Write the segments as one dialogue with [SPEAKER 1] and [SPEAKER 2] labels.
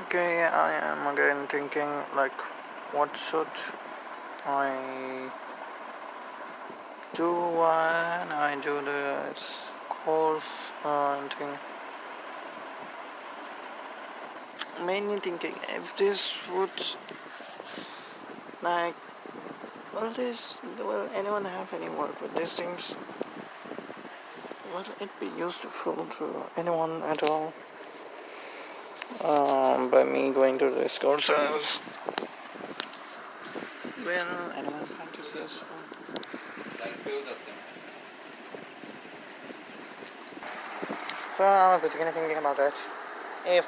[SPEAKER 1] Okay, I am again thinking like, what should I do when I do this course? I think mainly thinking if this would like, will anyone have any work with these things? Will it be useful to anyone at all? By me going to these courses, will anyone find it useful? So I was basically thinking about that. If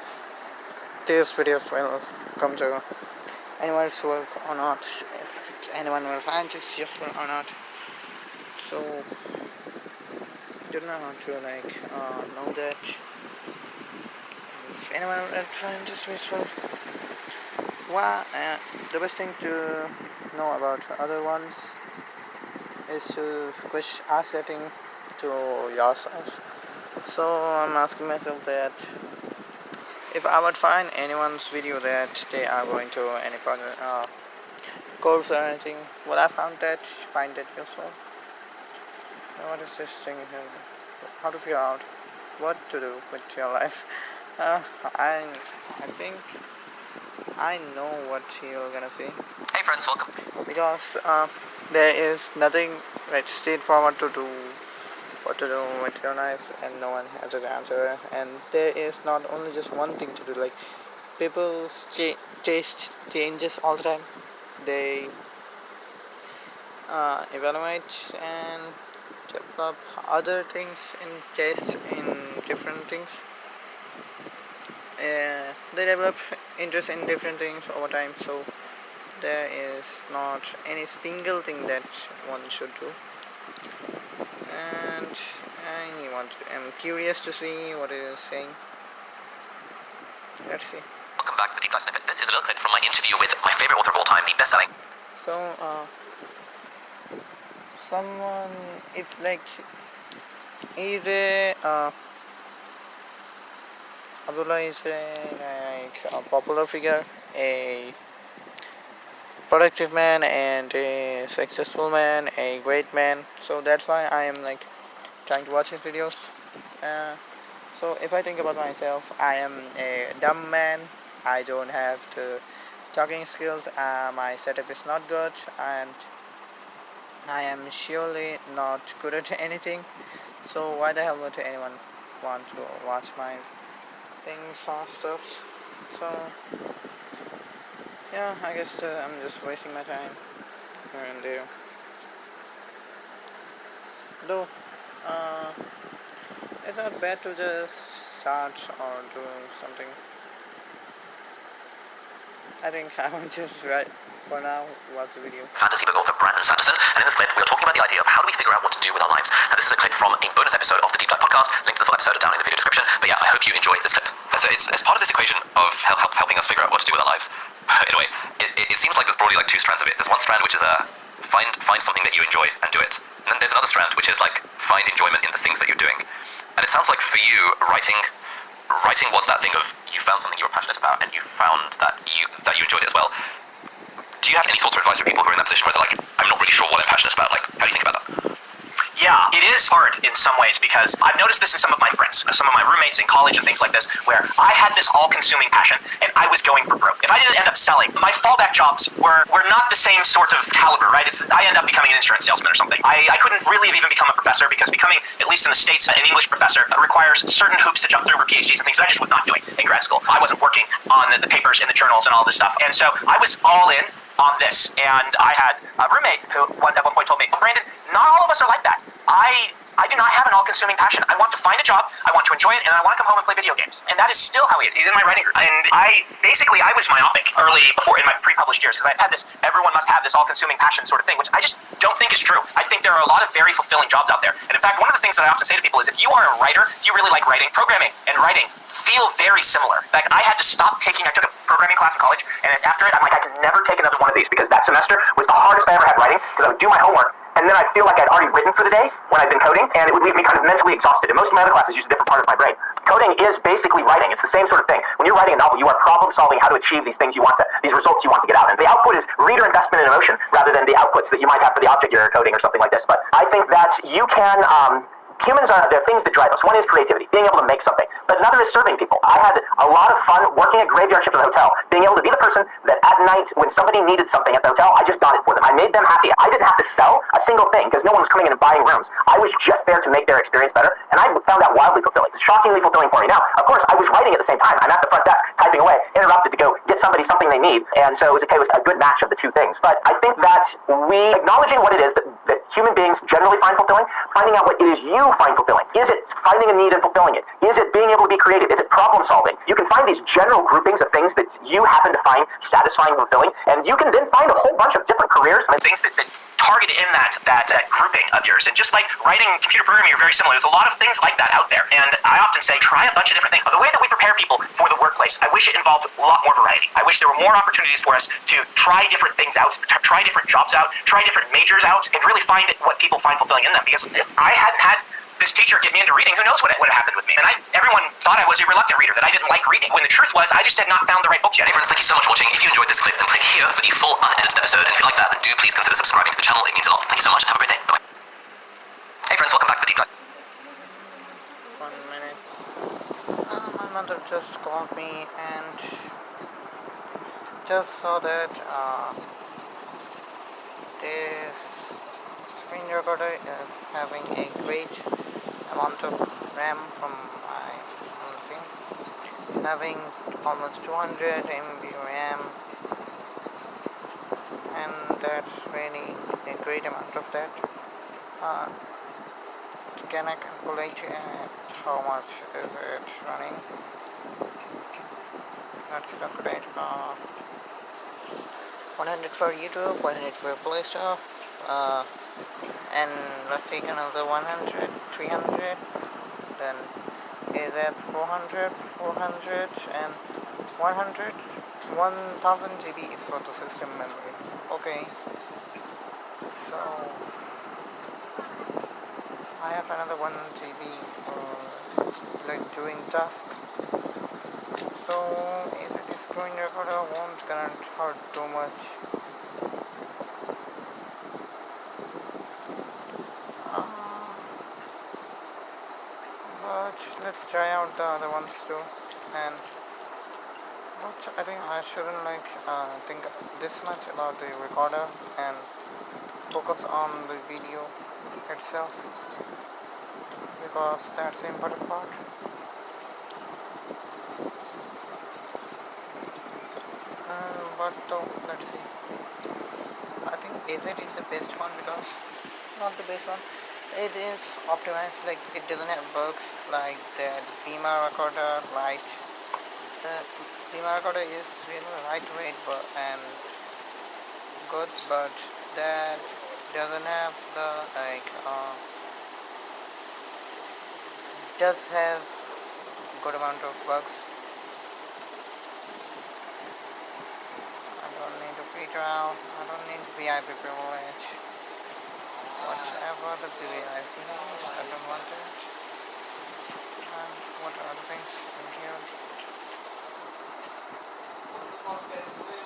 [SPEAKER 1] these videos will come to anyone's work or not, if anyone will find this useful or not. So I don't know how to know that if anyone will find this useful. Well, the best thing to know about other ones is to ask that thing to yourself. So I'm asking myself that if I would find anyone's video that they are going to any course or anything, would I find that useful? What is this thing here? How to figure out what to do with your life? I think I know what you're gonna say.
[SPEAKER 2] Hey friends, welcome.
[SPEAKER 1] Because there is nothing straightforward to do what to do with your life, and no one has an answer. And there is not only just one thing to do. Like, people's taste changes all the time. They evaluate and develop other things in taste in different things. They develop interest in different things over time. So there is not any single thing that one should do. And I'm curious to see what it is saying. Let's see.
[SPEAKER 2] Welcome back to the Deep Dive Snippet. This is a little clip from my interview with my favorite author of all time, the best-selling.
[SPEAKER 1] So, someone, if Abdullah is a popular figure, a productive man, and a successful man, a great man. So that's why I am trying to watch his videos. So if I think about myself, I am a dumb man. I don't have the talking skills. My setup is not good, and I am surely not good at anything. So why the hell would anyone want to watch my things or stuff? So yeah, I guess I'm just wasting my time here and there. Though it's not bad to just start or do something. I think I will just for now watch the video.
[SPEAKER 2] Fantasy book author Brandon Sanderson, and in this clip we are talking about the idea of how do we figure out what to do with our lives. And this is a clip from a bonus episode of the Deep Dive podcast. Link to the full episode down in the video description. But yeah, I hope you enjoy this clip. So it's part of this equation of helping us figure out what to do with our lives. In a way, it seems like there's broadly two strands of it. There's one strand which is find something that you enjoy and do it. And then there's another strand which is find enjoyment in the things that you're doing. And it sounds like for you, writing was that thing of you found something you were passionate about and you found that you enjoyed it as well. Do you have any thoughts or advice for people who are in that position where they're I'm not really sure what I'm passionate about? How do you think about that?
[SPEAKER 3] Yeah, it is hard in some ways because I've noticed this in some of my friends, some of my roommates in college and things like this, where I had this all-consuming passion and I was going for broke. If I didn't end up selling, my fallback jobs were not the same sort of caliber, right? I end up becoming an insurance salesman or something. I couldn't really have even become a professor because becoming, at least in the States, an English professor requires certain hoops to jump through for PhDs and things that I just was not doing in grad school. I wasn't working on the papers in the journals and all this stuff. And so I was all in on this, and I had a roommate who at one point told me, Brandon, not all of us are like that. I do not have an all-consuming passion. I want to find a job, I want to enjoy it, and I want to come home and play video games. And that is still how he is. He's in my writing group. And I was myopic early before in my pre-published years because I had this everyone must have this all-consuming passion sort of thing, which I just don't think is true. I think there are a lot of very fulfilling jobs out there. And in fact, one of the things that I often say to people is if you are a writer, if you really like writing, programming and writing feel very similar. In fact, I took a programming class in college, and after it, I'm I could never take another one of these because that semester was the hardest I ever had writing because I would do my homework and then I'd feel like I'd already written for the day when I'd been coding, and it would leave me kind of mentally exhausted. And most of my other classes use a different part of my brain. Coding is basically writing. It's the same sort of thing. When you're writing a novel, you are problem solving how to achieve these things you want to, these results you want to get out. And the output is reader investment and emotion rather than the outputs that you might have for the object you're coding or something like this. But I think that you can, humans are, there are things that drive us. One is creativity, being able to make something. But another is serving people. I had a lot of fun working a graveyard shift at the hotel, being able to be the person that at night when somebody needed something at the hotel, I just got it for them. I made them happy. I didn't have to sell a single thing because no one was coming in and buying rooms. I was just there to make their experience better, and I found that wildly fulfilling. It's shockingly fulfilling for me. Now, of course, I was writing at the same time. I'm at the front desk typing away, interrupted to go get somebody something they need, and so it was a good match of the two things. But I think that we, acknowledging what it is that human beings generally find fulfilling, finding out what it is you find fulfilling. Is it finding a need and fulfilling it? Is it being able to be creative? Is it problem solving? You can find these general groupings of things that you happen to find satisfying and fulfilling, and you can then find a whole bunch of different careers and things that target in that grouping of yours. And just like writing computer programming are very similar, there's a lot of things like that out there. And I often say, try a bunch of different things. But the way that we prepare people for the workplace, I wish it involved a lot more variety. I wish there were more opportunities for us to try different things out, try different jobs out, try different majors out, and really find what people find fulfilling in them. Because if I hadn't had this teacher get me into reading, who knows what would have happened with me. And everyone thought I was a reluctant reader, that I didn't like reading, when the truth was I just had not found the right books yet.
[SPEAKER 2] Hey friends, thank you so much for watching. If you enjoyed this clip, then click here for the full unedited episode. And if you like that, then do please consider subscribing to the channel. It means a lot. Thank you so much. Have a great day. Bye. Hey friends, welcome back to the deep dive.
[SPEAKER 1] 1 minute. My mother just called me and just saw that this screen recorder is having a great amount of RAM from my thing, having almost 200 MB RAM, and that's really a great amount of that. Can I calculate how much is it running? Let's calculate 100 for YouTube, 100 for Play Store, and let's take another 100, 300, then is at 400, 400, and 100, 1000 GB is for the system memory. Okay, so I have another 1 GB for like doing task. So is it a screen recorder won't gonna hurt too much. But let's try out the other ones too. And but I think I shouldn't think this much about the recorder and focus on the video itself, because that's the important part. But though, let's see. I think AZ is the best one, because not the best one. It is optimized, like it doesn't have bugs like that Vima recorder. Like the Vima recorder is really lightweight and good, but that doesn't have the does have good amount of bugs. I don't need a free trial, I don't need VIP privilege, whatever the VIP is, I don't want it. And what are other things in here?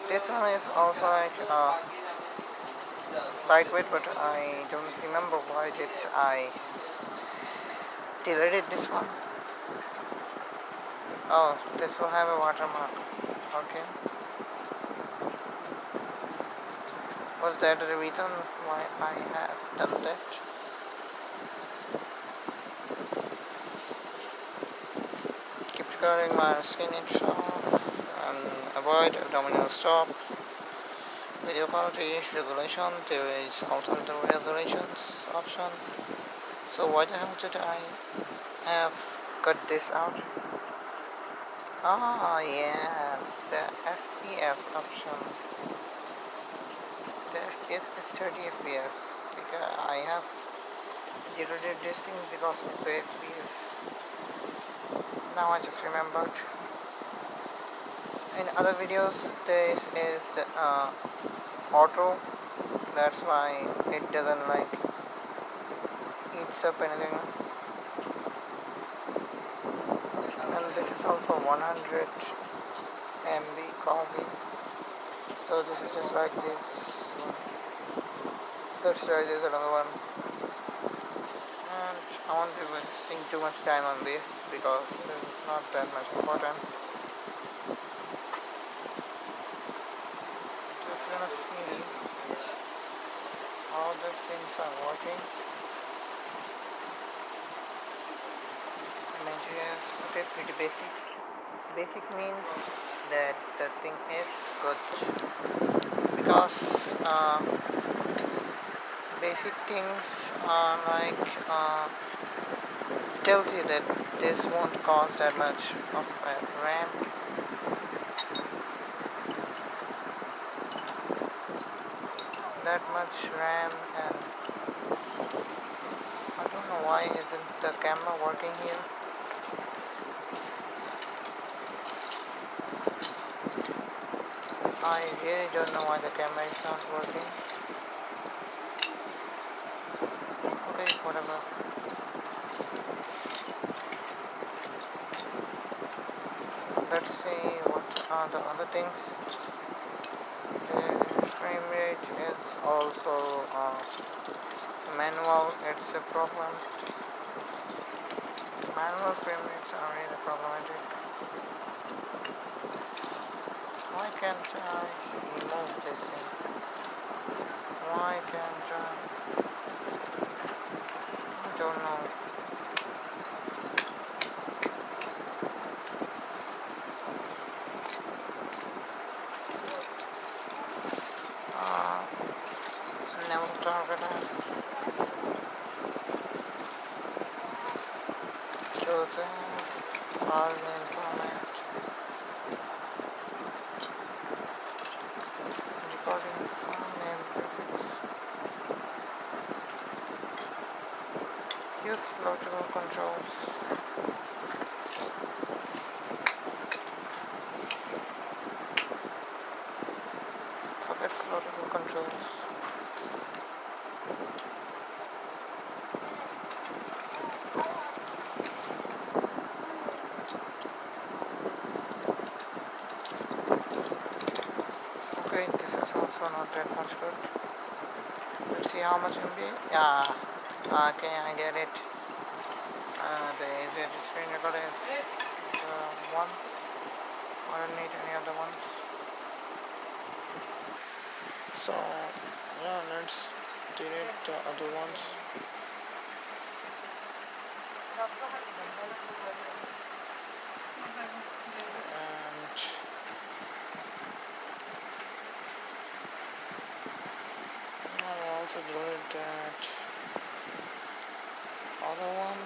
[SPEAKER 1] This one is also lightweight, but I don't remember why did I deleted this one. Oh, this will have a watermark. Okay. Was that the reason why I have done that? Keep recording my skin itself and avoid abdominal stop. Video quality regulation, there is also the regulations option. So why the hell did I have cut this out? Ah yes, the FPS option. The FPS is 30 FPS, because I have deleted this thing because of the FPS. Now I just remembered. In other videos, this is the auto that's why it doesn't like eats up anything. And this is also 100 MB coffee, so this is just like this. Let's try this another one. And I won't be wasting too much time on this because it's not that much important. Just gonna see how these things are working. Node.js, okay, pretty basic. Basic means that the thing is good because basic things are like tells you that this won't cause that much of RAM. That much RAM, and I don't know why isn't the camera working here. I really don't know why the camera is not working. Okay, whatever. Let's see what are the other things. The frame rate is also manual. It's a problem. Manual frame rates are really problematic. Why can't I remove this thing? Why can't I don't know. Never target it. Choosing file name format. Recording file name prefix. Use floatable controls. Forget floatable controls. Okay, this is also not that much good. Let's see how much MB. Yeah, okay, I get it. The screen recorder is one. I don't need any other ones. So yeah, let's delete the other ones. And I'll also delete that other one.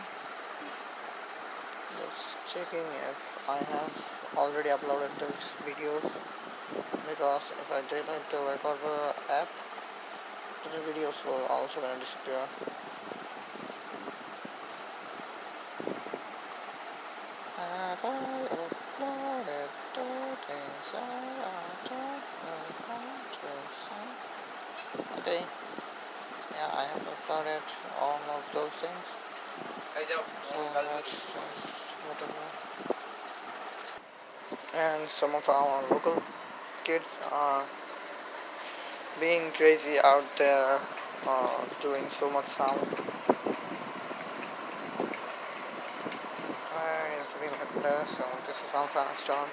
[SPEAKER 1] Just checking if I have already uploaded those videos, because if I delete the recorder app, the videos will also gonna disappear. Have I uploaded the things I don't know how to say? Okay, yeah, I have uploaded all of those things. So that's just whatever. And some of our local kids are being crazy out there, doing so much sound. It's been like that, so this is how fast on.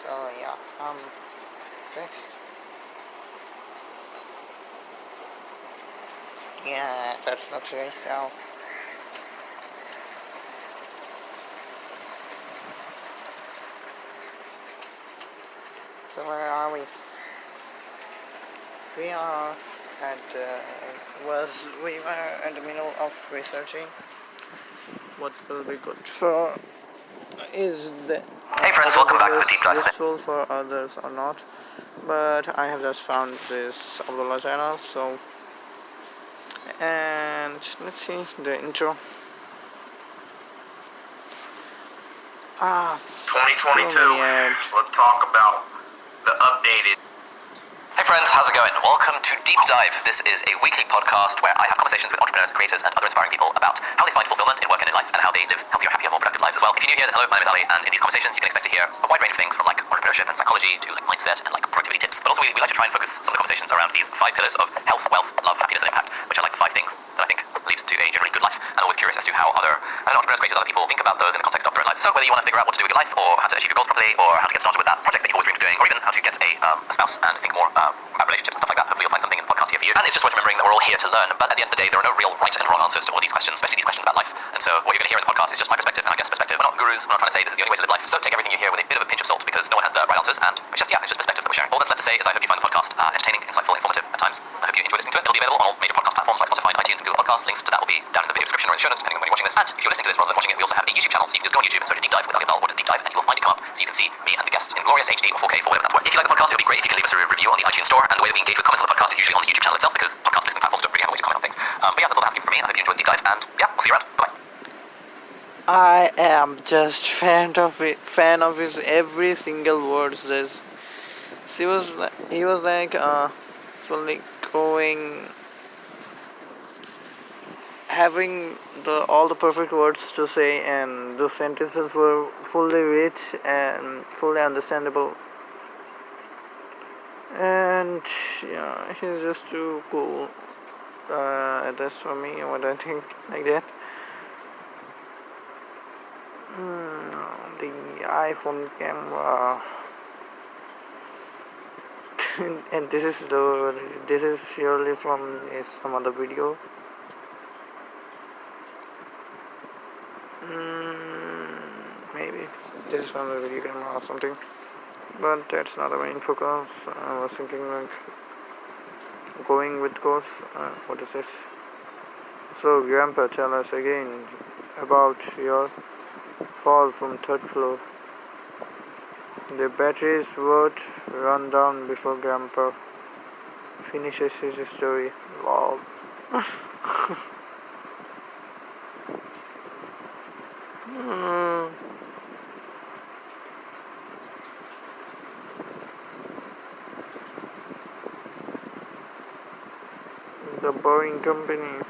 [SPEAKER 1] So yeah, next. Yeah, that's not serious now. So where are we? We are at we were in the middle of researching what will be good for is the
[SPEAKER 2] Hey friends, welcome back to the Deep Dive.
[SPEAKER 1] useful for others or not, but I have just found this Abdullah channel, so, and let's see the intro.
[SPEAKER 2] 2022. Let's talk about the updated. Hey friends. friends, how's it going? Welcome to Deep Dive. This is a weekly podcast where I have conversations with entrepreneurs, creators, and other inspiring people about how they find fulfillment in work and in life, and how they live healthier, happier, more productive lives as well. If you're new here, then hello, my name is Ali, and in these conversations you can expect to hear a wide range of things from like entrepreneurship and psychology to like mindset and like productivity tips. But also we like to try and focus some of the conversations around these 5 pillars of health, wealth, love, happiness, and impact, which are like the 5 things that I think lead to a generally good life. And I'm always curious as to how other entrepreneurs, creators, other people think about those in the context of their own lives. So whether you want to figure out what to do with your life, or how to achieve your goals properly, or how to get started with that project that you've always dreamed of doing, or even how to get a spouse and think more about relationships and stuff like that, hopefully you'll find something in the podcast here for you. And it's just worth remembering that we're all here to learn, but at the end of the day, there are no real right and wrong answers to all these questions, especially these questions about life. And so what you're going to hear in the podcast is just my perspective and I guess perspective. We're not gurus, we're not trying to say this is the only way to live life. So take everything you hear with a bit of a pinch of salt, because no one has the right answers, and it's just perspective that we're sharing. All that's left to say is I hope you find the podcast entertaining, insightful, informative at times. I hope you enjoy listening to it. It'll be available on all major podcast platforms like Spotify, iTunes, and Google Podcasts. Links to that will be down in the video description or in the show notes, depending on when you're watching this. And if you're listening to this rather than watching it, we also have a YouTube channel, so you can just go on YouTube and search Deep Dive with Ali Bell, or Deep Dive, and you will find it come up, so you can see me and the guests in glorious HD or 4K for whatever that's worth. If you like the podcast, it would be great if you can leave us a review on the iTunes store, and the way that we engage with comments on the podcast is usually on the YouTube channel itself, because podcast listening platforms don't really have a way to comment on things. But yeah, that's all that's happening for me. I hope you enjoyed Deep Dive, and yeah, we'll see you around. Bye.
[SPEAKER 1] I am just fan of his every single word says. He was like fully going, having all the perfect words to say, and the sentences were fully rich and fully understandable. And yeah, he's just too cool. That's for me what I think like that. The iPhone camera, and this is surely from some other video. Maybe this is from the video camera or something, but that's not the main focus. I was thinking like going with course. What is this? So Grandpa, tell us again about your fall from 3rd floor. The batteries would run down before Grandpa finishes his story. Wow. The Boring Company.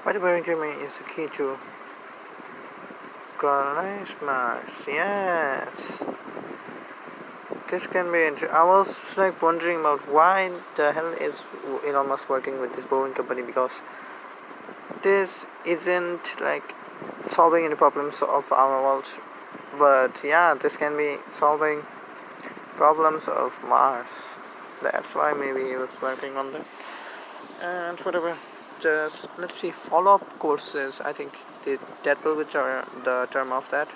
[SPEAKER 1] Why the Boring Company is the key to colonize Mars. Yes. This can be interesting. I was like wondering about why the hell is Elon Musk working with this Boring Company, because this isn't like solving any problems of our world, but yeah, this can be solving problems of Mars. That's why maybe he was working on that. And whatever, just let's see, follow-up courses. I think that will be the term of that.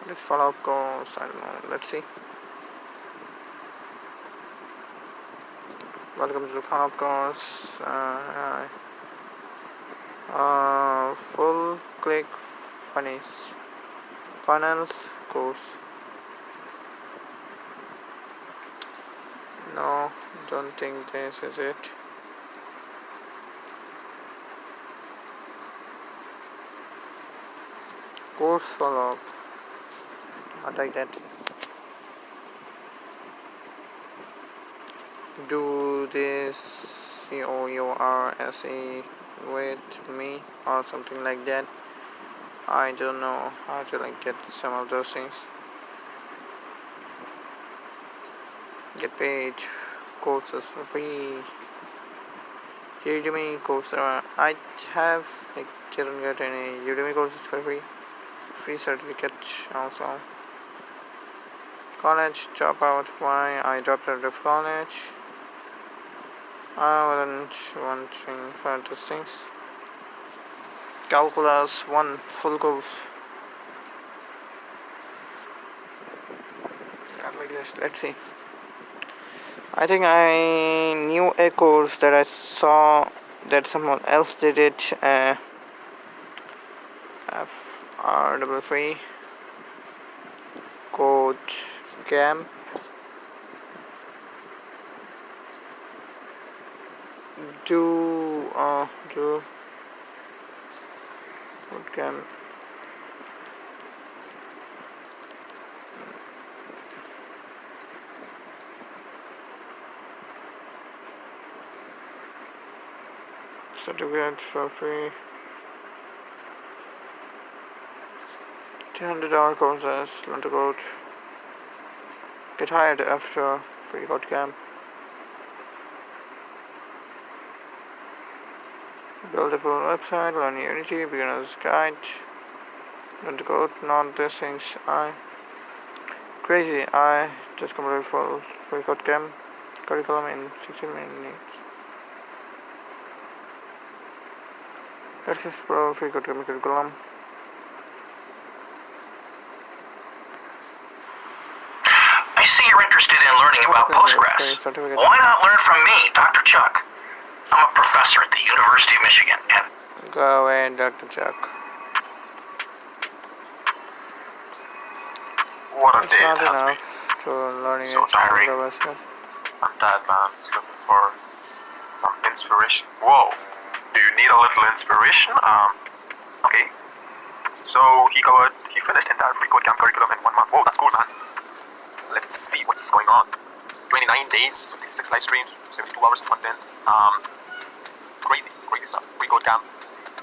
[SPEAKER 1] This follow-up course, I don't know, let's see. Welcome to the follow-up course. Full click funnels course. No, don't think this is it. Course follow-up. Not like that. Do this COURSE with me or something like that. I don't know how to like get some of those things. Get paid courses for free. Udemy courses. I have like didn't get any Udemy courses for free. Free certificate also. College dropout. Why I dropped out of college? I wasn't wanting for those things. Calculus 1 full course. Not like this. Let's see. I think I knew a course that I saw that someone else did it. FR free code GAM. Do code GAM. certificates for free. 200-hour courses, learn to code. Get hired after free code camp. Build a full website, learn Unity, beginner's guide. Learn to code, not these things. Crazy, I just completed full free code camp curriculum in 16 minutes. Let's explore free code camp curriculum.
[SPEAKER 3] I see you're interested in learning about Postgres. Why not learn from me, Dr. Chuck? I'm a professor at the University of Michigan, and...
[SPEAKER 1] Go away, Dr. Chuck.
[SPEAKER 3] What a
[SPEAKER 1] It's
[SPEAKER 3] day
[SPEAKER 1] not
[SPEAKER 3] it has
[SPEAKER 1] enough
[SPEAKER 3] been.
[SPEAKER 1] to learning
[SPEAKER 3] So tiring.
[SPEAKER 1] JavaScript.
[SPEAKER 3] I'm tired, man. Just looking for some inspiration. Whoa. Do you need a little inspiration? Okay. So he finished the entire free code camp curriculum in 1 month. Whoa, that's cool, man. Let's see what's going on. 29 days, 56 live streams, 72 hours of content. Crazy stuff. Free code camp.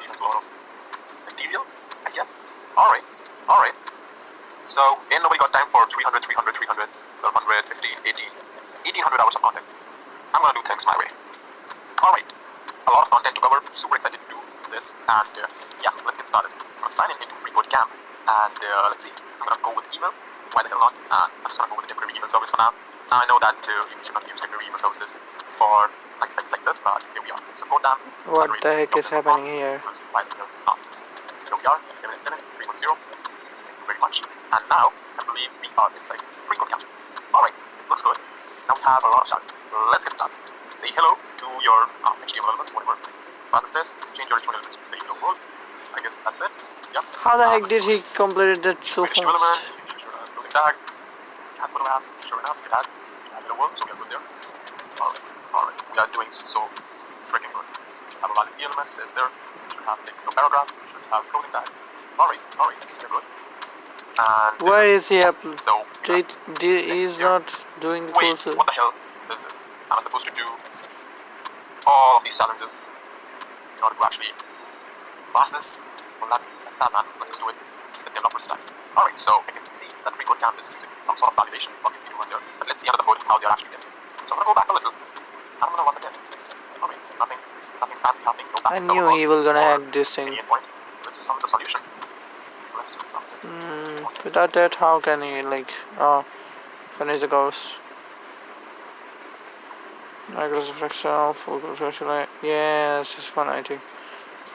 [SPEAKER 3] Even a lot of material, I guess. Alright. So, ain't nobody got time for 300, 1200, 15, 1800 hours of content. I'm gonna do things my way. Alright. A lot of content to cover. Super excited to do this. And yeah, let's get started. I'm gonna sign in into free code camp. And let's see. I'm gonna go with email. Why the hell not? And I'm just gonna go with the temporary email service for now. Now I know that you should not use temporary email services for like sites like this, but here we are. Support them.
[SPEAKER 1] What the heck is happening here?
[SPEAKER 3] Why the hell not? Here we are, 787 310. Thank you very much. And now I believe we are inside free code camp. Alright, looks good. Now we have a lot of chat. Let's get started. Say hello to your HTML elements, whatever. Run this test, change your HTML elements to say hello world. I guess that's it. Yep.
[SPEAKER 1] How the heck did he complete that so
[SPEAKER 3] HTML element,
[SPEAKER 1] fast?
[SPEAKER 3] building tag, cat photo app, sure enough, it has hello world, so we are good there. Alright, we are doing so freaking good. Have a valid key element, there's there. Should have text no paragraph, should have clothing tag. Alright, we're good. And
[SPEAKER 1] Where is he up?
[SPEAKER 3] so
[SPEAKER 1] He's not doing the
[SPEAKER 3] wait,
[SPEAKER 1] course.
[SPEAKER 3] what the hell is this? Am I supposed to do all of these challenges in order to actually pass this? Well, that's sad, man. Let's just do it the developer style. Alright, so I can see that free code camp is using some sort of validation, obviously you there, but let's see under the hood how they're actually testing. So I'm gonna go back a little. I'm gonna run the test. Alright, nothing fancy happening, no back.
[SPEAKER 1] I knew he was gonna hack this thing.
[SPEAKER 3] Let's just sum the solution. Let's just sum it.
[SPEAKER 1] Without that, how can he finish the course? Microsoft Excel, full course. Yes, it's 190.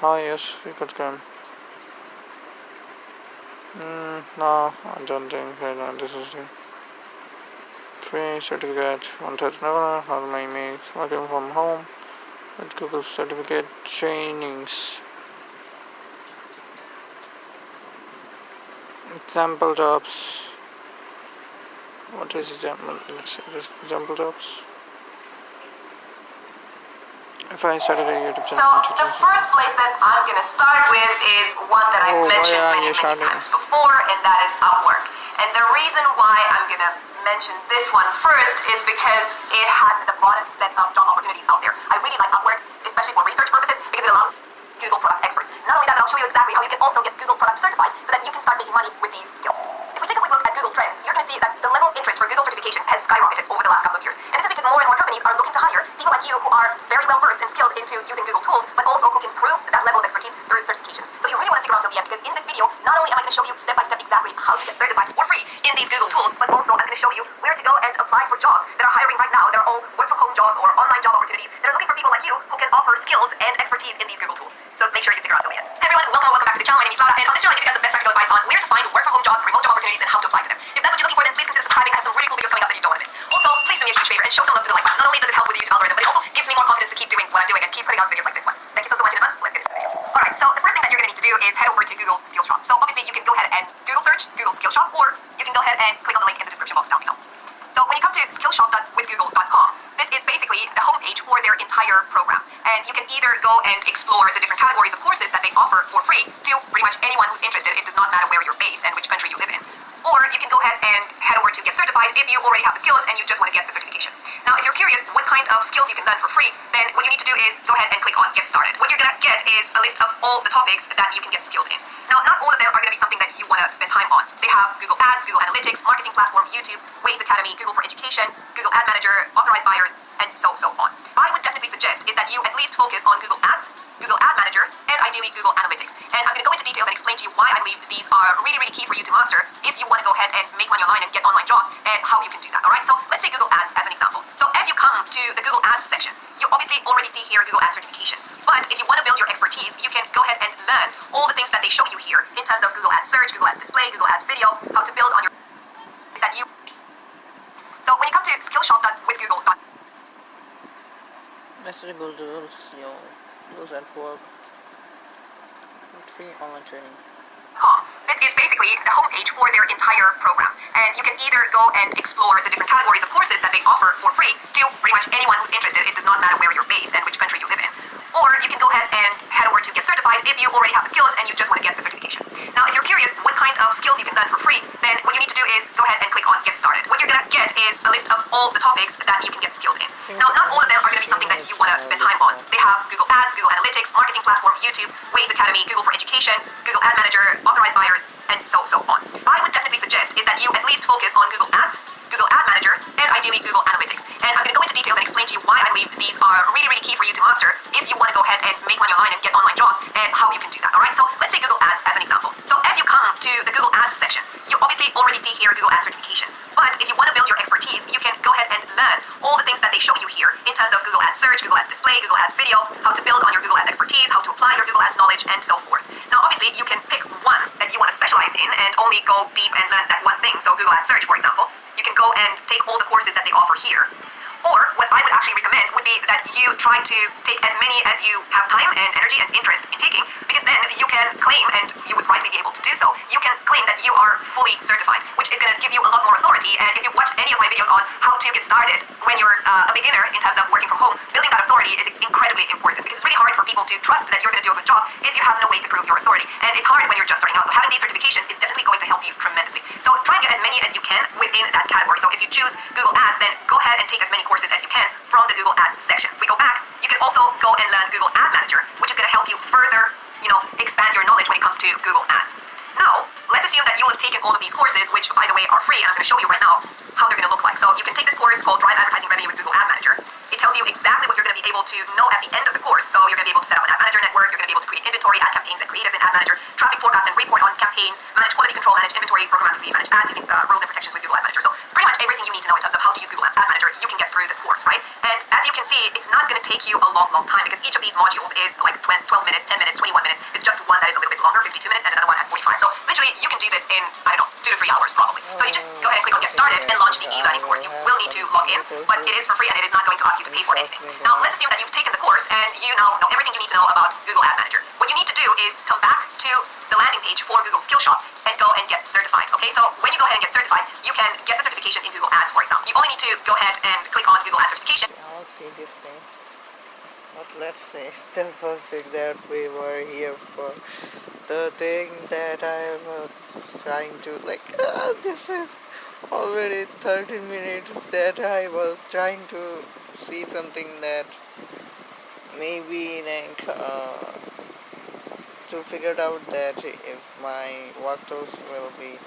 [SPEAKER 1] Oh yes, we could come. No, I don't think this is the free certificate. Untitled Chapter, how to make working from home with Google certificate trainings. Example jobs. What is example? Let's see this example jobs. If I started a YouTube channel.
[SPEAKER 4] So the first place that I'm gonna start with is one that I've mentioned many times before, and that is Upwork. And the reason why I'm gonna mention this one first is because it has the broadest set of job opportunities out there. I really like Upwork, especially for research purposes, because it allows Google product experts. Not only that, but I'll show you exactly how you can also get Google product certified so that you can start making money with these skills. If we take a quick look at Google Trends, you're going to see that the level of interest for Google certifications has skyrocketed over the last couple of years. And this is because more and more companies are looking to hire people like you who are very well versed and skilled into using Google tools, but also who can prove that level of expertise through certifications. So you really want to stick around till the end, because in this video, not only am I going to show you step by step exactly how to get certified for free in these Google tools, but also I'm going to show you where to go and apply for jobs that are hiring right now. They're all work from home jobs or online job opportunities that are looking for people like you who can offer skills and expertise in these Google tools. So make sure you stick around till the end. Hey everyone, welcome back to the channel. My name is Lara, and on this channel I give you guys the best practical advice on where to find work from home jobs, remote job opportunities, and how to apply to them. If that's what you're looking for, then please consider subscribing. I have some really cool videos coming up that you don't want to miss. Also, please do me a huge favor and show some love to the like button. Not only does it help with the YouTube algorithm, but it also gives me more confidence to keep doing what I'm doing and keep putting out videos like this one. Thank you so much in advance. Let's get into the video. Alright, so the first thing that you're going to need to do is head over to Google's Skills Shop. So obviously you can go ahead and Google search Google Skills Shop, or you can go ahead and click on the link in the description box down below. So when you come to skillshop.withgoogle.com, this is basically the homepage for their entire program. And you can either go and explore the different categories of courses that they offer for free to pretty much anyone who's interested. It does not matter where you're based and which country you live in. Or you can go ahead and head over to get certified if you already have the skills and you just want to get the certification. Now, if you're curious what kind of skills you can learn for free, then what you need to do is go ahead and click on Get Started. What you're going to get is a list of all the topics that you can get skilled in. Now, not all of them are going to be something that you want to spend time on. They have Google Ads, Google Analytics, Marketing Platform, YouTube, Waze Academy, Google for Education, Google Ad Manager, Authorized Buyers, and so on. I would definitely suggest is that you at least focus on Google Ads, Google Ad Manager, and ideally Google Analytics. And I'm going to go into details and explain to you why I believe these are really, really key for you to master if you want to go ahead and make money online and get online jobs, and how you can do that, all right? So let's take Google Ads as an example. So as you come to the Google Ads section, you obviously already see here Google Ads certifications. But if you want to build your expertise, you can go ahead and learn all the things that they show you here in terms of Google Ads Search, Google Ads Display, Google Ads Video, how to build on your that you. So when you come to skillshop.withgoogle.com,
[SPEAKER 1] Message Google those at work. Free online training.
[SPEAKER 4] this is basically the homepage for their entire program. And you can either go and explore the different categories of courses that they offer for free to pretty much anyone who's interested. It does not matter where you're based and which country you live in. Or you can go ahead and head over to get certified if you already have the skills and you just want to get the certification. Now, if you're curious what kind of skills you can learn for free, then what you need to do is go ahead and click on Get Started. What you're going to get is a list of all the topics that you can get skilled in. Now, not all of them are going to be something that you want to spend time on. They have Google Ads, Google Analytics, Marketing Platform, YouTube, Waze Academy, Google for Education, Google Ad Manager, Authorized Buyers, and so on. I would definitely suggest is that you at least focus on Google Ads, Google Ad Manager, and ideally Google Analytics. And I'm going to go into details and explain to you why I believe these are really, really key for you to master if you want to go ahead and make money online and get online jobs, and how you can do that, all right? So let's take Google Ads as an example. So as you come to the Google Ads section, you obviously already see here Google Ads certifications. But if you want to build your expertise, you can go ahead and learn all the things that they show you here in terms of Google Ads Search, Google Ads Display, Google Ads Video, how to build on your Google Ads expertise, how to apply your Google Ads knowledge, and so forth. Now, obviously, you can pick one that you want to specialize in and only go deep and learn that one thing. So Google Ads Search, for example, you can go and take all the courses that they offer here. Or what I would actually recommend would be that you try to take as many as you have time and energy and interest in taking, because then you can claim, and you would rightly be able to do so, you can claim that you are fully certified, which is going to give you a lot more authority. And if you've watched any of my videos on how to get started when you're a beginner in terms of working from home, building that authority is incredibly important, because it's really hard for people to trust that you're going to do a good job if you have no way to prove your authority. And it's hard when you're just starting out. So having these certifications is definitely going to help you tremendously. So try and get as many as you can within that category. So if you choose Google Ads, then go ahead and take as many courses as you can from the Google Ads section. If we go back, you can also go and learn Google Ad Manager, which is going to help you further, expand your knowledge when it comes to Google Ads. Now, let's assume that you have taken all of these courses, which, by the way, are free, and I'm going to show you right now how they're going to look like. So you can take this course called Drive Advertising Revenue with Google Ad Manager. It tells you exactly what you're going to be able to know at the end of the course. So you're going to be able to set up an Ad Manager network, you're going to be able to create inventory, ad campaigns, and creatives in Ad Manager, traffic forecast and report on campaigns, manage quality control, manage inventory programmatically, manage ads using rules and protections with Google Ad Manager. So pretty much everything you need to know in terms of how to use Google Ad Manager, you can get through this course, right? And as you can see, it's not going to take you a long, long time, because each of these modules is like 12 minutes, 10 minutes, 21 minutes. It's just one that is a little bit longer, 52 minutes, and another one at 45. So literally, you can do this in, 2 to 3 hours probably. So you just go ahead and click on Get Started and launch the e-learning course. You will need to log in, but it is for free and it is not going to ask you to pay for anything. Now, let's assume that you've taken the course and you now know everything you need to know about Google Ad Manager. What you need to do is come back to the landing page for Google Skillshop and go and get certified, okay? So when you go ahead and get certified, you can get the certification in Google Ads, for example. You only need to go ahead and click on Google Ads certification.
[SPEAKER 1] I'll see this thing. But let's say the first thing that we were here for, the thing that I was trying to this is already 30 minutes that I was trying to see something that maybe to figure out that if my workflows will be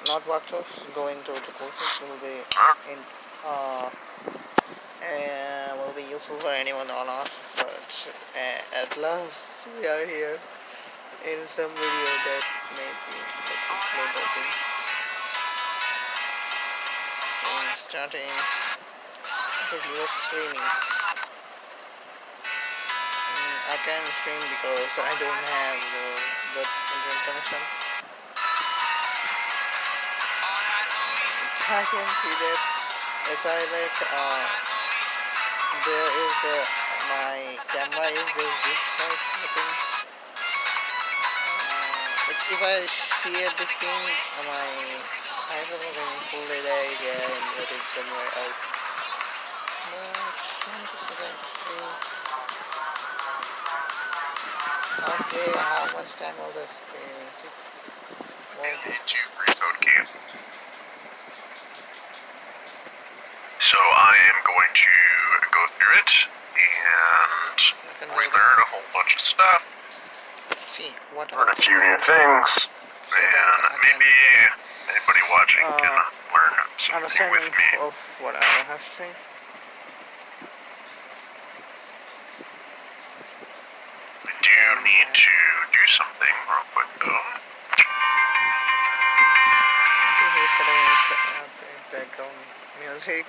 [SPEAKER 1] not workflows, going to the courses will be in will be useful for anyone or not, but at last we are here in some video that may be explain the thing. So I'm starting the US streaming. I can't stream because I don't have the good internet connection. I can see that if I there is my camera is just this type of thing. If I share the screen, my iPhone is in full delay and let it somewhere else. But I'm just going to see. Okay, how much time will this streaming take?
[SPEAKER 5] into free code camp. So I am going to go through it and relearn a whole bunch of stuff.
[SPEAKER 1] See what
[SPEAKER 5] Learn a few new things, and maybe anybody watching can learn something
[SPEAKER 1] understanding
[SPEAKER 5] with me.
[SPEAKER 1] of what I have to say.
[SPEAKER 5] I do need to do something real quick though.
[SPEAKER 1] Okay, he's setting up background music.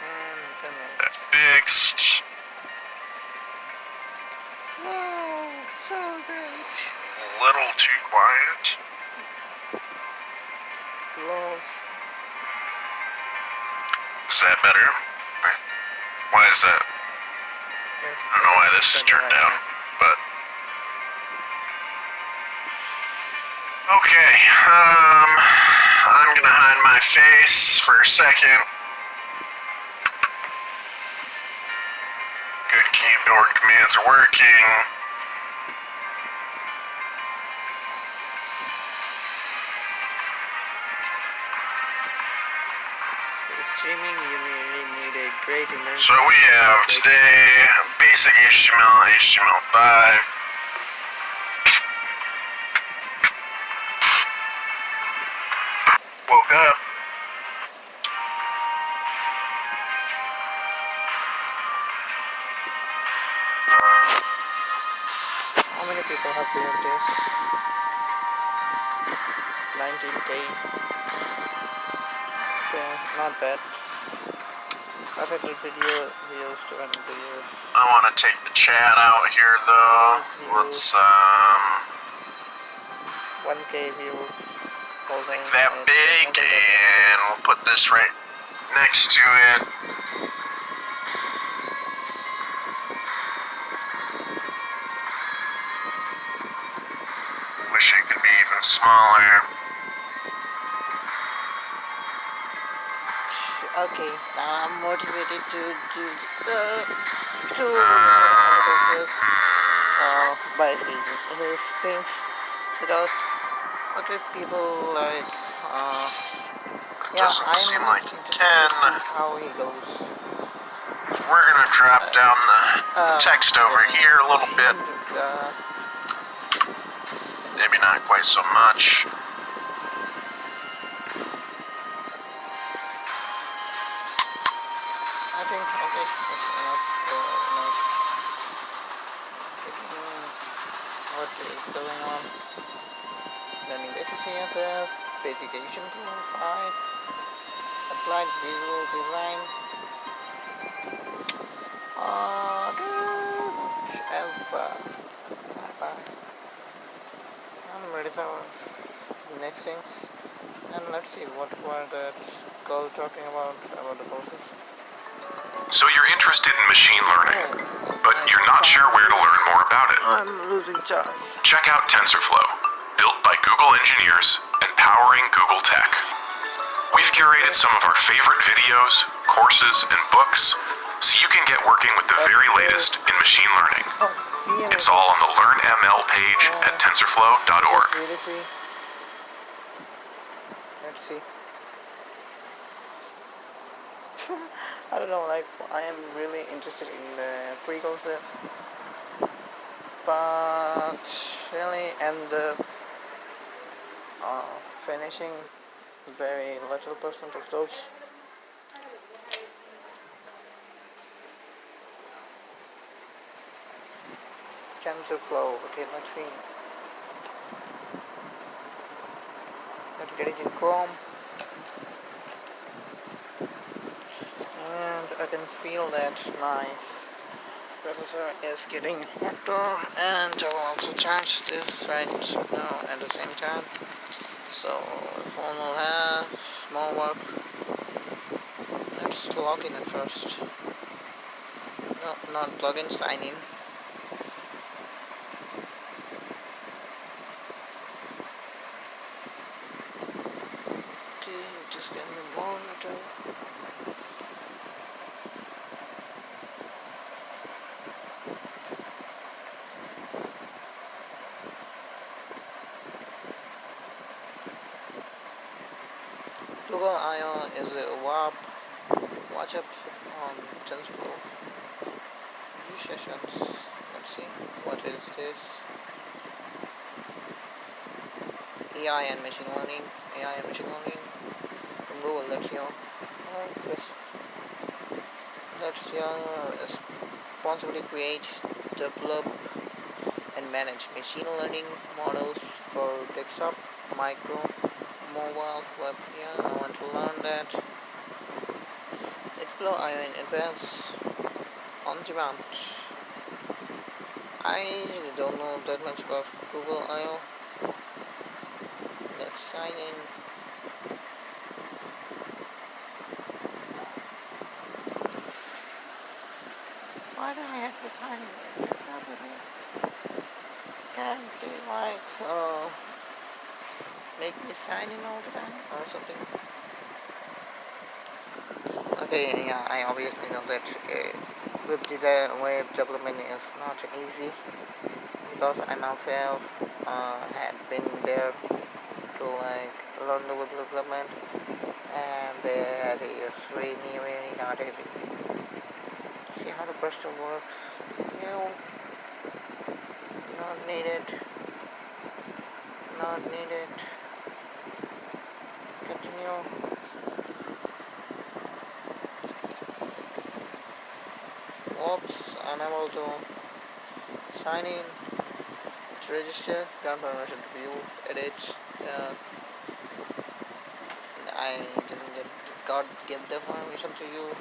[SPEAKER 1] And then
[SPEAKER 5] That fixed.
[SPEAKER 1] wow, so great.
[SPEAKER 5] A little too quiet.
[SPEAKER 1] Love.
[SPEAKER 5] Is that better? Why is that?
[SPEAKER 1] Yes,
[SPEAKER 5] I don't know why this is turned down, but okay. I'm gonna hide my face for a second. Good keyboard commands are working.
[SPEAKER 1] For streaming, you really need a great internet.
[SPEAKER 5] So we have today basic HTML, HTML5. Woke up.
[SPEAKER 1] How many people have viewed this? 19k. Okay, not bad. I've had the video views, 200 videos.
[SPEAKER 5] I want to take the chat out here though. Let's
[SPEAKER 1] 1k views.
[SPEAKER 5] make that big, and we'll put this right next to it. Wish it could be even smaller.
[SPEAKER 1] Okay, now I'm motivated to do other process by these things because okay, people like yeah,
[SPEAKER 5] Doesn't seem
[SPEAKER 1] I'm
[SPEAKER 5] like it
[SPEAKER 1] interested to
[SPEAKER 5] can.
[SPEAKER 1] see how he goes.
[SPEAKER 5] So we're gonna drop down the text over here a little bit. Maybe not quite so much.
[SPEAKER 1] I think okay, that's enough. What is going on? Learning basic CSS, basic HTML 5, applied visual design. Bye. I'm ready for the next things. And let's see what were that girl talking about the process.
[SPEAKER 2] So you're interested in machine learning, but you're not sure where to learn more about it.
[SPEAKER 1] I'm losing charge.
[SPEAKER 2] Check out TensorFlow, built by Google engineers and powering Google Tech. We've curated some of our favorite videos, courses, and books so you can get working with the very latest in machine learning. It's all on the Learn ML page at tensorflow.org.
[SPEAKER 1] Really free. Let's see. I don't know, like I am really interested in the free courses, but really end up finishing very little percent of those. TensorFlow. Okay, let's see. Let's get it in Chrome. And I can feel that my processor is getting hotter, and I will also charge this right now at the same time. So the phone will have more work. Let's log in at first. No, not log in, sign in. Okay, just get me more later. Google I/O is a watch up on TensorFlow view sessions. Let's see, what is this? AI and machine learning. AI and machine learning from Google. Let's responsibly create, develop, and manage machine learning models for desktop, micro, mobile, web. Yeah, I want to learn that. Explore I/O in advance, on demand. I don't know that much about Google I/O. Let's sign in. Why do I have to sign in? Can't they make me sign in all the time or something? Okay, yeah, I obviously know that web development is not easy because I myself had been there to learn the web development, and that is really not easy. See how the brush tool works. Not needed. Continue. Oops, unable to sign in, to register, grant permission to view, edit. I didn't give the permission to you.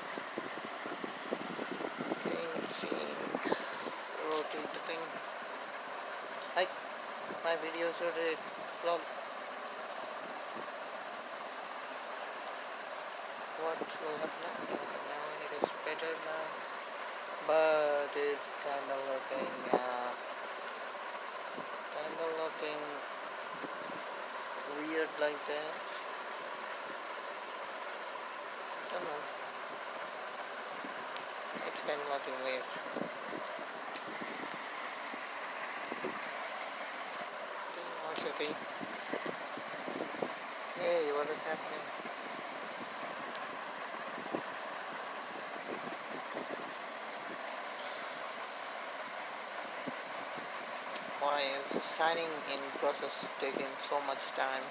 [SPEAKER 1] Rotate the thing. Like my videos rotate. Vlog. What will happen now? Now it is better now, but it's kind of looking weird like that. I don't know. It's kind of looking weird. Okay. Hey, what is happening? Why is the signing in process taking so much time?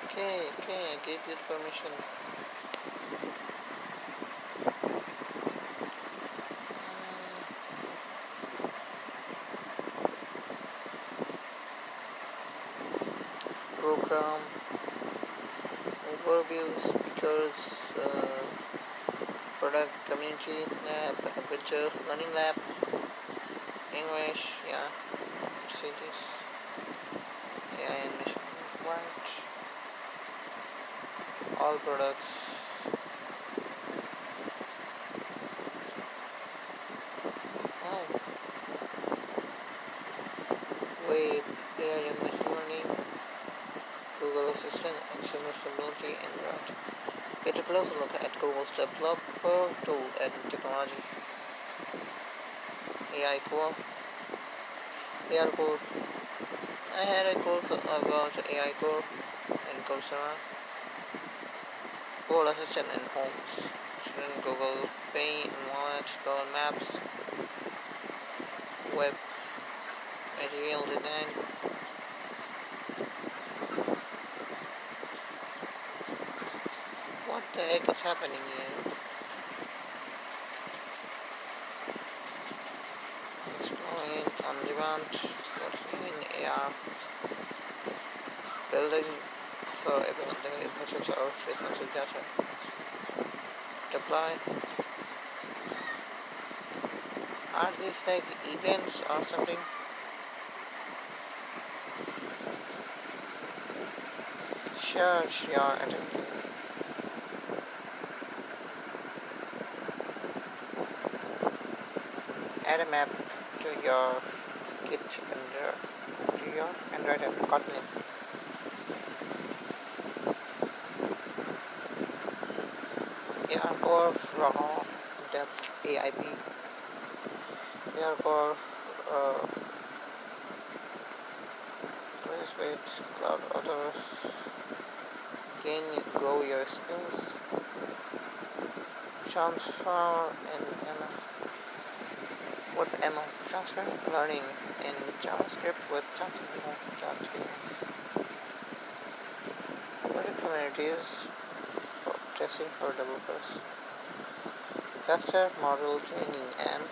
[SPEAKER 1] Okay, I gave you the permission. Program overview, speakers, product, community lab, adventure, learning lab, English, yeah, cities, AI and mission, right, all products. Oh, web, AI and machine learning, Google Assistant, external stability, and route. Get a closer look at Google's developer tool and technology. AI Core. I had a course about AI Core in Coursera. Google Assistant and Homes. Student Google Pay and Wallet, Google Maps, Web, Material Design. What the heck is happening here? Exploring on demand. What's new in AR? Building for the infrastructure of responsive data. Deploy. Are these like events or something? Sure, add a map to your kit to your Android app, Kotlin. AirCore raw depth AIP. AirCore courses with cloud authors. Grow your skills. Transfer in ML. What ML? Transfer learning in JavaScript with TensorFlow.js. Project communities for testing for developers. Faster model training and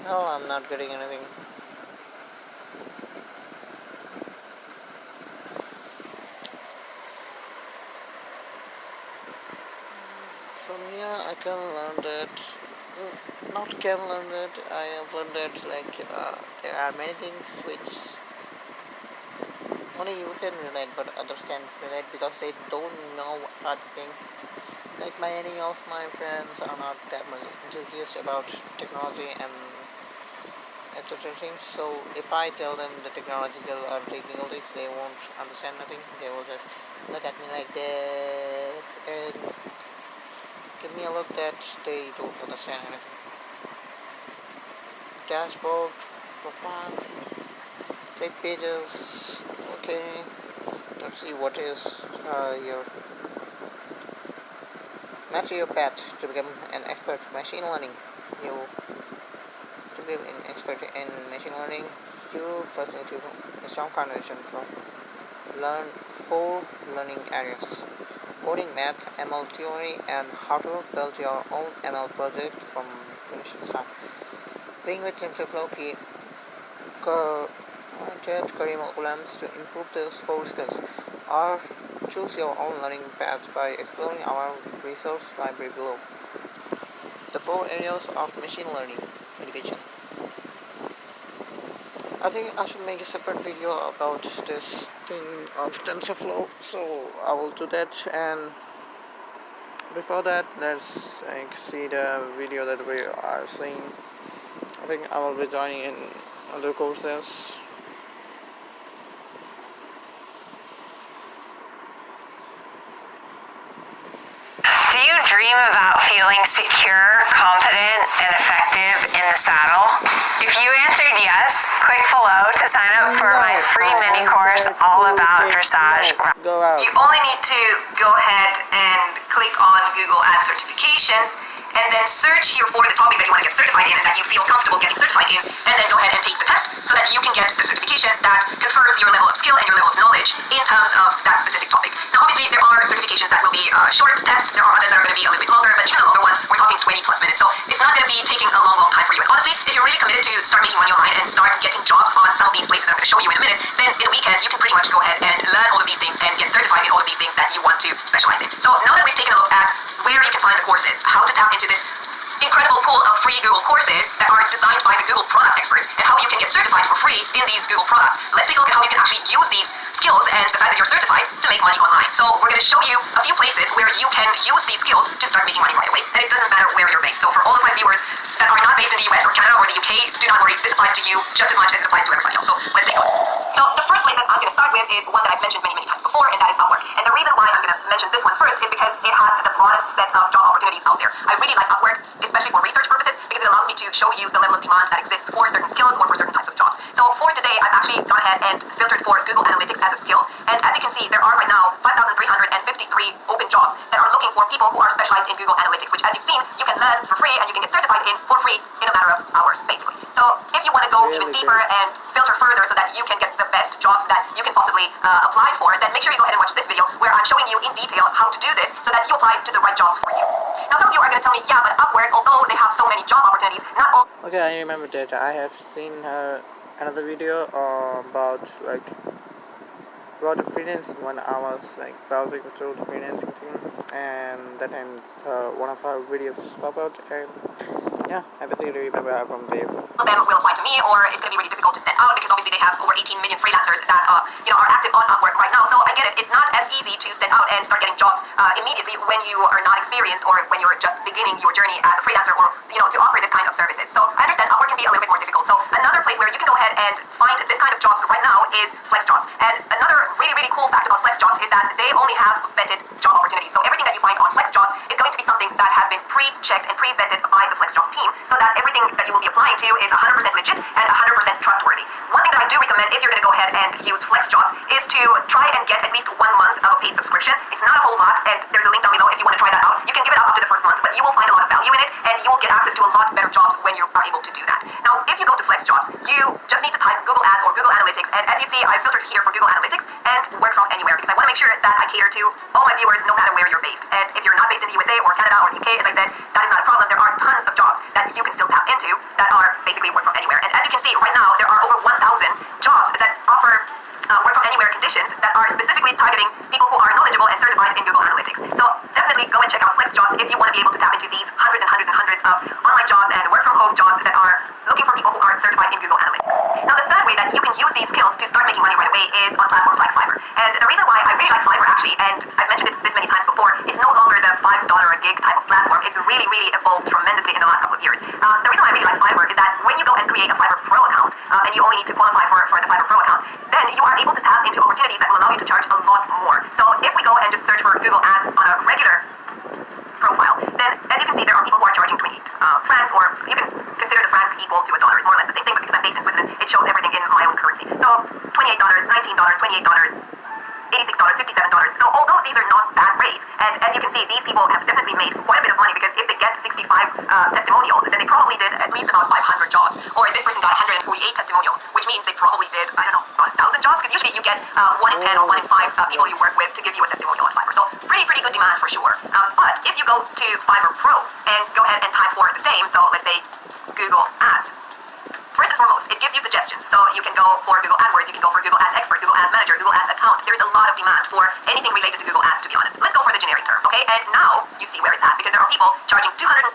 [SPEAKER 1] well, I'm not getting anything. From here I can learn that I have learned that there are many things which only you can relate but others can't relate because they don't know what to think. Like many of my friends are not that much enthusiastic about technology and etc. things, so if I tell them the technological or technical things, they won't understand nothing. They will just look at me like this and give me a look that they don't understand anything. Dashboard, profile, save pages. Okay, let's see what is your master your path to become an expert in machine learning. To be an expert in machine learning, you first need to a strong foundation from learn 4 learning areas: coding, math, ML theory, and how to build your own ML project from finish to start. Being with TensorFlow curriculums to improve those 4 skills, or choose your own learning path by exploring our resource library below. The 4 areas of machine learning education. I think I should make a separate video about this thing of TensorFlow, so I will do that. And before that, let's see the video that we are seeing. I think I will be joining in other courses.
[SPEAKER 4] Do you dream about feeling secure, confident, and effective in the saddle? If you answered yes, click below to sign up for my free mini course all about dressage. You only need to go ahead and click on Google Ads certifications and then search here for the topic that you want to get certified in and that you feel comfortable getting certified in, and then go ahead and take the test so that you can get the certification that confirms your level of skill and your level of knowledge in terms of that specific topic. Now obviously there are certifications that will be short tests, there are others that are going to be a little bit longer, but even the longer ones, we're talking 20 plus minutes, so it's not going to be taking a long time for you. And honestly, if you're really committed to start making money online and start getting jobs on some of these places that I'm going to show you in a minute, then in a weekend you can pretty much go ahead and learn all of these things and get certified in all of these things that you want to specialize in. So now that we've taken a look at where you can find the courses, how to tap into this incredible pool of free Google courses that are designed by the Google product experts, and how you can get certified for free in these Google products, let's take a look at how you can actually use these skills and the fact that you're certified to make money online. So we're going to show you a few places where you can use these skills to start making money right away, and it doesn't matter where you're based. So for all of my viewers that are not based in the US or Canada or the UK, do not worry, this applies to you just as much as it applies to everybody else. So let's take a look. So the first place that I'm going to start with is one that I've mentioned many times before, and that is Upwork. And the reason why I'm going to mention this one first is because it has the broadest set of job opportunities out there. I really like Upwork, especially for research purposes, because it allows me to show you the level of demand that exists for certain skills or for certain types of jobs. So for today, I've actually gone ahead and filtered for Google Analytics as a skill. And as you can see, there are right now 5,353 open jobs that are looking for people who are specialized in Google Analytics, which as you've seen, you can learn for free and you can get certified in for free in a matter of hours, basically. So if you want to go even deeper and filter further so that you can get the best jobs that you can possibly apply for, then make sure you go ahead and watch this video where I'm showing you in detail how to do this so that you apply to the right jobs for you. Now some of you are going to tell me, yeah, but Upwork, although they have so many job opportunities, not all...
[SPEAKER 1] Okay, I remember that I have seen another video about the freelancing when I was browsing through the freelancing thing, and that time one of her videos popped out, and yeah, I basically remember her from there.
[SPEAKER 4] Them will apply to me, or it's going to be really difficult to stand out because obviously they have over 18 million freelancers that are active on Upwork right now. So I get it, it's not as easy to stand out and start getting jobs immediately when you are not experienced or when you're just beginning your journey as a freelancer, or to offer this kind of services. So I understand Upwork can be a little bit more difficult. So another place where you can go ahead and find this kind of jobs right now is Flex Jobs. And another really cool fact about Flex Jobs is that they only have vetted job opportunities. So everything that you find on Flex Jobs is going to be something that has been pre-checked and pre-vetted by the Flex Jobs team, so that everything that you will be applying to is 100% legit use Flex Jobs is to try and get at least 1 month of a paid subscription. It's not a whole lot, and there's a link down below if you want to try that out. You can give it up after the first month, but you will find a lot of value in it, and you will get access to a lot better jobs when you are able to do that. Now, if you go to Flex Jobs, you just need to type Google Ads or Google Analytics, and as you see, I filtered here for Google Analytics and work from anywhere because I want to make sure that I cater to all my viewers no matter where you're based. And if you're not based in the USA or Canada or UK, as I said, that is not a problem. There are tons of jobs that you can still tap into that are basically work from anywhere. And as you can see right now, there are over 1,000 jobs that offer work from anywhere conditions that are specifically targeting people who are knowledgeable and certified in Google Analytics. So definitely go and check out Flex Jobs if you want to be able to tap into these hundreds and hundreds and hundreds of online jobs and work from home jobs that are looking for people who are certified in Google Analytics. Now the third way that you can use these skills to start making money right away is on platforms like Fiverr. And the reason why I really like Fiverr actually, and I've mentioned it this many times before, it's no longer the $5 a gig type of platform. It's really, really evolved tremendously in the last couple of years. The reason why I really like Fiverr is that when you go and create a Fiverr Pro account, and you only need to qualify for the Fiverr Pro account, then you are able to tap into opportunities that will allow you to charge a lot more. So if we go and just search for Google Ads on a regular profile, then as you can see, there are people who are charging 28 francs, or you can consider the franc equal to $1. It's more or less the same thing, but because I'm based in Switzerland, it shows everything in my own currency. So $28, $19, $28, $86, $57. So although these are not bad rates, and as you can see, these people have definitely made quite a bit of money because if they get 65 testimonials, then they probably did at least about 500 jobs. Or this person got 148 testimonials, which means they probably did, I don't know, about 1,000 jobs, because usually you get 1 in 10 or 1 in 5 people you work with to give you a testimonial on Fiverr. So pretty good demand for sure. But if you go to Fiverr Pro and go ahead and type for the same, so let's say Google Ads. First and foremost, it gives you suggestions. So you can go for Google AdWords, you can go for Google Ads Expert, Google Ads Manager, Google Ads Account. There is a lot of demand for anything related to Google Ads, to be honest. Let's go for the generic term, okay? And now you see where it's at, because there are people charging $239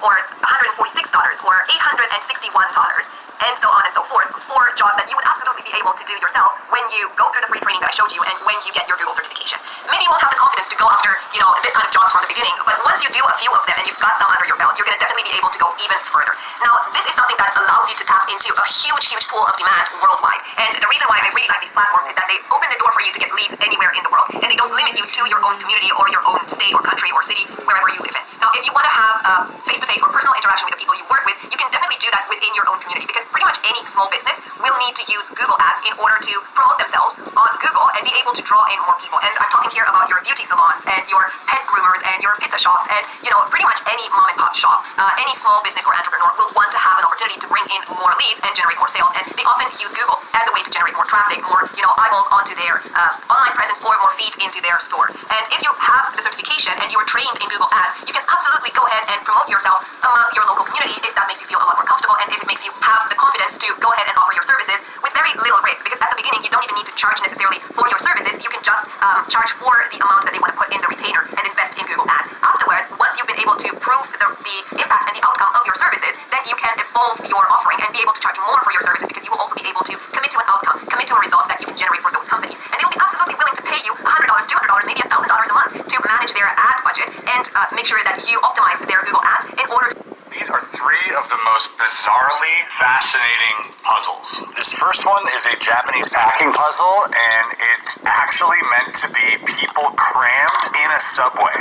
[SPEAKER 4] or $146 or $861 and so on and so forth for jobs that you would absolutely be able to do yourself when you go through the free training that I showed you and when you get your Google certification. Maybe you won't have the confidence to go after, this kind of jobs from the beginning, but once you do a few of them and you've got some under your belt, you're going to definitely be able to go even further. Now, this is something that allows you to tap into a huge pool of demand worldwide. And the reason why I really like these platforms is that they open the door for you to get leads anywhere in the world, and they don't limit you to your own community or your own state or country or city, wherever you live in. Now, if you want to have face-to-face or personal interaction with the people you work with, you can definitely do that within your own community, because pretty much any small business will need to use Google Ads in order to promote themselves on Google and be able to draw in more people. And I'm talking here about your beauty salons and your pet groomers and your pizza shops and, pretty much any mom and pop shop. Any small business or entrepreneur will want to have an opportunity to bring in more leads and generate more sales. And they often use Google as a way to generate more traffic, more, eyeballs onto their online presence or more feet into their store. And if you have the certification and you're trained in Google Ads, you can absolutely go ahead and promote yourself among your local community if that makes you feel a lot more comfortable and if it makes you have the confidence to go ahead and offer your services with very little risk. Because at the beginning, you don't even need to charge necessarily for your services. You can just charge for the amount that they want to put in the retainer and invest in Google Ads. Afterwards, once you've been able to prove the impact and the outcome of your services, then you can evolve your offering and be able to charge more for your services, because you will also be able to commit to an outcome, commit to a result that you can generate for those companies. And they will be absolutely willing to pay you $100, $200, maybe $1,000 a month to manage their ad budget and make sure that you optimize their Google Ads in order to...
[SPEAKER 6] These are 3 of the most bizarrely fascinating puzzles. This first one is a Japanese packing puzzle, and it's actually meant to be people crammed in a subway,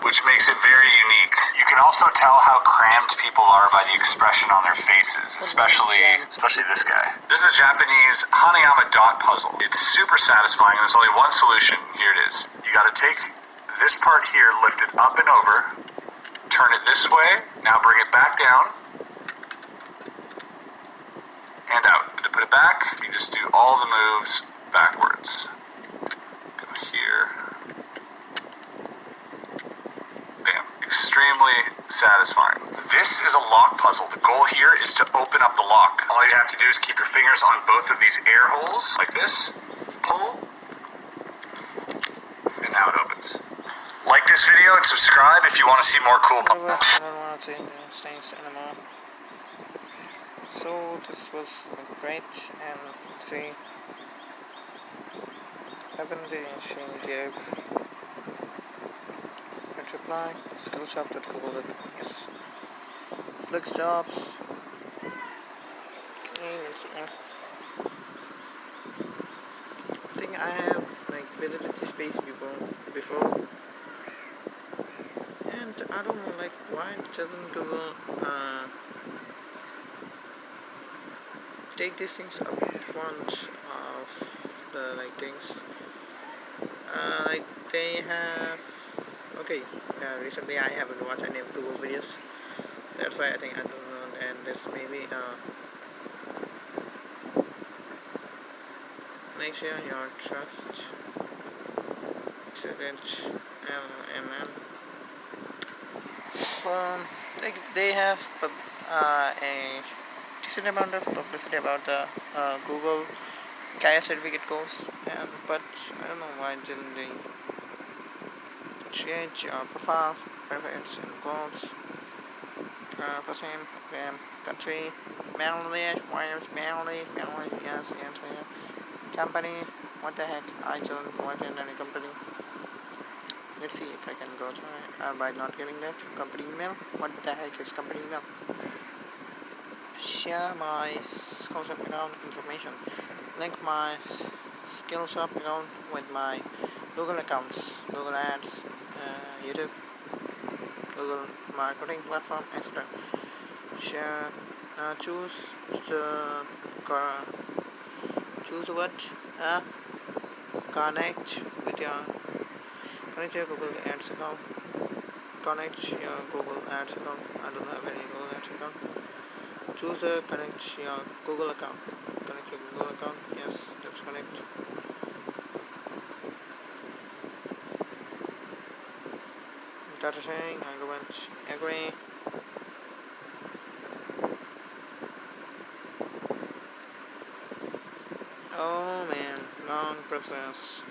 [SPEAKER 6] which makes it very unique. You can also tell how crammed people are by the expression on their faces, especially this guy. This is the Japanese Hanayama dot puzzle. It's super satisfying, and there's only one solution. Here it is. You gotta take this part here, lift it up and over, turn it this way, now bring it back down, and out. To put it back, you just do all the moves backwards. Go here. Bam. Extremely satisfying. This is a lock puzzle. The goal here is to open up the lock. All you have to do is keep your fingers on both of these air holes, like this, pull, and now it opens. Like this video and subscribe if you want to see more cool...
[SPEAKER 1] I don't want to see these things anymore. So this was great, and see, haven't she gave a reply, skill chapter Google, yes, Flex Jobs, okay, let's see. I think I have visited this page before. And I don't know why doesn't Google take these things up front of the like things. Like they have. Okay, recently I haven't watched any of Google videos. That's why I think I don't know. And this maybe make sure your trust excellent LMM. Like they have a decent amount of publicity about the Google Gaia certificate course, but I don't know why didn't they change your profile, preference, and goals. First name, country, Bangladesh, wires, Bangladesh, yes, answer. Company, what the heck, I don't work in any company. Let's see if I can go to it by not getting that. Company email, what the heck is company email? Share my Skillshop account information. Link my Skillshop account with my Google accounts, Google Ads, YouTube, Google marketing platform, etc. Share. Choose the choose what? Connect with your connect your Google Ads account. Connect your Google Ads account. I don't have any Google Ads account. Choose the connect your Google account. Connect your Google account. Yes, let's connect. Data sharing, agreement, agree. Oh man, long process.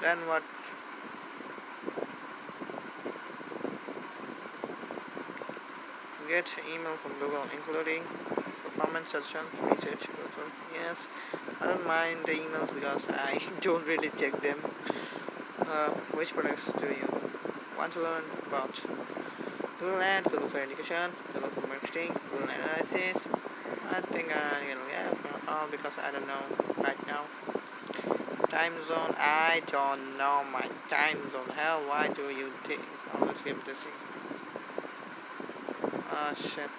[SPEAKER 1] Then what? Get email from Google, including performance session, research, perform. Yes, I don't mind the emails because I don't really check them. Which products do you want to learn about? Google Ads, Google for Education, Google for Marketing, Google Analysis. I think I will have all because I don't know right now. Time zone, I don't know my time zone. Hell, why do you think? Oh, let's give this thing. Ah, shit.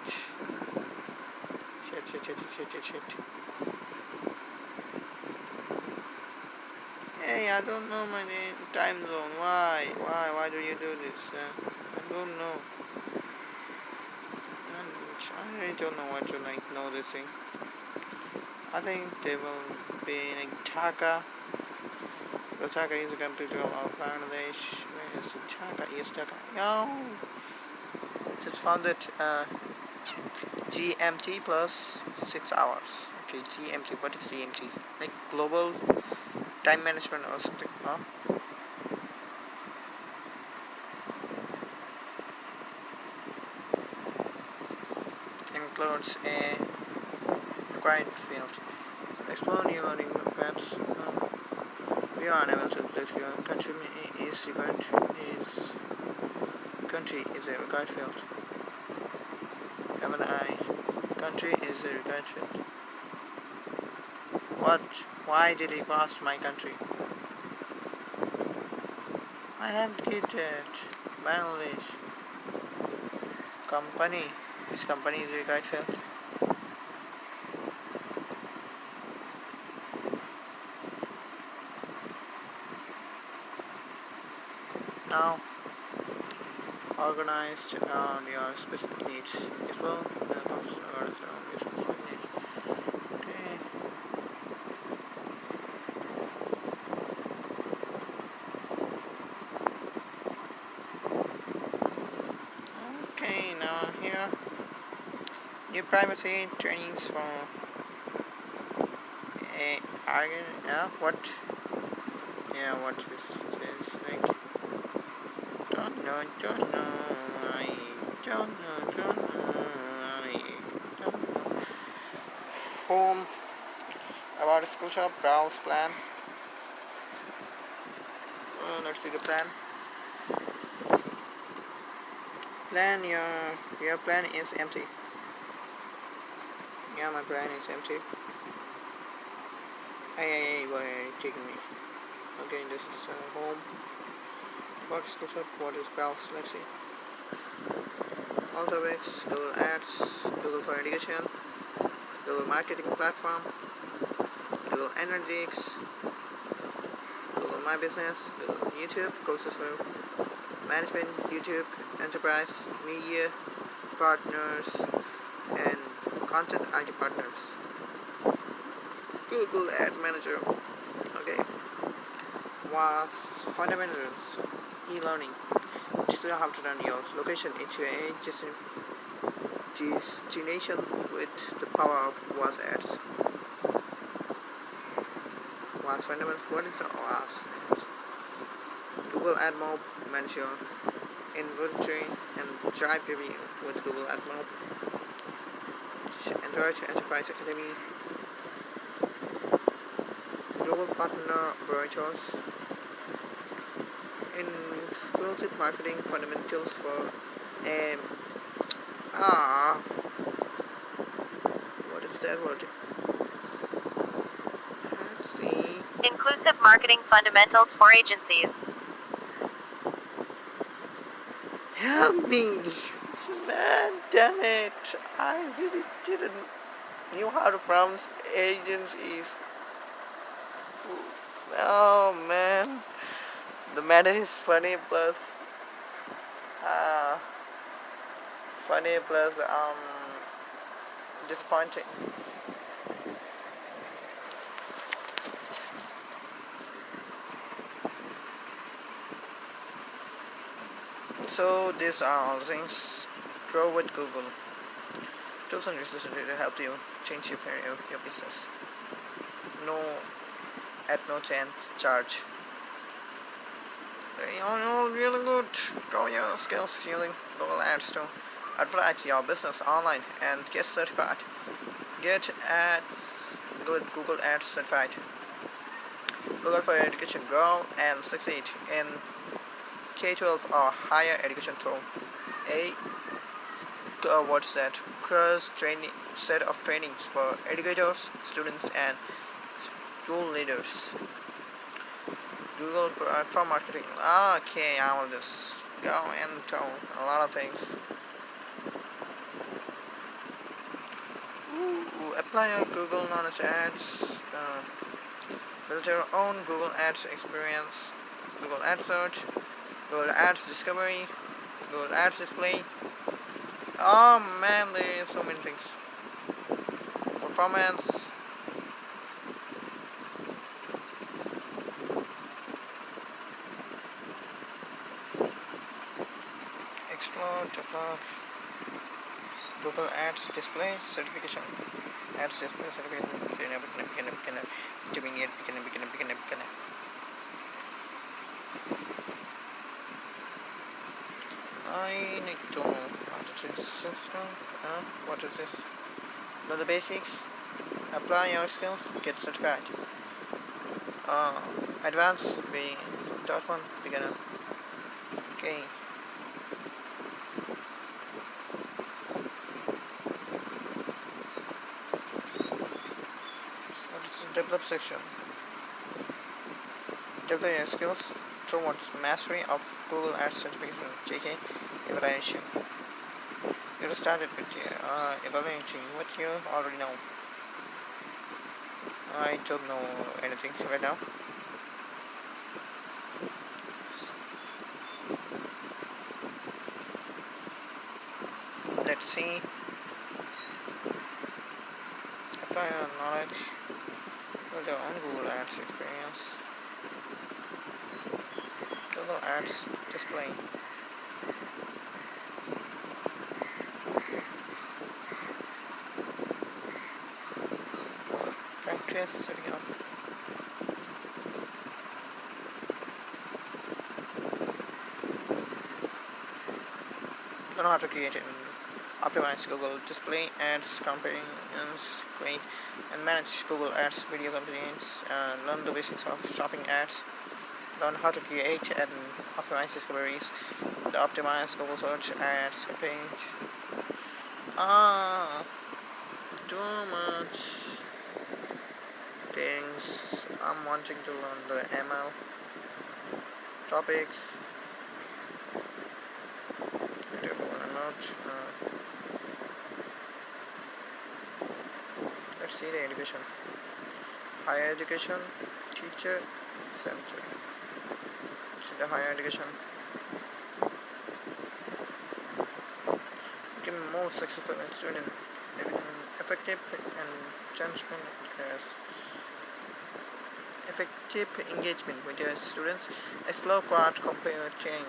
[SPEAKER 1] Shit. Hey, I don't know my time zone. Why do you do this? I don't know. I really don't know what to know this thing. I think they will be like Dhaka. The Dhaka is the capital of Bangladesh. Where is Dhaka? Yes, Dhaka. No. Just found it. GMT plus 6 hours. Okay, GMT. What is GMT? Like global time management or something. Huh? Includes a required field. Explore new learning paths. We are unable to include your country is a required field. Have an eye. Country is a required field. What? Why did he cross my country? I have created Bangladesh. Company. This company is a required field. Now, organized around your specific needs. It will organize around your specific needs. Okay. Okay, now here. New privacy trainings for a what? Yeah, what is this like? Don't know, I don't know, I don't know. Home, about Skillshop, browse plan. Let's see the plan. Your plan is empty. Yeah, my plan is empty. Hey, why are you taking me? Okay, this is home. About Skillshop, what is browse? Let's see. Alteryx, Google Ads, Google for Education, Google Marketing Platform, Google Analytics, Google My Business, Google YouTube, courses for management, YouTube, enterprise, media, partners, and content ID partners. Google Ad Manager, okay, was fundamentals, e-learning. Teach you how to turn your location into a destination with the power of WAS ads. WAS fundamentals, what is the WAS? Google Ad Mob, manage your inventory and drive revenue with Google Ad Mob. Android Enterprise Academy, Global Partner Brochures, Inclusive Marketing Fundamentals for what is that word? Let's see.
[SPEAKER 4] Inclusive Marketing Fundamentals for Agencies.
[SPEAKER 1] Help me! Man, damn it! I really didn't know how to pronounce agencies. Oh man, the matter is funny plus disappointing. So these are all the things. Grow with Google. Tools and resources to help you change your business. At no chance charge. They are all really good. Grow your skills using Google Ads to advertise your business online and get certified. Get ads good Google Ads certified. Google for Education, grow and succeed in K-12 or higher education through a cross training set of trainings for educators, students, and school leaders. Google Platform Marketing. Okay, I will just go into a lot of things. Apply your Google Knowledge Ads. Build your own Google Ads experience. Google Ads Search. Google Ads Discovery. Google Ads Display. Oh man, there are so many things. Performance. Explore, develop. Google Ads Display Certification. Ads Display Certification. I need to know how to do system. What is this? Know the basics. Apply your skills. Get certified. Advanced being .1 beginner. Okay. What is the develop section? Develop your skills towards mastery of Google Ads certification. JK evaluation. You started with evaluating what you already know. I don't know anything right now. Let's see. Apply your knowledge. Build your own Google Ads experience. Google Ads display. Practice setting up. Learn how to create and optimize Google display ads campaigns, create and manage Google Ads video campaigns, learn the basics of shopping ads, learn how to create and optimize discoveries, the optimized Google search ads campaigns. Too much things. I'm wanting to learn the ML topics. about, let's see the education. Higher education, teacher center. See the higher education. Become more successful in student, even effective and judgment as effective engagement with your students. Explore quad compare chain.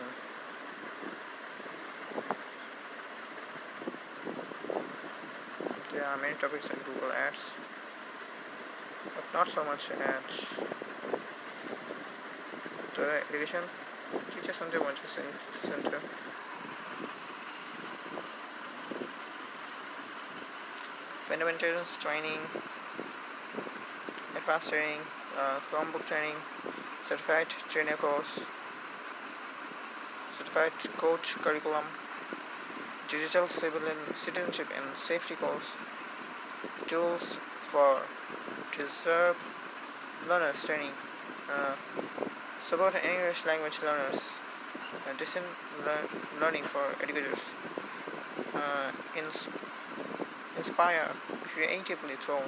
[SPEAKER 1] There are many topics in Google Ads, but not so much ads. The education, teacher center, center. Fundamentals training, advanced training, Chromebook training, certified trainer course, certified coach curriculum, digital citizenship and safety course, tools for deserved learners training, support English language learners, distant learning for educators, inspire creatively through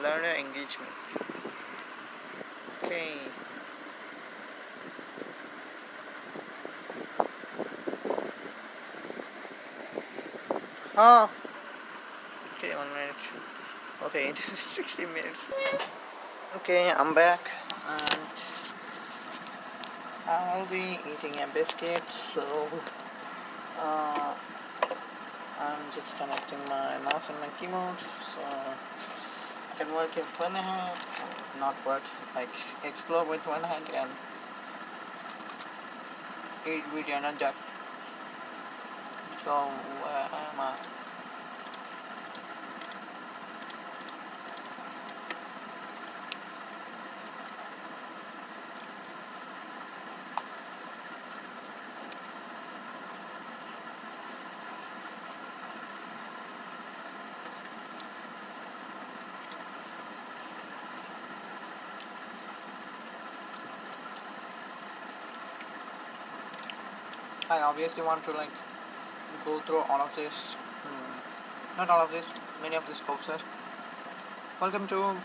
[SPEAKER 1] learner engagement. Okay. Oh. Okay, 1 minute. Okay, this is 60 minutes. Okay, I'm back and I'll be eating a biscuit, so I'm just connecting my mouse and my keyboard so I can work with one hand, not work, like explore with one hand and eat with another. So where am I? I obviously want to like go through all of this, not all of this, many of these courses. Welcome to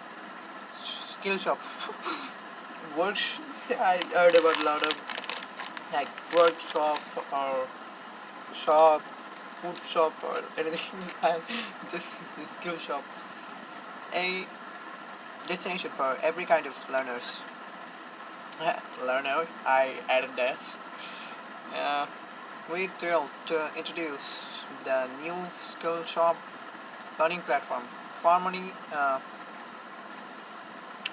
[SPEAKER 1] skill shop. Work. I heard about a lot of like workshop or shop, food shop or anything. This is a skill shop, a destination for every kind of learners. Learner, I added this. We're thrilled to introduce the new skill shop learning platform, formerly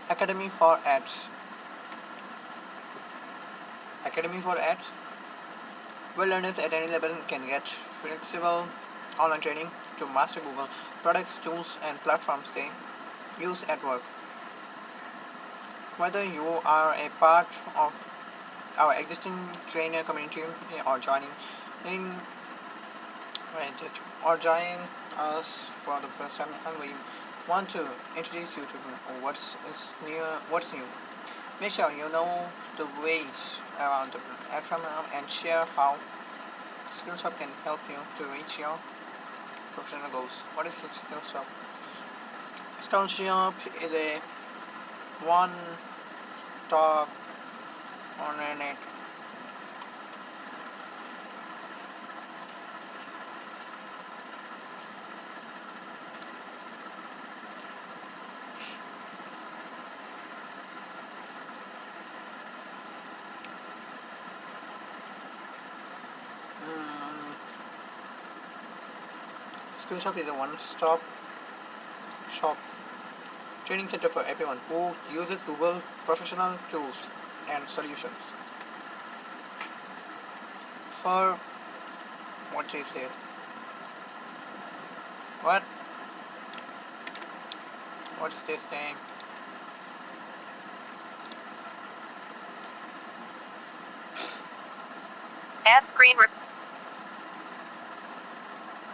[SPEAKER 1] Academy for Ads. Academy for Ads, where learners at any level can get flexible online training to master Google products, tools, and platforms they use at work. Whether you are a part of our existing trainer community or joining in or joining us for the first time, and we want to introduce you to what's new. Make sure you know the ways around the platform and share how Skillshop can help you to reach your professional goals. What is Skillshop? Skillshop is a one-stop internet Skillshop is a one-stop shop training center for everyone who uses Google professional tools and solutions. For what is it? What? What is this thing?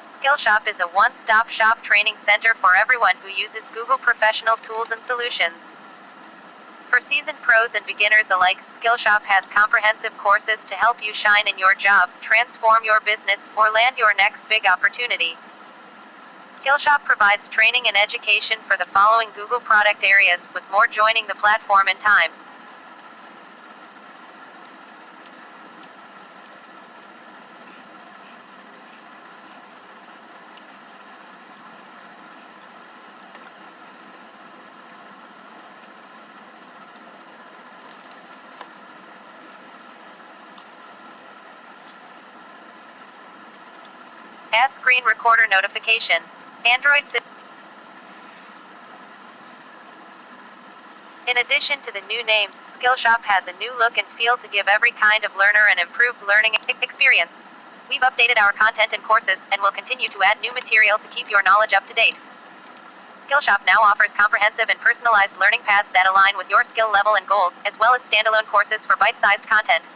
[SPEAKER 7] Skillshop is a one-stop shop training center for everyone who uses Google professional tools and solutions.
[SPEAKER 4] For seasoned pros and beginners alike, Skillshop has comprehensive courses to help you shine in your job, transform your business, or land your next big opportunity. Skillshop provides training and education for the following Google product areas, with more joining the platform in time. As screen recorder notification. Android system. In addition to the new name, Skillshop has a new look and feel to give every kind of learner an improved learning experience. We've updated our content and courses, and will continue to add new material to keep your knowledge up to date. Skillshop now offers comprehensive and personalized learning paths that align with your skill level and goals, as well as standalone courses for bite-sized content.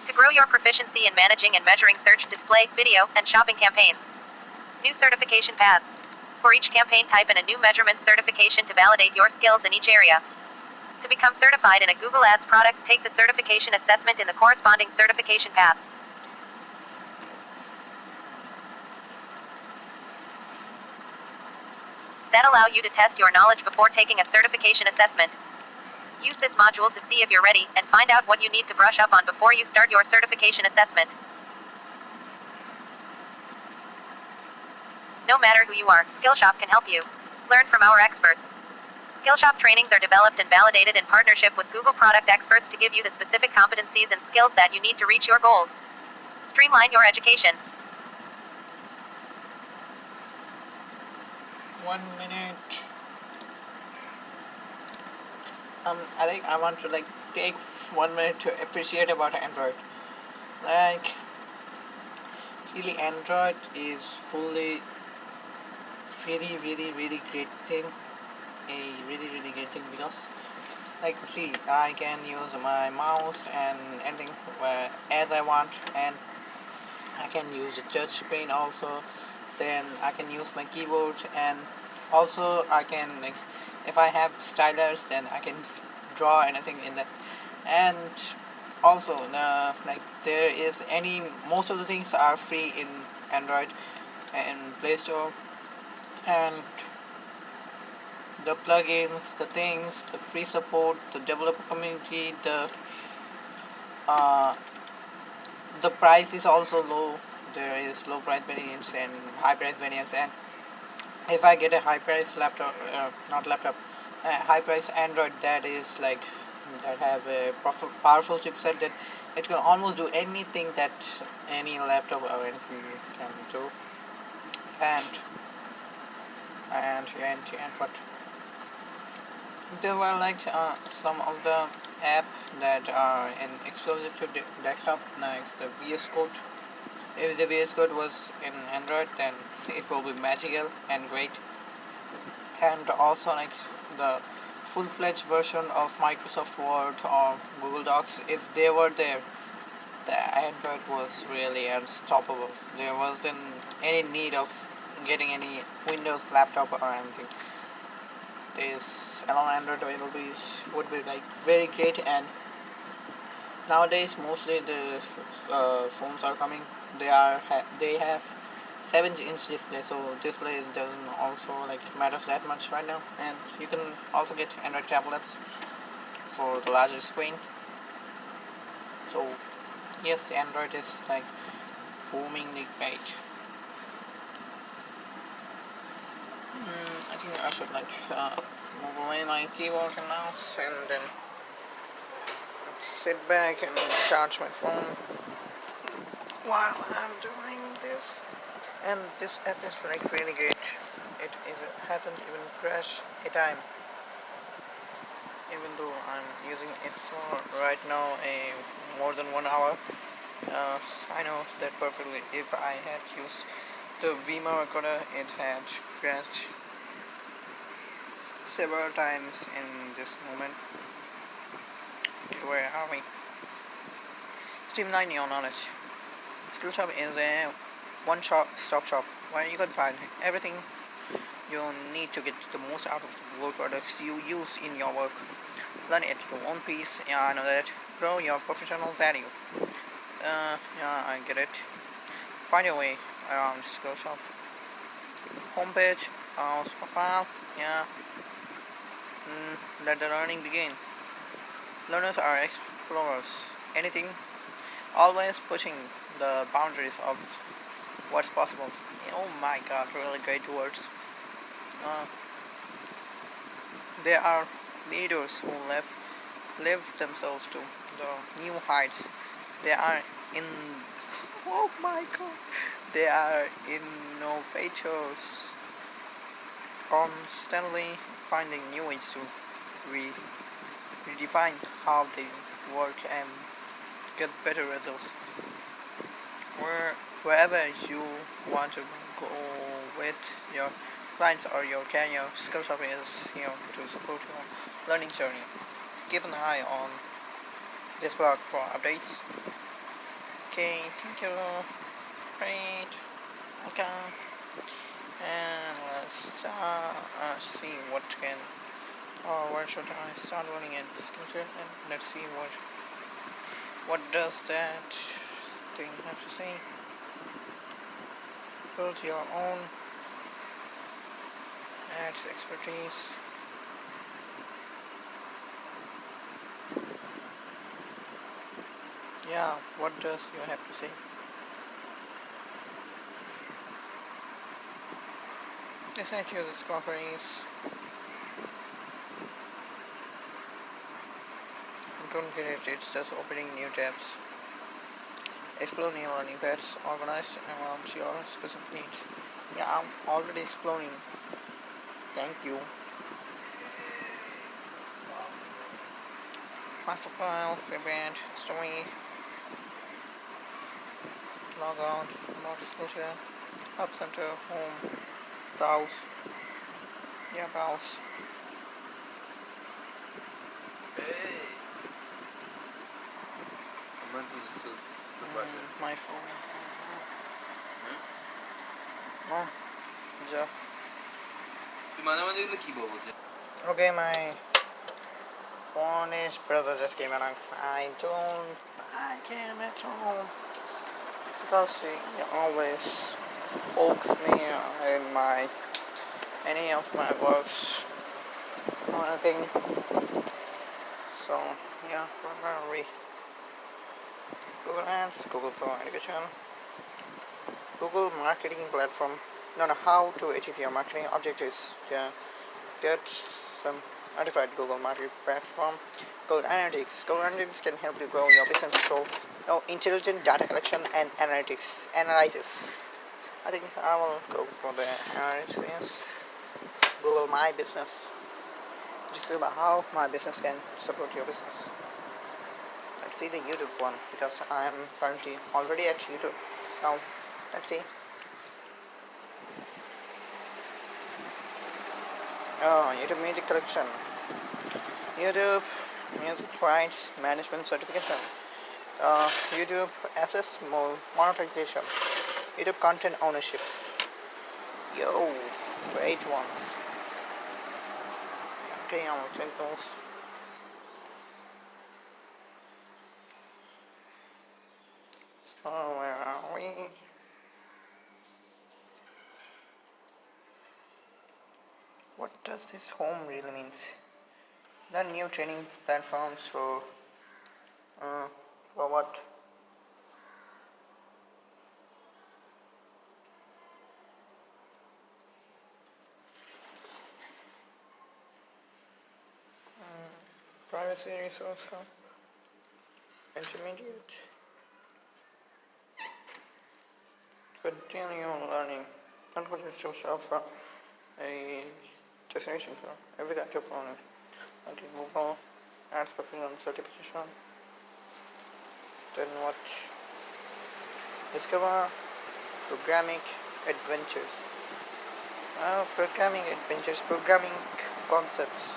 [SPEAKER 4] To grow your proficiency in managing and measuring search, display, video, and shopping campaigns. New certification paths. For each campaign type in a new measurement certification to validate your skills in each area. To become certified in a Google Ads product, take the certification assessment in the corresponding certification path. That allow you to test your knowledge before taking a certification assessment. Use this module to see if you're ready, and find out what you need to brush up on before you start your certification assessment. No matter who you are, Skillshop can help you. Learn from our experts. Skillshop trainings are developed and validated in partnership with Google product experts to give you the specific competencies and skills that you need to reach your goals. Streamline your education.
[SPEAKER 1] 1 minute. I think I want to take 1 minute to appreciate about Android. Really, Android is fully really great thing. A really great thing, because see, I can use my mouse and anything as I want, and I can use the touch screen also. Then I can use my keyboard, and also I can if I have stylus, then I can draw anything in that. And also there is most of the things are free in Android and Play Store, and the plugins, the things, the free support, the developer community, the price is also low. There is low price variants and high price variants, and if I get a high price laptop, high price Android that is that have a powerful chipset, that it can almost do anything that any laptop or anything can do. And what there were some of the app that are exclusive to desktop, like the VS Code. If the VS Code was in Android, then it will be magical and great. And also the full-fledged version of Microsoft Word or Google Docs, if they were there, the Android was really unstoppable. There wasn't any need of getting any Windows laptop or anything. This alone Android would be very great. And nowadays mostly the phones are coming. They have 7-inch display, so display doesn't also matters that much right now. And you can also get Android tablets for the larger screen. So yes, Android is boomingly great. I think I should move away my keyboard and mouse, and then sit back and charge my phone while I'm doing this. And this app is really great. Hasn't even crashed a time, even though I'm using it for right now more than 1 hour. I know that perfectly. If I had used the Vima recorder, it had crashed several times in this moment. Where are we? Streamline your knowledge. Skillshop is a stop shop where you can find everything you need to get the most out of the Google products you use in your work. Learn at your own pace. Yeah, I know that. Grow your professional value. Yeah, I get it. Find your way around skill shop. Homepage, house profile. Yeah. Let the learning begin. Learners are explorers. Anything, always pushing the boundaries of what's possible. Oh my god, really great words. Uh, they are leaders who live themselves to the new heights. They are in. Oh my god. They are innovators, constantly finding new ways to re- redefine how they work and get better results. Wherever you want to go with your clients or your career, Skillshop is here to support your learning journey. Keep an eye on this blog for updates. Okay, thank you. Great. Okay. And let's see what can or where should I start running in Skillshop, and let's see what does that thing have to say. Build your own ads expertise. Yeah, what does you have to say? Decide to use its properties. Don't get it, it's just opening new tabs. Explore new learning paths organized around your specific needs. Yeah, I'm already exploring. Thank you. Master file, favorite, story, log out, about Skillshare, Hub Center, home, browse. Yeah, browse. My phone. Ja. Okay, my phone is brother just came along. I came at home because he always pokes me in any of my works or anything. So yeah, primarily Google Ads, Google for Education, Google Marketing Platform. Learn how to achieve your marketing objectives. Get some certified Google Marketing Platform. Google Analytics. Google Analytics can help you grow your business through intelligent data collection and analysis. I think I will go for the analysis. Google My Business. This is about how my business can support your business. Let's see the YouTube one because I am currently already at YouTube. So let's see. YouTube Music Collection. YouTube Music Rights Management Certification. YouTube Access Monetization. YouTube Content Ownership. Yo, great ones. Okay, I'm gonna check those. So where are we? What does this home really means? The new training platforms for what? Privacy resource hub. Intermediate. Continue learning. Not what is social for a destination for every kind of learning. Okay, Google Ads Professional Certification. Then what? Discover programming adventures. Programming adventures, programming concepts.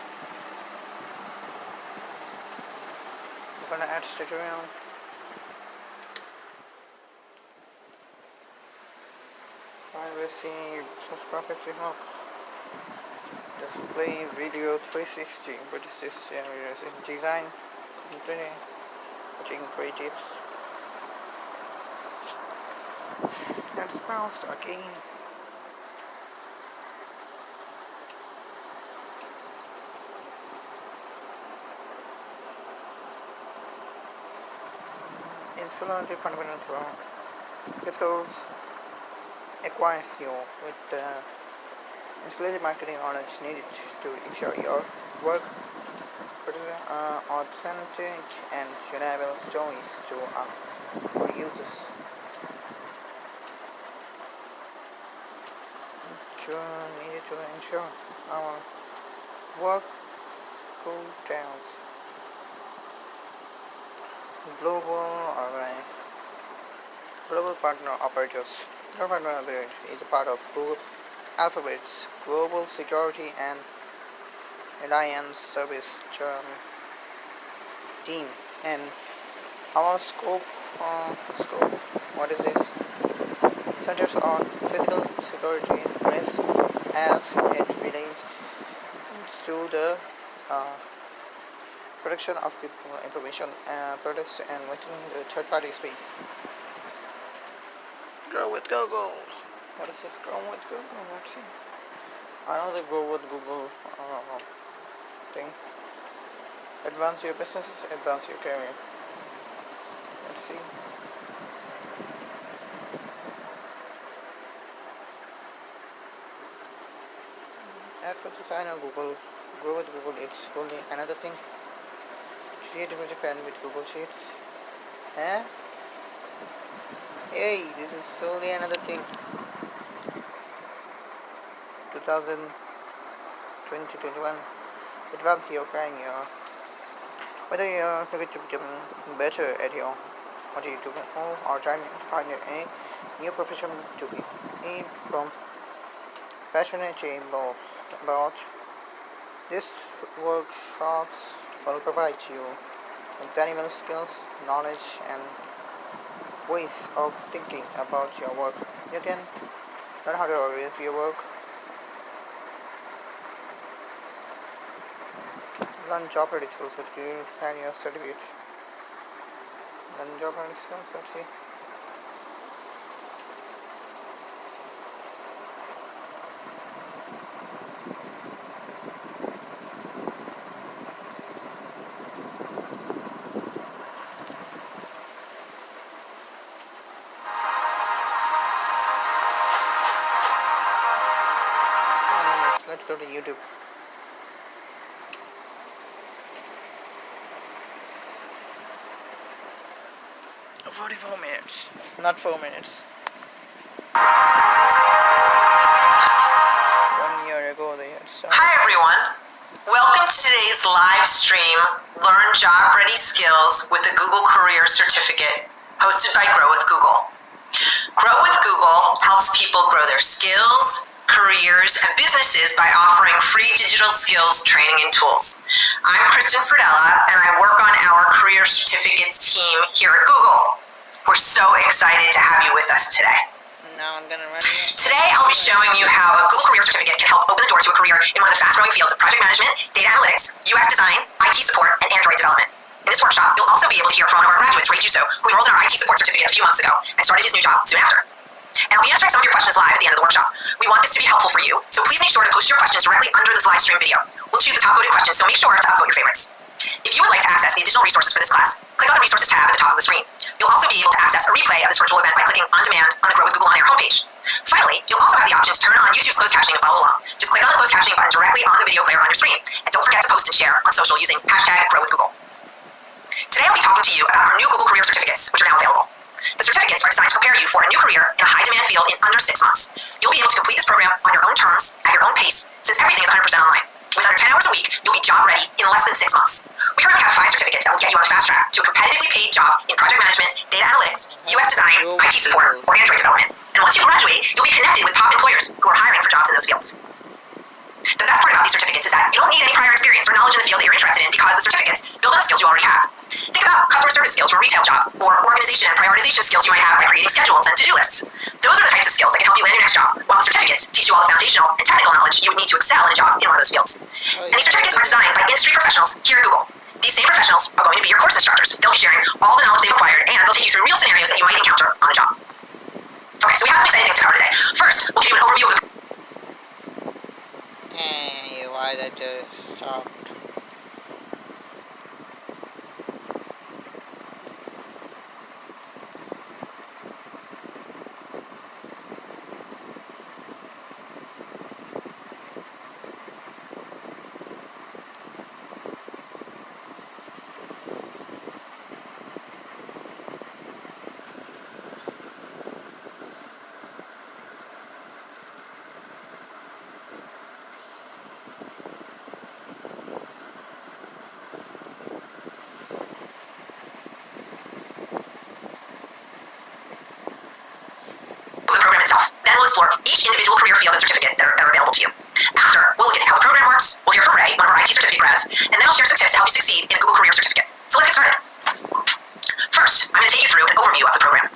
[SPEAKER 1] We're gonna add tutorial. we see subscribe to help display video 360. What is this? This is design company putting creatives. Let's browse again. Insularity fundamentals from this course acquires you with the insulated marketing knowledge needed to ensure your work produces authentic and reliable stories to our users. Needed to ensure our work portals global partner operators. Global partner operator is a part of Google Alphabet's global security and alliance service team, and our scope. What is this? Centers on physical security risk as it relates to the protection of people, information, products, and within the third-party space. Grow with Google. What is this? Grow with Google. Let's see. I know the Grow with Google thing. Advance your businesses, advance your career. Let's see. As for the sign on Google, Grow with Google, it's fully another thing. Create a project plan with Google Sheets. Hey, this is solely another thing. 2021. Advance your career. Whether you're looking to become better at your what you do or trying to find a new profession to be passionate about, this workshops will provide you with valuable skills, knowledge, and ways of thinking about your work. You can learn how to organize your work, learn job ready skills that you plan your certificates. Learn job ready skills, let's see. Let's go to YouTube. Oh, 44 minutes, not 4 minutes. 1 year ago they had started.
[SPEAKER 7] Hi everyone, welcome to today's live stream, Learn Job Ready Skills with the Google Career Certificate, hosted by Grow with Google. Grow with Google helps people grow their skills, careers, and businesses by offering free digital skills training and tools. I'm Kristen Fridella, and I work on our Career Certificates team here at Google. We're so excited to have you with us today.
[SPEAKER 1] Now I'm gonna run it.
[SPEAKER 7] Today, I'll be showing you how a Google Career Certificate can help open the door to a career in one of the fast-growing fields of project management, data analytics, UX design, IT support, and Android development. In this workshop, you'll also be able to hear from one of our graduates, Ray Juso, who enrolled in our IT support certificate a few months ago and started his new job soon after. And I'll be answering some of your questions live at the end of the workshop. We want this to be helpful for you, so please make sure to post your questions directly under this live stream video. We'll choose the top voted questions, so make sure to upvote your favorites. If you would like to access the additional resources for this class, click on the Resources tab at the top of the screen. You'll also be able to access a replay of this virtual event by clicking On Demand on the Grow with Google On Air homepage. Finally, you'll also have the option to turn on YouTube's closed captioning to follow along. Just click on the closed captioning button directly on the video player on your screen. And don't forget to post and share on social using #GrowWithGoogle. Today I'll be talking to you about our new Google Career Certificates, which are now available. The certificates are designed to prepare you for a new career in a high-demand field in under 6 months. You'll be able to complete this program on your own terms, at your own pace, since everything is 100% online. With under 10 hours a week, you'll be job ready in less than 6 months. We currently have 5 certificates that will get you on a fast track to a competitively paid job in project management, data analytics, UX design, IT support, or Android development. And once you graduate, you'll be connected with top employers who are hiring for jobs in those fields. The best part about these certificates is that you don't need any prior experience or knowledge in the field that you're interested in because the certificates build on the skills you already have. Think about customer service skills from a retail job, or organization and prioritization skills you might have by creating schedules and to-do lists. Those are the types of skills that can help you land your next job, while the certificates teach you all the foundational and technical knowledge you would need to excel in a job in one of those fields. And these certificates are designed by industry professionals here at Google. These same professionals are going to be your course instructors. They'll be sharing all the knowledge they've acquired, and they'll take you through real scenarios that you might encounter on the job. Okay, so we have some exciting things to cover today. First, we'll give you an overview of the...
[SPEAKER 1] Hey, why that just stopped?
[SPEAKER 7] Then we'll explore each individual career field and certificate that are available to you. After, we'll look at how the program works, we'll hear from Ray, one of our IT certificate grads, and then I'll share some tips to help you succeed in a Google Career Certificate. So let's get started. First, I'm going to take you through an overview of the program.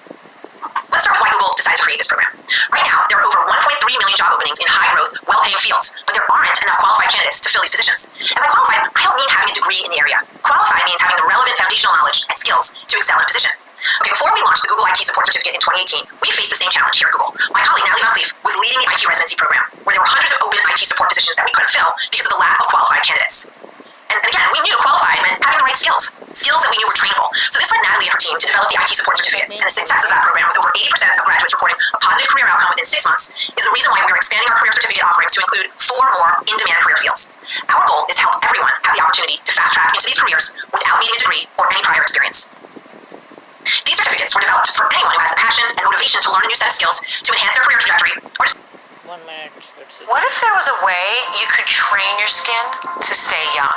[SPEAKER 7] Let's start with why Google decided to create this program. Right now, there are over 1.3 million job openings in high-growth, well-paying fields, but there aren't enough qualified candidates to fill these positions. And by qualified, I don't mean having a degree in the area. Qualified means having the relevant foundational knowledge and skills to excel in a position. Okay, before we launched the Google IT Support Certificate in 2018, we faced the same challenge here at Google. My colleague, Natalie Van Cleef, was leading the IT residency program, where there were hundreds of open IT support positions that we couldn't fill because of the lack of qualified candidates. And again, we knew qualified meant having the right skills that we knew were trainable. So this led Natalie and her team to develop the IT Support Certificate. And the success of that program, with over 80% of graduates reporting a positive career outcome within 6 months, is the reason why we're expanding our career certificate offerings to include 4 more in-demand career fields. Our goal is to help everyone have the opportunity to fast-track into these careers without needing a degree or any prior experience. These certificates were developed for anyone who has the passion and motivation to learn a new set of skills to enhance their career trajectory or just...
[SPEAKER 1] 1 minute. Let's see.
[SPEAKER 8] What if there was a way you could train your skin to stay young?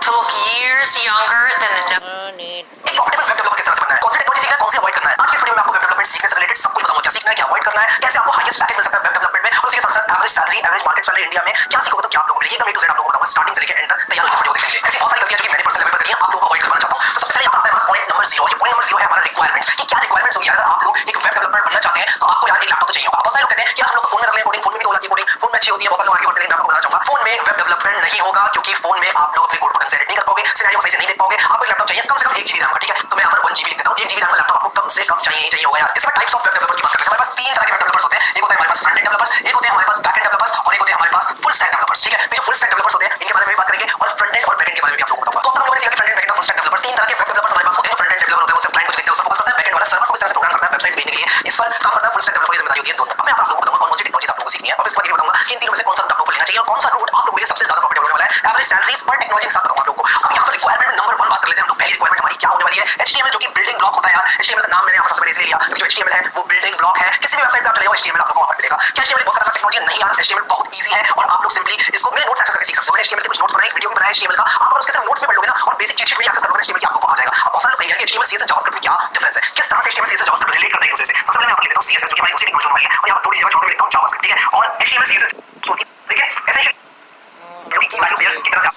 [SPEAKER 8] To look years younger than the...
[SPEAKER 1] No need.
[SPEAKER 3] एक profitable web developer किस तरह से बनना है, कौन सी technology सीखना है, कौन सी अवॉइड करना है। आज की इस वीडियो में आपको वेब डेवलपमेंट सीखने से रिलेटेड सब कुछ बताऊंगा। क्या सीखना है, क्या अवॉइड करना है, कैसे आपको हाईएस्ट पैकेज मिल सकता है वेब डेवलपमेंट में, और उसके साथ साथ average salary, average market value India में क्या सीखोगे तो क्या आप लोगों को मिलेगी, एकदम A to Z आप लोगों को बताऊंगा स्टार्टिंग से लेकर एंड तक। तैयार हो वीडियो देखने के लिए। ऐसी बहुत सारी गलतियां जो कि मैंने पर्सनल लेवल पर करी हैं, आप लोगों को अवॉइड करवाना चाहता हूं। तो सबसे पहले यहाँ आता है हमारा पॉइंट नंबर 0। ये पॉइंट नंबर 0 है हमारा रिक्वायरमेंट्स। कि क्या रिक्वायरमेंट्स होगी अगर आप लोग एक वेब डेवलपर बनना चाहते हैं, तो आपको यार एक लैपटॉप तो चाहिए होगा। बहुत सारे लोग कहते हैं कि आप लोग फोन में कर लें कोडिंग, फोन में भी तो होगी कोडिंग, फोन में अच्छी होती है, बहुत लोग आर्ग्यू करते हैं। मैं आपको बताना चाहूंगा फोन में वेब डेवलपमेंट नहीं होगा, क्योंकि फोन में आप लोग अपने कोड को ढंग से एडिट नहीं कर पाओगे, सिनेरियो को सही से नहीं देख पाओगे। आपको एक लैपटॉप चाहिए कम से कम 1 GB रैम का, ठीक है। तो मैं यहाँ पर 1 GB लिख देता हूँ। 1 GB रैम का लैपटॉप आपको कम से कम चाहिए होगा यार। इसमें टाइप्स ऑफ वेब डेवलपर्स की बात करते हैं। हमारे पास 3 तरह के वेब डेवलपर्स होते हैं। एक होते हैं हमारे पास फ्रंट एंड डेवलपर्स, एक होते हैं हमारे पास बैक एंड डेवलपर्स, और एक होते हैं हमारे पास फुल स्टैक डेवलपर्स, ठीक है। तो जो फुल स्टैक डेवलपर्स होते हैं इनके बारे में भी बात करेंगे, और फ्रंट एंड और बैक एंड के बारे में भी आप लोगों को बताऊंगा। तो अपन लोगों ने सीखा कि फ्रंट एंड, बैक एंड और फुल स्टैक डेवलपर्स 3 तरह के वेब डेवलपर्स हमारे पास होते हैं। फ्रंट एंड डेवलपर होता है वो सिर्फ क्लाइंट को देखता है, उस पर फोकस करता है। बैक एंड वाला सर्वर को इस तरह से प्रोग्राम करता है वेबसाइट भेजने के लिए, इस पर काम करता है। फुल स्टैक डेवलपर की जिम्मेदारी होती है दोनों। अब मैं आप लोगों को बताऊंगा कौन सी टेक्नोलॉजीज आप लोगों को सीखनी है, और इसके बाद ये बताऊंगा कि इन तीनों में से कौन सा रूट आप लोगों को लेना चाहिए और कौन सा रूट आप लोगों के लिए सबसे ज्यादा प्रॉफिटेबल होने वाला है। एवरेज सैलरीज पर टेक्नोलॉजी के साथ बताऊंगा आप लोगों को। अब यहाँ पर रिक्वायरमेंट नंबर 1 बात कर लेते हैं हम लोग। पहली रिक्वायरमेंट हमारी क्या होने वाली है, HTML, जो कि बिल्डिंग ब्लॉक होता है यार। HTML का नाम मैंने यहाँ पर सबसे पहले इसलिए लिया क्योंकि जो HTML है वो बिल्डिंग ब्लॉक है। किसी भी वेबसाइट पे आप चले जाओ HTML आप लोगों को वहां पर मिलेगा। क्या HTML बहुत खतरनाक टेक्नोलॉजी नहीं यार, HTML बहुत ईजी है और आप लोग सिंपली इसको मेरे नोट्स एक्सेस करके सीख सकते हो। मैंने HTML के कुछ नोट्स बनाए, वीडियो भी बनाया HTML का। आप अगर उसके सिर्फ नोट्स में पढ़ लोगे ना और बेसिक चीट शीट में एक्सेस करोगे HTML की, आपको आ जाएगा। अब बहुत सारे लोग कहेंगे कि HTML CSS जावास्क्रिप्ट में क्या डिफरेंस है, किस तरह से HTML CSS जावास्क्रिप्ट रिलेट करता है एक दूसरे से। सबसे पहले मैं आपको लिख देता हूं CSS, जो कि हमारी दूसरी टेक्नोलॉजी होने वाली है, और यहाँ पर थोड़ी सी जगह छोड़ के लिखता हूं जावास्क्रिप्ट, ठीक है। और HTML CSS होती है, ठीक है। एसेंशियली की वैल्यू पेयर्स की तरह से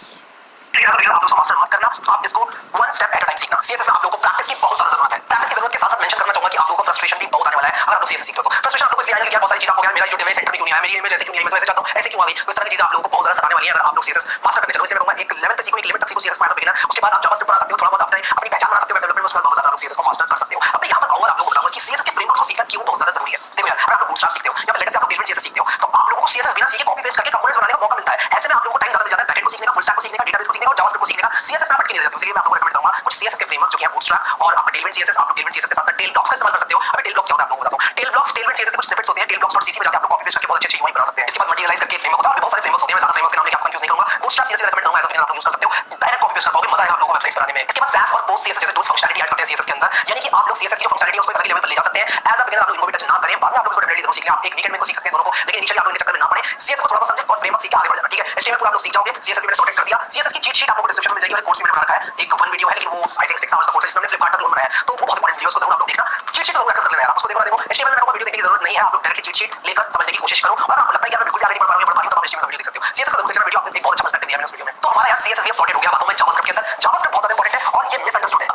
[SPEAKER 3] लेकिन आप लोग मास्टर मत करना, आप इसको 1 स्टेप एट अ टाइम सीखना। CSS में आप लोगों को प्रैक्टिस की बहुत ज्यादा जरूरत है। प्रैक्टिस की जरूरत के साथ-साथ मेंशन करना चाहूंगा कि आप लोगों को फ्रस्ट्रेशन भी बहुत आने वाला है अगर आप लोग CSS सीख रहे हो तो। फ्रस्ट्रेशन आप लोगों को इसलिए आएगा कि यार बहुत सारी चीजें आपको यार मेरा यूट्यूब में सेंटर में क्यों नहीं आया, मेरी इमेज ऐसे क्यों नहीं आई, मैं तो ऐसे चाहता हूं, ऐसे क्यों आ गई। तो इस तरह की चीजें आप लोगों को बहुत ज्यादा सताने वाली है अगर आप लोग CSS मास्टर करने चलो। इसलिए मैं कहूंगा एक लेवल पे सीखो, एक लिमिट तक सीखो CSS एज अ बिगिनर। उसके बाद आप जावास्क्रिप्ट पढ़ा सकते हो, थोड़ा बहुत अपनी पहचान बना सकते हो वेब डेवलपमेंट में, उसके बाद बहुत ज्यादा आप लोग CSS को मास्टर कर सकते हो। अब मैं यहाँ पर आऊंगा आप लोगों को बताऊंगा कि CSS के फ्रेमवर्क्स को सीखना क्यों बहुत ज्यादा जरूरी है। देखो यार, अगर आप लोग बूटस्ट्रैप सीखते हो या फिर लेटेस्ट आप लोग टेलमेंट CSS सीखते हो, तो आप लोगों को CSS बिना सीखे कॉपी पेस्ट करके कंपोनेंट्स बनाने का मौका मिलता है। ऐसे में आप लोगों को टाइम ज्यादा मिल जाता है बैकएंड को सीखने का, फुल स्टैक को सीखने का, डेटाबेस को सीखने का और जावास्क्रिप्ट को सीखने का। CSS में आप अटके नहीं रहते हो। इसलिए मैं आपको रेकमेंड करूंगा कुछ CSS के फ्रेमवर्क्स जो कि है बूटस्ट्रैप और आप टेलमेंट CSS, आप टेलमेंट CSS के साथ-साथ टेल ब्लॉक्स का इस्तेमाल कर सकते हो। अब टेल ब्लॉक्स क्या होता है आप लोगों को बताता हूं। टेल ब्लॉक्स टेलमेंट CSS के कुछ स्निपेट्स होते हैं, tailblocks.cc में जाके आप लोग कॉपी पेस्ट करके बहुत अच्छे UI बना सकते हैं। इसके बाद मल्टीलाइज करके फ्रेमवर्क होता है, और भी बहुत सारे फ्रेमवर्क्स होते हैं, मैं ज्यादा फ्रेमवर्क्स के नाम लेके आपको कंफ्यूज नहीं करूंगा। बूटस्ट्रैप CSS रेकमेंड करूंगा, एज अ बिगिनर आप लोग यूज कर सकते हो। डायरेक्ट कॉपी पेस्ट कर पाओगे, मजा आएगा आप लोगों को वेबसाइट बनाने में। इसके बाद SAS और पोस्ट CSS जैसे टूल्स फंक्शनैलिटी ऐड करते हैं CSS के अंदर, यानी कि आप लोग CSS की जो फंक्शनैलिटी है उसको एक अलग लेवल पर ले जा सकते हैं। एज अ बिगिनर आप लोग इनको भी टच ना करें, बाद में आप लोग इसको डेफिनेटली जरूर सीख लें। आप एक वीकेंड में को सीख सकते हैं दोनों को, लेकिन इनिशियली आप लोग इनके चक्कर में ना पड़े। CSS को थोड़ा बहुत समझें और फ्रेमवर्क सीख के आगे बढ़ जाना, ठीक है। HTML पूरा आप लोग सीख जाओगे, CSS भी मैंने सॉर्टेड कर दिया। CSS की चीट शीट आपको डिस्क्रिप्शन में मिल जाएगी और एक कोर्स में मैंने बना रखा है। एक 1 वीडियो है, लेकिन वो आई थिंक 6 आवर्स का कोर्स है, इसमें मैंने फ्लिपकार्ट का लोन बनाया है, तो वो बहुत इंपॉर्टेंट वीडियोस को जरूर आप लोग देखना। चीट शीट जरूर एक्सेस कर लेना यार, उसको देखो। HTML में आपको वीडियो देखने की जरूरत नहीं है, आप लोग डायरेक्टली चीट शीट लेकर समझने की कोशिश करो। और आपको लगता है कि मैं बिल्कुल आगे नहीं बढ़ पा रहा हूं, तो आप HTML का वीडियो देख सकते हो। CSS का जरूर देखना वीडियो, आपको एक बहुत अच्छा पर्सपेक्टिव दिया मैंने उस वीडियो में। तो हमारा यार CSS भी सॉर्टेड हो गया बातों में जावास्क्रिप्ट के अंदर। जावास्क्रिप्ट बहुत ज्यादा इंपॉर्टेंट है और ये मिसअंडरस्टूड है।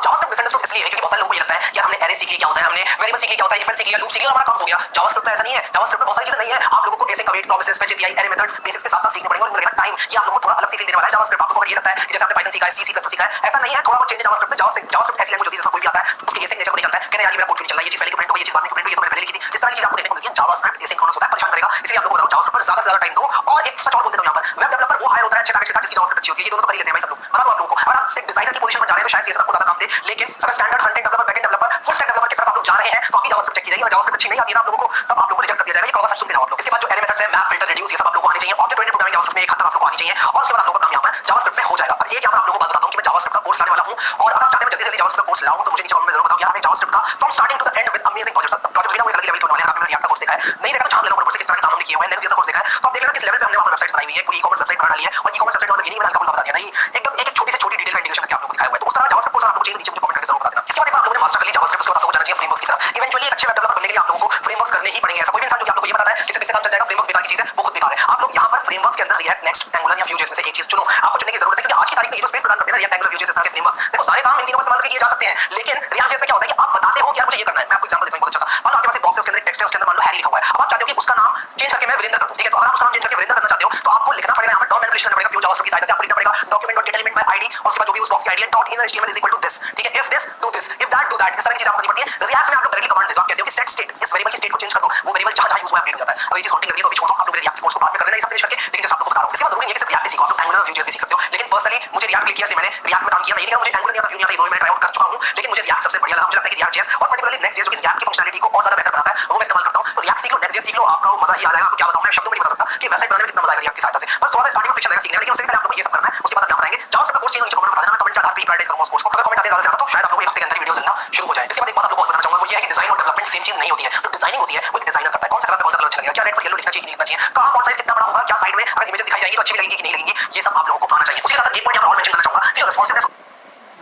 [SPEAKER 3] वेरिएबल सीख लिया, क्या होता है, इफ एल्स सीख लिया, लूप सीख लिया, हमारा काम हो गया। जावास्क्रिप्ट में ऐसा नहीं है, जावास्क्रिप्ट में बहुत सारी चीजें नहीं है, आप लोगों को async await clauses, fetch API, array methods basics के साथ-साथ सीखने पड़ेंगे और लगेगा टाइम। ये आप लोगों को थोड़ा अलग सी फील देने वाला है जावास्क्रिप्ट। आप लोगों को ये लगता है कि जैसे आपने पाइथन सीखा है, सी सीखा है, ऐसा नहीं है, थोड़ा बहुत चेंज है जावास्क्रिप्ट में। जावास्क्रिप्ट ऐसी लैंग्वेज होती है जिसमें कोई भी आता है उसकी एसिंक नेचर को नहीं जानता है, कहने यार ये मेरा कोड क्यों नहीं चल रहा है, ये चीज पहले क्यों प्रिंट हो गई, ये चीज बाद में क्यों प्रिंट हुई, ये तो मैंने पहले लिखी थी। इस तरह की चीज आपको देखने को मिलती है। जावास्क्रिप्ट एसिंक्रोनस होता है, परेशान करेगा। इसलिए आप लोगों को बता रहा हूं जावास्क्रिप्ट पर ज्यादा से ज्यादा टाइम दो। और एक सच और बोल देता हूं, यहां पर वेब डेवलपर वो हायर होता है अच्छे पैकेज के साथ जिसकी जावास्क्रिप्ट अच्छी होती है। ये दोनों तो कर ही लेते हैं भाई सब लोग। बता दो आप लोगों को, अगर आप एक डिजाइनर की पोजीशन पर जा रहे हैं तो शायद सीएसएस आपको ज्यादा काम दे, लेकिन अगर standard front end developer, back end developer, full stack developer की तरफ आप लोग जा रहे हैं तो आपकी जावास्क्रिप्ट चेक की जाएगी। और जावास्क्रिप्ट अच्छी नहीं आती है ना आप लोगों को, तब आप लोगों को रिजेक्ट कर दिया जाएगा। ये कहोगा सच सुन के जाओ आप लोग। इसके बाद जो एरे मेथड्स है, मैप, फिल्टर, रिड्यूस, ये सब आप लोगों को आनी चाहिए। ऑब्जेक्ट ओरिएंटेड प्रोग्रामिंग जावास्क्रिप्ट में एक हद तक आप लोगों को आनी चाहिए और उसके बाद आप लोगों का काम यहां पर जावास्क्रिप्ट में हो जाएगा। अब एक यहां पर आप लोगों को बात बताता हूं कि मैं जावास्क्रिप्ट का कोर्स लाने वाला हूं और अगर आप चाहते हैं मैं जल्दी से जल्दी जावास्क्रिप्ट का कोर्स लाऊं तो मुझे नीचे कमेंट में जरूर बताओ। यार मैं जावास्क्रिप्ट का from starting to the end with amazing projects, projects बिना कोई अलग लेवल के होने वाले हैं। आपने रिएक्ट का कोर्स देखा है, नहीं देखा तो छाप लेना ऊपर से किस तरह के काम हमने किए हुए हैं। नेक्स्ट जैसा कोर्स देखा है तो आप देख लेना किस लेवल पे हमने वहां पर वेबसाइट बनाई हुई है, पूरी ई-कॉमर्स वेबसाइट बना डाली है। और ई-कॉमर्स वेबसाइट मतलब गिनी बना का बता दिया नहीं, एकदम एक छोटी से छोटी डिटेल का इंडिकेशन करके आप लोगों को दिखाया हुआ है। तो उस तरह जावास्क्रिप्ट कोर्स आप लोगों को चाहिए नीचे मुझे कमेंट करके जरूर बता देना। इसके बाद आप लोगों ने मास्टर कर लिया जावास्क्रिप्ट, उसके बाद आपको जाना चाहिए फ्रेमवर्क्स की तरफ। इवेंचुअली एक अच्छे वेब डेवलपर बनने के लिए आप लोगों को फ्रेमवर्क्स करने ही पड़ेंगे। ऐसा कोई भी इंसान जो कि आप लोगों को ये बताता है कि इससे काम चल जाएगा, फ्रेमवर्क्स बेकार की चीज है, वो खुद बेकार है। आप लोग यहां पर फ्रेमवर्क्स के अंदर रिएक्ट, नेक्स्ट, एंगुलर या व्यूजेस में से एक चीज चुनो। आपको चुनने की जरूरत है क्योंकि आज की तारीख में ये जो स्पेस प्रदान करते हैं रिएक्ट, एंगुलर, व्यूजेस, इस तरह के फ्रेमवर्क्स, देखो सारे काम इन तीनों को इस्तेमाल करके किए जा सकते हैं। लेकिन रिएक्ट जेएस में क्या होता है कि आप बताते हो कि यार मुझे ये करना है। मैं आपको एग्जांपल देता हूं बहुत अच्छा सा। मान लो आपके पास एक बॉक्स है, उसके अंदर एक टेक्स्ट है, उसके अंदर मान लो हैरी लिखा हुआ है। अब आप चाहते हो कि उसका नाम चेंज करके मैं वीरेंद्र कर दूं, ठीक है? तो अगर आप उसका नाम चेंज करके वीरेंद्र करना चाहते हो तो आपको लिखना पड़ेगा, यहां पर डॉट मैनिपुलेशन करना पड़ेगा, प्योर जावास्क्रिप्ट की सहायता से आपको लिखना पड़ेगा document.getElementById और उसके बाद जो भी उस बॉक्स की आईडी है dot inner HTML is equal to this, ठीक है? if this do this, if that do that, इस तरह की चीजें आपको करनी पड़ती है। रिएक्ट में आप लोग डायरेक्टली कमांड देते हो, आप कहते हो कि set state, इस वेरिएबल की स्टेट को चेंज कर दो, वो वेरिएबल जहां-जहां यूज हुआ अपडेट हो जाता है। अगर ये चीज काउंटिंग लगी तो अभी छोड़ दो, आप लोग रिएक्ट कोर्स को बाद में कर लेना, ये सब फिनिश करके। लेकिन जैसे आप लोगों को बता रहा हूं इसके बाद जरूरी नहीं है कि सिर्फ रिएक्ट सीखो, आप लोग एंगुलर, व्यूजेस भी सीख सकते हो। लेकिन पर्सनली मुझे रिएक्ट क्लिक किया इसलिए मैंने रिएक्ट में काम किया। मैं ये नहीं कह रहा मुझे एंगुलर नहीं आता, व्यू नहीं आता, ये दोनों मैं ट्राई आउट कर चुका हूं, लेकिन मुझे रिएक्ट सबसे बढ़िया लगा। मुझे लगता है कि रिएक्ट जेएस और पर्टिकुलरली नेक्स्ट जेएस जो कि रिएक्ट की फंक्शनैलिटी को और ज्यादा बेहतर बनाता है, वो मैं इस्तेमाल करता हूं। तो रिएक्ट सीख लो, नेक्स्ट जेएस सीख लो, आपका वो मजा ही आ जाएगा। आपको क्या बताऊं, मैं शब्दों में नहीं बता सकता कि वेबसाइट बनाने में कितना मजा आएगा रिएक्ट की सहायता से। बस थोड़ा सा स्टार्टिंग में फ्रिक्शन रहेगा सीखने में, लेकिन उससे पहले आप लोगों को ये सब करना है, उसके बाद हम यहाँ बनाएंगे जावास्क्रिप्ट का कोर्स। चीज़ नीचे कमेंट में बता देना, मैं कमेंट के आधार पे ही प्रायोरिटाइज करूंगा उस कोर्स को। अगर कमेंट आते ज्यादा से ज्यादा तो शायद आप लोगों को एक हफ्ते के अंदर वीडियो मिलना शुरू हो जाए। इसके बाद एक बात आप लोगों को बताना चाहूंगा, वो ये है कि डिजाइन और डेवलपमेंट सेम चीज नहीं होती है। तो डिजाइनिंग होती है वो एक डिजाइनर करता है, कौन सा कलर पे कौन सा कलर अच्छा लगेगा, क्या रेड पर येलो लिखना चाहिए कि नहीं लिखना चाहिए, कहां फॉन्ट साइज कितना बड़ा होगा, क्या साइड में अगर इमेजेस दिखाई जाएंगी तो अच्छी भी लगेंगी कि नहीं लगेंगी, ये सब आप लोगों को आना चाहिए। उसके साथ एक पॉइंट यहाँ पर और मेंशन करना चाहूंगा कि जो रिस्पांसिवनेस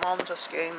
[SPEAKER 1] Mom just came.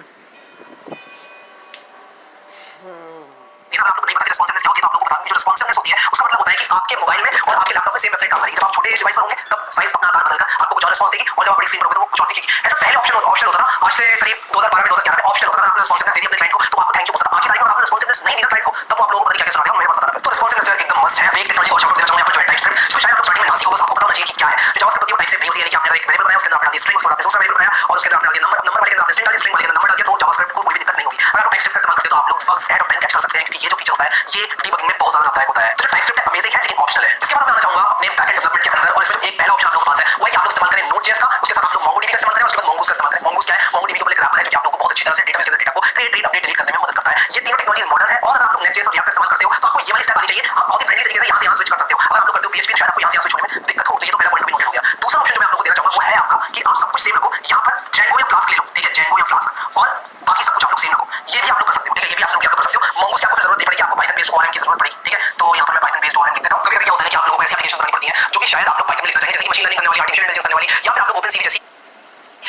[SPEAKER 3] आप लोगों को नहीं पता कि रिस्पांसिवनेस क्या होती है, तो आप लोगों को बता दूं कि जो रिस्पांसिवनेस होती है उसका मतलब होता है कि आपके मोबाइल में और आपके लैपटॉप में सेम वेबसाइट काम करेगी। जब आप छोटे डिवाइस पर होंगे तब साइज अपना आकार बदलकर आपको कुछ और रिस्पांस देगी, और जब आप बड़ी स्क्रीन पर होंगे तो वो कुछ और दिखेगी। ऐसा पहले ऑप्शन होता था, आज से करीब 2012 में 2011 में ऑप्शन होता था। आपने रिस्पांसिवनेस दी अपने क्लाइंट को तो आपको थैंक यू बोलता था। आज की तारीख में आपने रिस्पांसिवनेस नहीं दिया क्लाइंट को तब वो आप लोगों को पता नहीं क्या सुना रहे हो, मैं बता रहा हूं। तो रिस्पांसिवनेस एकदम मस्ट है। एक टेक्नोलॉजी को और देना चाहूंगा यहाँ पर जो है टाइपस्क्रिप्ट। सो शायद आप लोग स्टार्टिंग में ना सीखो, बस आपको पता होना चाहिए कि क्या है। जो जावास्क्रिप्ट होती है वो टाइपस्क्रिप्ट नहीं होती है कि आपने एक वेरिएबल बनाया, उसके अंदर आपने डाल दिया स्ट्रिंग, उसके बाद आपने दूसरा वेरिएबल बनाया और उसके अंदर आपने डाल दिया नंबर वाले के अंदर आपने स्ट्रिंग डाल दी, स्ट्रिंग वाले के अंदर नंबर डाल दिया, तो जावास्क्रिप्ट को कोई भी दिक्कत नहीं होगी। अगर आप टाइपस्क्रिप्ट का इस्तेमाल करते हो तो आप लोग बग्स 8 of 10 कैच कर सकते हैं, क्योंकि ये जो फीचर होता है ये डीबगिंग में बहुत ज्यादा लाभदायक होता है। तो जो टाइपस्क्रिप्ट है अमेजिंग है लेकिन ऑप्शनल है। इसके बाद मैं आना चाहूंगा अपने बैकएंड डेवलपमेंट के अंदर, और इसमें एक पहला ऑप्शन आप लोगों के पास है वो है कि आप लोग इस्तेमाल करें नोड.जेएस का, उसके साथ आप लोग मोंगोडीबी का इस्तेमाल करें, उसके बाद mongoose का इस्तेमाल करें। mongoose क्या है, मोंगोडीबी को लेकर रैपर है जो कि आप लोगों को बहुत अच्छी तरह से डेटाबेस के अंदर डेटा को क्रिएट, रीड, अपडेट, डिलीट करने में मदद करता है। ये तीनों टेक्नोलॉजीज मॉडर्न है और अगर आप लोग नेक्स्ट.जेएस और रिएक्ट का इस्तेमाल करते हो तो आपको ये वाली स्टेप आनी चाहिए। आप बहुत ही फ्रेंडली तरीके से यहाँ से यहाँ स्विच कर सकते हो। अगर आप लोग करते हो PHP तो शायद आपको यहाँ से यहाँ स्विच होने में दिक्कत हो, तो ये तो पहला पॉइंट भी नोटेड हो गया। दूसरा ऑप्शन जो मैं आप लोगों को देना चाहूंगा वो है आपका कि आप सब कुछ सेम रखो। यहाँ पर जेंगो या फ्लास्क ले लो, ठीक है, जेंगो या फ्लास्क, और बाकी सब कुछ आप लोग सेम रखो। ये भी आप लोग कर सकते हो, ठीक है, ये भी आप लोग कर सकते हो। mongoose की आपको जरूरत नहीं पड़ेगी, आपको पाइथन बेस्ड ORM की जरूरत पड़ेगी, ठीक है। तो यहाँ पर मैं पाइथन बेस्ड ORM लिख देता हूँ। कभी-कभी क्या होता है कि आप लोगों को ऐसी एप्लीकेशंस बनानी पड़ती हैं जो कि शायद आप लोग पाइथन में लिखना चाहेंगे, जैसे कि मशीन लर्निंग करने वाली, आर्टिफिशियल इंटेलिजेंस करने वाली, या फिर आप लोग ओपनसीवी जैसी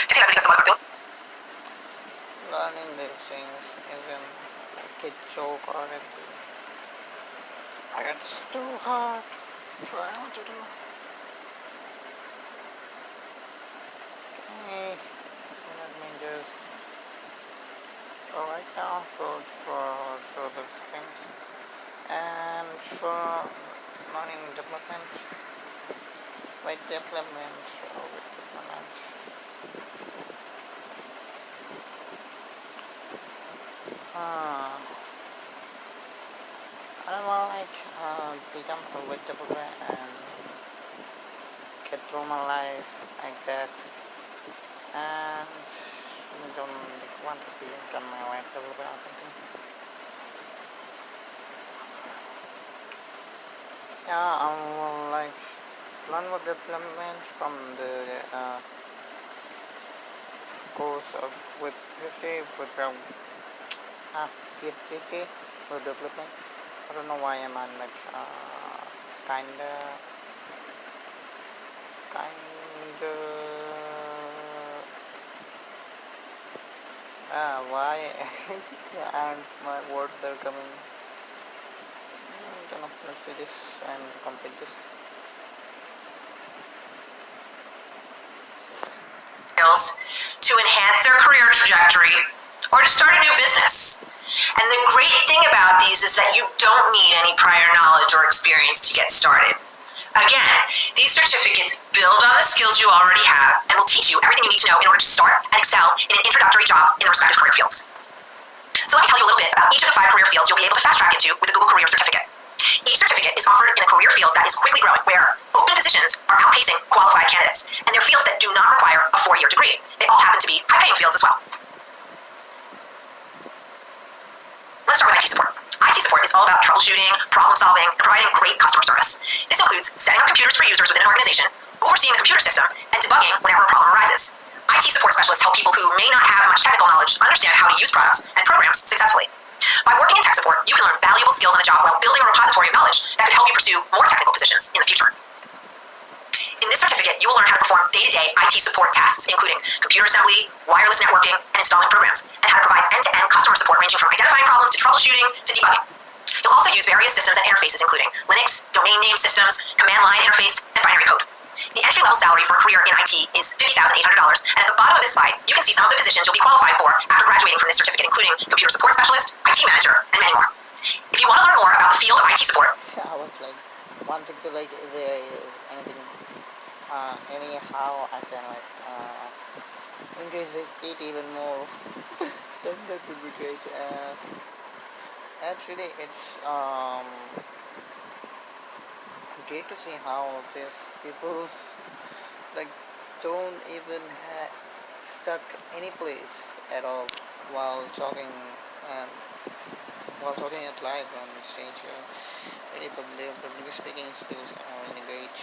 [SPEAKER 3] किसी लाइब्रेरी का इस्तेमाल करते हो।
[SPEAKER 1] Learning these things isn't like a joke or anything. It's too hard to try to do. Okay, let me just go right now, go through those things. And for learning development, web development, I don't want to become a web developer and get through my life like that, and I don't want to become a web developer or something. Yeah, I will like learn web development from the course of CF50 web development. I don't know why I'm on like kinda why and my words are coming. I don't know, let's see this and complete this.
[SPEAKER 7] To enhance their career trajectory or to start a new business. And the great thing about these is that you don't need any prior knowledge or experience to get started. Again, these certificates build on the skills you already have and will teach you everything you need to know in order to start and excel in an introductory job in the respective career fields. So let me tell you a little bit about each of the 5 career fields you'll be able to fast track into with the Google Career Certificate. Each certificate is offered in a career field that is quickly growing, where open positions are outpacing qualified candidates, and they're fields that do not require a 4-year degree. They all happen to be high-paying fields as well. Let's start with IT support. IT support is all about troubleshooting, problem solving, and providing great customer service. This includes setting up computers for users within an organization, overseeing the computer system, and debugging whenever a problem arises. IT support specialists help people who may not have much technical knowledge understand how to use products and programs successfully. By working in tech support, you can learn valuable skills on the job while building a repository of knowledge that could help you pursue more technical positions in the future. In this certificate, you will learn how to perform day-to-day IT support tasks, including computer assembly, wireless networking, and installing programs, and how to provide end-to-end customer support ranging from identifying problems to troubleshooting to debugging. You'll also use various systems and interfaces, including Linux, domain name systems, command line interface, and binary code. The entry-level salary for a career in IT is $50,800, and at the bottom of this slide, you can see some of the positions you'll be qualified for after graduating from this certificate, including computer support specialist, IT manager, and many more. If you want to learn more about the field of IT support,
[SPEAKER 1] I was like wanting to like if there is anything, anyhow I can like increase the speed even more. then that would be great. Actually, it's great to see how these people like don't even stuck any place at all while talking at live on stage. Their public speaking skills are really great.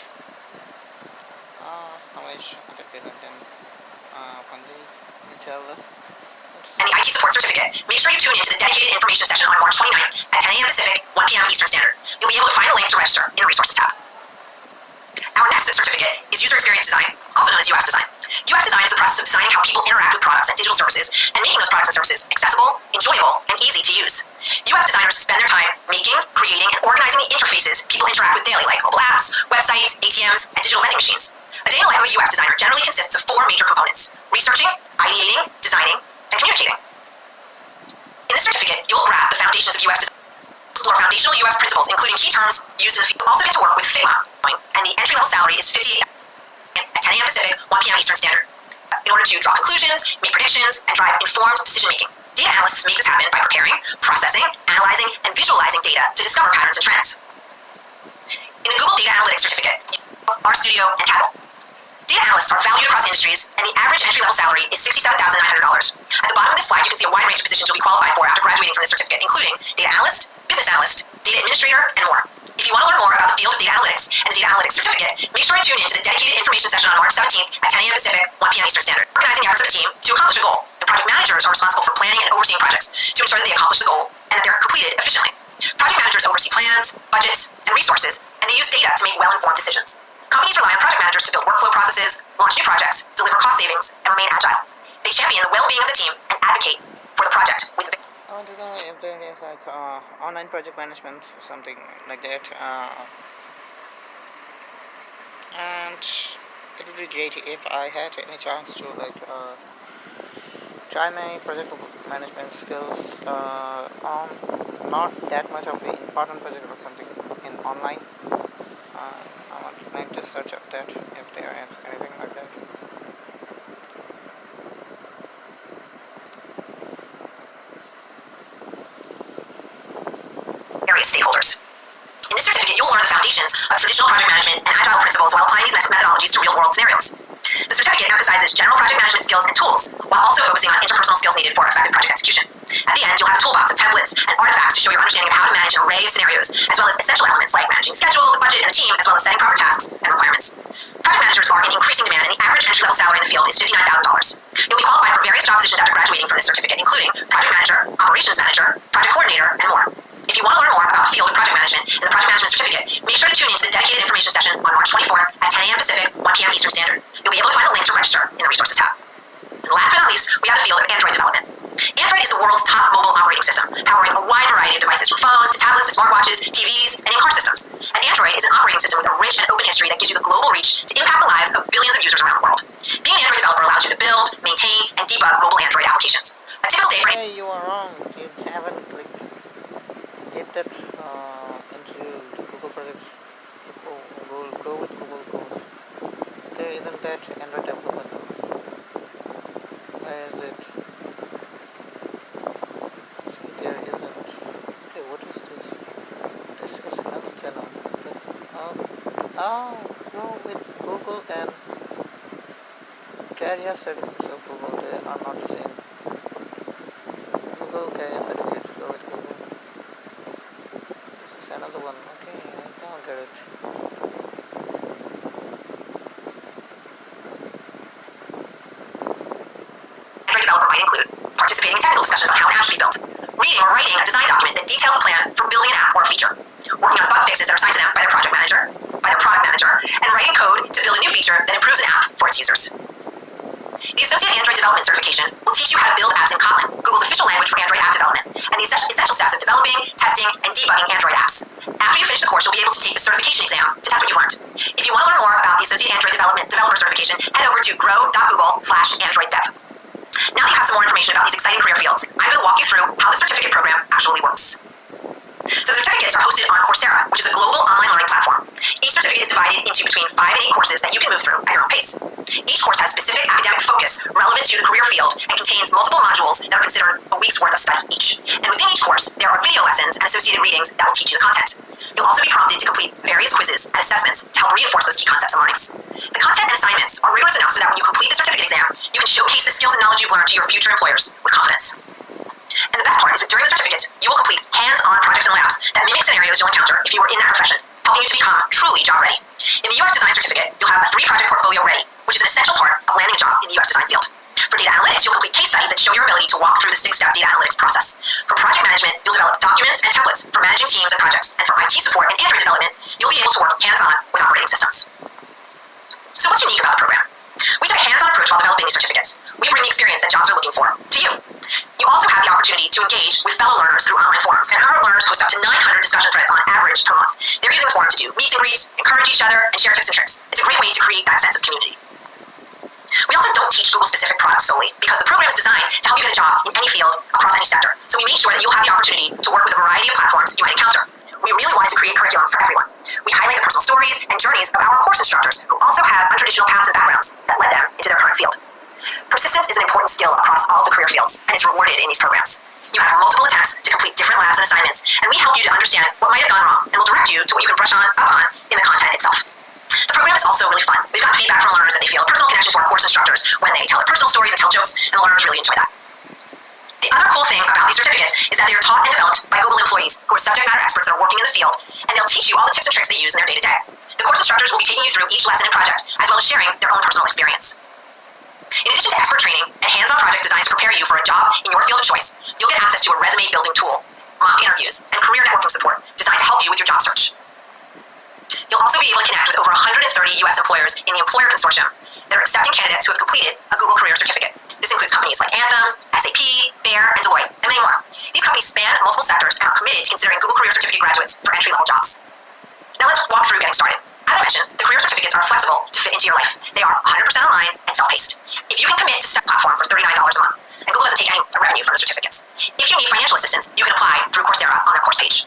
[SPEAKER 1] I wish I could be like them one day, inshallah.
[SPEAKER 7] and the IT support certificate, make sure you tune in to the dedicated information session on March 29th at 10 a.m. Pacific, 1 p.m. Eastern Standard. You'll be able to find a link to register in the Resources tab. Our next certificate is User Experience Design, also known as UX Design. UX Design is the process of designing how people interact with products and digital services and making those products and services accessible, enjoyable, and easy to use. UX designers spend their time making, creating, and organizing the interfaces people interact with daily, like mobile apps, websites, ATMs, and digital vending machines. A day in the life of a UX designer generally consists of 4 major components: researching, ideating, designing, and communicating. In this certificate, you'll grasp the foundations of UX design, explore foundational UX principles, including key terms used in the field. You'll also get to work with Figma, and the entry-level salary is $58,000 at 10 a.m. Pacific, 1 p.m. Eastern Standard. In order to draw conclusions, make predictions, and drive informed decision-making. Data analysts make this happen by preparing, processing, analyzing, and visualizing data to discover patterns and trends. In the Google Data Analytics Certificate, RStudio, and Capsule. Data analysts are valued across industries, and the average entry-level salary is $67,900. At the bottom of this slide, you can see a wide range of positions you'll be qualified for after graduating from this certificate, including data analyst, business analyst, data administrator, and more. If you want to learn more about the field of data analytics and the data analytics certificate, make sure to tune in to the dedicated information session on March 17th at 10 a.m. Pacific, 1 p.m. Eastern Standard. Organizing the efforts of a team to accomplish a goal, and project managers are responsible for planning and overseeing projects to ensure that they accomplish the goal and that they're completed efficiently. Project managers oversee plans, budgets, and resources, and they use data to make well-informed decisions. Companies rely on project managers to build workflow processes, launch new projects, deliver cost savings, and remain agile. They champion the well-being of the team and advocate for the project with
[SPEAKER 1] I want to know if there is like online project management, something like that, and it would be great if I had any chance to like try my project management skills on not that much of an important project or something in online. I want to like just search up that if there is anything like that.
[SPEAKER 7] various stakeholders. In this certificate, you'll learn the foundations of traditional project management and agile principles while applying these methodologies to real-world scenarios. The certificate emphasizes general project management skills and tools, while also focusing on interpersonal skills needed for effective project execution. At the end, you'll have a toolbox of templates and artifacts to show your understanding of how to manage an array of scenarios, as well as essential elements like managing the schedule, the budget, and the team, as well as setting proper tasks and requirements. Project managers are in increasing demand, and the average entry-level salary in the field is $59,000. You'll be qualified for various job positions after graduating from this certificate, including project manager, operations manager, project coordinator, and more. If you want to learn more about the field of project management and the project management certificate, make sure to tune in to the dedicated information session on March 24th at 10 a.m. Pacific, 1 p.m. Eastern Standard. You'll be able to find a link to register in the Resources tab. And last but not least, we have the field of Android development. Android is the world's top mobile operating system, powering a wide variety of devices from phones to tablets to smartwatches, TVs, and in-car systems. And Android is an operating system with a rich and open history that gives you the global reach to impact the lives of billions of users around the world. Being an Android developer allows you to build, maintain, and debug mobile Android applications. A typical day for
[SPEAKER 1] Hey, you are wrong. You haven't get that into the Google Project. Go with Google Course. There isn't that Android development course. Where is it? See, there isn't. Okay, what is this? This is another channel. Go with Google and Career Certificates of Google. They are not the same. Google Career Certificates. Go with Google. This is another one. Okay, I don't get it.
[SPEAKER 7] Android developer might include participating in technical discussions on how an app should be built, reading or writing a design document that details the plan for building an app or a feature, working on bug fixes that are assigned to them by their product manager, and writing code to build a new feature that improves an app for its users. The Associate Android Development Certification will teach you how to build apps in Kotlin, Google's official language for Android app development, and the essential steps of developing, testing, and debugging Android apps. After you finish the course, you'll be able to take the certification exam to test what you've learned. If you want to learn more about the Associate Android Developer Certification, head over to grow.google/AndroidDev. Now that you have some more information about these exciting career fields, I'm going to walk you through how the certificate program actually works. So the certificates are hosted on Coursera, which is a global online learning platform. Each certificate is divided into between 5 and 8 courses that you can move through at your own pace. Each course has specific academic focus relevant to the career field and contains multiple modules that are considered a week's worth of study each. And within each course, there are video lessons and associated readings that will teach you the content. You'll also be prompted to complete various quizzes and assessments to help reinforce those key concepts and learnings. The content and assignments are rigorous enough so that when you complete the certificate exam, you can showcase the skills and knowledge you've learned to your future employers with confidence. And the best part is that during the certificate, you will complete hands-on projects and labs that mimic scenarios you'll encounter if you were in that profession, helping you to become truly job ready. In the UX design certificate, you'll have a 3-project portfolio ready, which is an essential part of landing a job in the UX design field. For data analytics, you'll complete case studies that show your ability to walk through the 6-step data analytics process. For project management, you'll develop documents and templates for managing teams and projects. And for IT support and Android development, you'll be able to work hands-on with operating systems. So what's unique about the program? We took a hands-on approach while developing these certificates. We bring the experience that jobs are looking for to you. You also have the opportunity to engage with fellow learners through online forums, and our learners post up to 900 discussion threads on average per month. They're using the forum to do meets and greets, encourage each other, and share tips and tricks. It's a great way to create that sense of community. We also don't teach Google-specific products solely, because the program is designed to help you get a job in any field across any sector. So we made sure that you'll have the opportunity to work with a variety of platforms you might encounter. We really wanted to create curriculum for everyone. We highlight the personal stories and journeys of our course instructors who also have untraditional paths and backgrounds that led them into their current field. Persistence is an important skill across all of the career fields, and it's rewarded in these programs. You have multiple attempts to complete different labs and assignments, and we help you to understand what might have gone wrong, and we'll direct you to what you can brush up on in the content itself. The program is also really fun. We've got feedback from learners that they feel a personal connection to our course instructors when they tell their personal stories and tell jokes, and the learners really enjoy that. The other cool thing about these certificates is that they are taught and developed by Google employees who are subject matter experts that are working in the field, and they'll teach you all the tips and tricks they use in their day-to-day. The course instructors will be taking you through each lesson and project, as well as sharing their own personal experience. In addition to expert training and hands-on projects designed to prepare you for a job in your field of choice, you'll get access to a resume building tool, mock interviews, and career networking support designed to help you with your job search. You'll also be able to connect with over 130 U.S. employers in the Employer Consortium that are accepting candidates who have completed a Google Career Certificate. This includes companies like Anthem, SAP, Bayer, and Deloitte, and many more. These companies span multiple sectors and are committed to considering Google Career Certificate graduates for entry-level jobs. Now let's walk through getting started. As I mentioned, the career certificates are flexible to fit into your life. They are 100% online and self-paced. If you can commit to Step Platform for $39 a month, and Google doesn't take any revenue from the certificates. If you need financial assistance, you can apply through Coursera on their course page.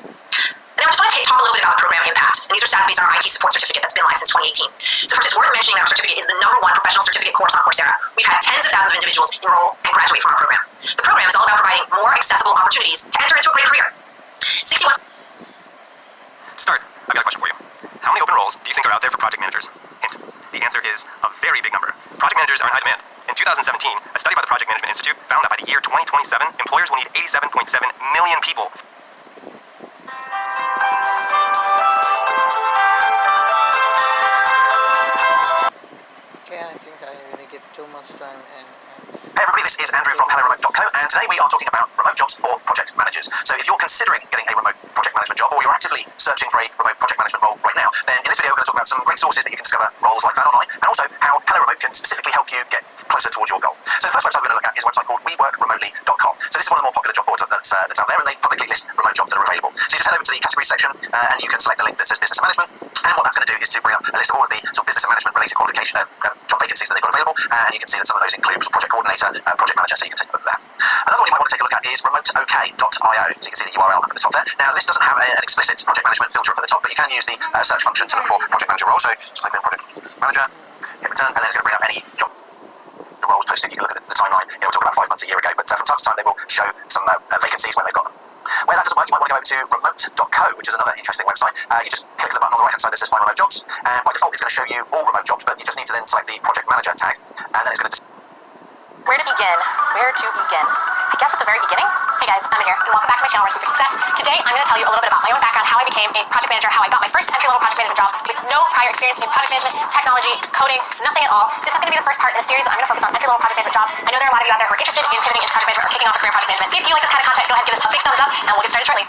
[SPEAKER 7] And now I just want to talk a little bit about the program impact. And these are stats based on our IT support certificate that's been live since 2018. So first, it's worth mentioning that our certificate is the #1 professional certificate course on Coursera. We've had tens of thousands of individuals enroll and graduate from our program. The program is all about providing more accessible opportunities to enter into a great career. 61.
[SPEAKER 2] Start. I've got a question for you. How many open roles do you think are out there for project managers? Hint. The answer is a very big number. Project managers are in high demand. In 2017, a study by the Project Management Institute found that by the year 2027, employers will need 87.7 million people.
[SPEAKER 1] Okay, I think I really get too much time and
[SPEAKER 2] Hey everybody, this is Andrew from HelloRemote.co, and today we are talking about remote jobs for project managers. So if you're considering getting a remote project management job, or you're actively searching for a remote project management role right now, then in this video we're going to talk about some great sources that you can discover roles like that online, and also how HelloRemote can specifically help you get closer towards your goal. So the first website we're going to look at is a website called WeWorkRemotely.com. So this is one of the more popular job boards that's out there, and they publicly list remote jobs that are available. So you just head over to the categories section, and you can select the link that says Business and Management, and what that's going to do is to bring up a list of all of the sort of business and management related qualification job vacancies that they've got available, and you can see that some of those include project coordinator, project manager, so you can take a look at that. so you can see the URL up at the top there. Now, this doesn't have an explicit project management filter up at the top, but you can use the search function to look for project manager role. So just type in project manager, hit return, and then it's going to bring up any job roles posted. You can look at the timeline. We're talking about 5 months, a year ago, but from time to time they will show some vacancies when they've got them. Where that doesn't work, you might want to go over to remote.co, which is another interesting website. You just click the button on the right hand side that says find remote jobs, and by default it's going to show you all remote jobs, but you just need to then select the project manager tag, and then it's going to
[SPEAKER 7] Where to begin? Where to begin? I guess at the very beginning. Hey guys, I'm here, and welcome back to my channel, Recipe for Success. Today, I'm going to tell you a little bit about my own background, how I became a project manager, how I got my first entry-level project management job with no prior experience in project management, technology, coding, nothing at all. This is going to be the first part in the series. I'm going to focus on entry-level project management jobs. I know there are a lot of you out there who are interested in pivoting into project management or kicking off a career in project management. If you like this kind of content, go ahead and give us a big thumbs up, and we'll get started shortly.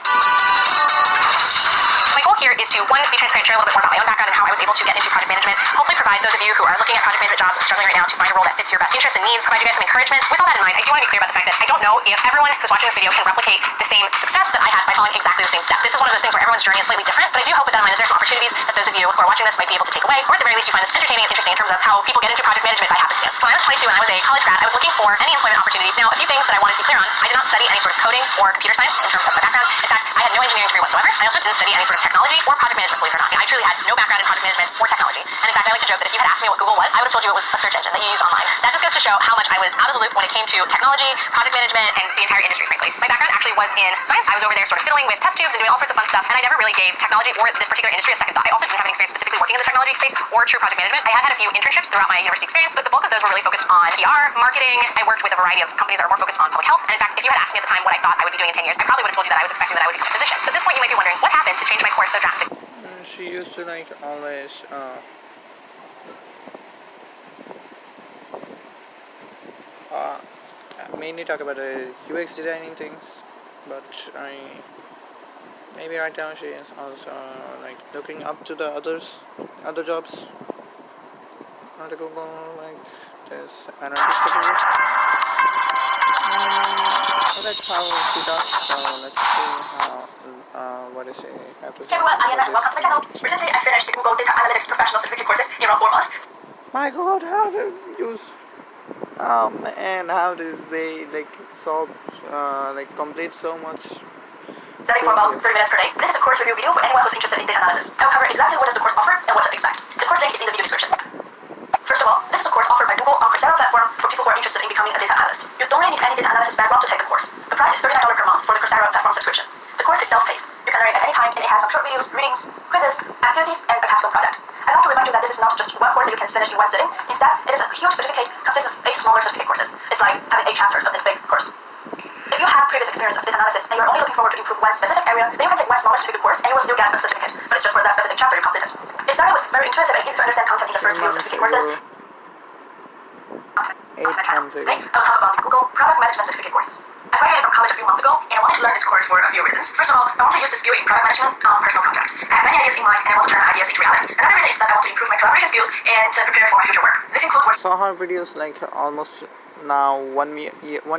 [SPEAKER 7] My goal here is to, one, be transparent, share a little bit more about my own background and how I was able to get into project management. Hopefully provide those of you who are looking at project management jobs and struggling right now to find a role that fits your best interests and needs, provide you guys some encouragement. With all that in mind, I do want to be clear about the fact that I don't know if everyone who's watching this video can replicate the same success that I had by following exactly the same steps. This is one of those things where everyone's journey is slightly different, but I do hope with that in mind that there's some opportunities that those of you who are watching this might be able to take away, or at the very least you find this entertaining and interesting in terms of how people get into project management by happenstance. When I was 22 and I was a college grad, I was looking for any employment opportunity. Now, a few things that I wanted to be clear on: I did not study any sort of coding or computer science in terms of my background. In fact, I had no engineering degree whatsoever. I also didn't study any sort of technology or project management, believe it or not. I truly had no background in project management or technology. And in fact, I like to joke that if you had asked me what Google was, I would have told you it was a search engine that you use online. That just goes to show how much I was out of the loop when it came to technology, project management, and the entire industry, frankly. My background actually was in science. I was over there sort of fiddling with test tubes and doing all sorts of fun stuff, and I never really gave technology or this particular industry a second thought. I also didn't have any experience specifically working in the technology space or true project management. I had a few internships throughout my university experience, but the bulk of those were really focused on PR, marketing. I worked with a variety of companies that are more focused on public health, and in fact, if you had asked me at the time what I thought I would be doing in 10 years, I probably would have told you that I was expecting that I would become a physician. So at this point, you might be wondering, what happened to change my course so drastically?
[SPEAKER 1] She used to like always mainly talk about UX designing things, but maybe right now she is also like looking up to the other jobs on the Google, like there's analytics capable. So that's how she does. So let's see how what is she have to say.
[SPEAKER 7] Hey everyone, I'm Hanayama. Welcome to my channel. Recently, I finished the Google Data Analytics Professional Certificate courses in around 4 months.
[SPEAKER 1] My God, how do you use? Oh man, how do they like solve, like complete so much?
[SPEAKER 7] Studying for about 30 minutes per day. This is a course review video for anyone who's interested in data analysis. I will cover exactly what does the course offer and what to expect. The course link is in the video description. First of all, this is a course offered by Google on Coursera platform for people who are interested in becoming a data analyst. You don't really need any data analysis background to take the course. The price is $39 per month for the Coursera platform subscription. The course is self-paced. You can learn at any time, and it has some short videos, readings, quizzes, activities, and a capsule project. I'd like to remind you that this is not just one course that you can finish in one sitting. Instead, it is a huge certificate consisting of 8 smaller certificate courses. It's like having 8 chapters of this big course. If you have previous experience of data analysis and you're only looking forward to improve one specific area, then you can take one smaller certificate course and you will still get a certificate, but it's just for that specific chapter you completed. It started with very intuitive and easy to understand content in the first few certificate courses.
[SPEAKER 1] Today,
[SPEAKER 7] I'll talk about the Google Product Management Certificate courses. I graduated from college a few months ago, and I wanted to learn this course for a few reasons. First of all, I want to use the skill in product management on personal projects. I have many ideas in mind, and I want to turn my ideas into reality. Another reason is that I want to improve my collaboration skills and to prepare for my future work. This includes work.
[SPEAKER 1] saw her videos like almost now 1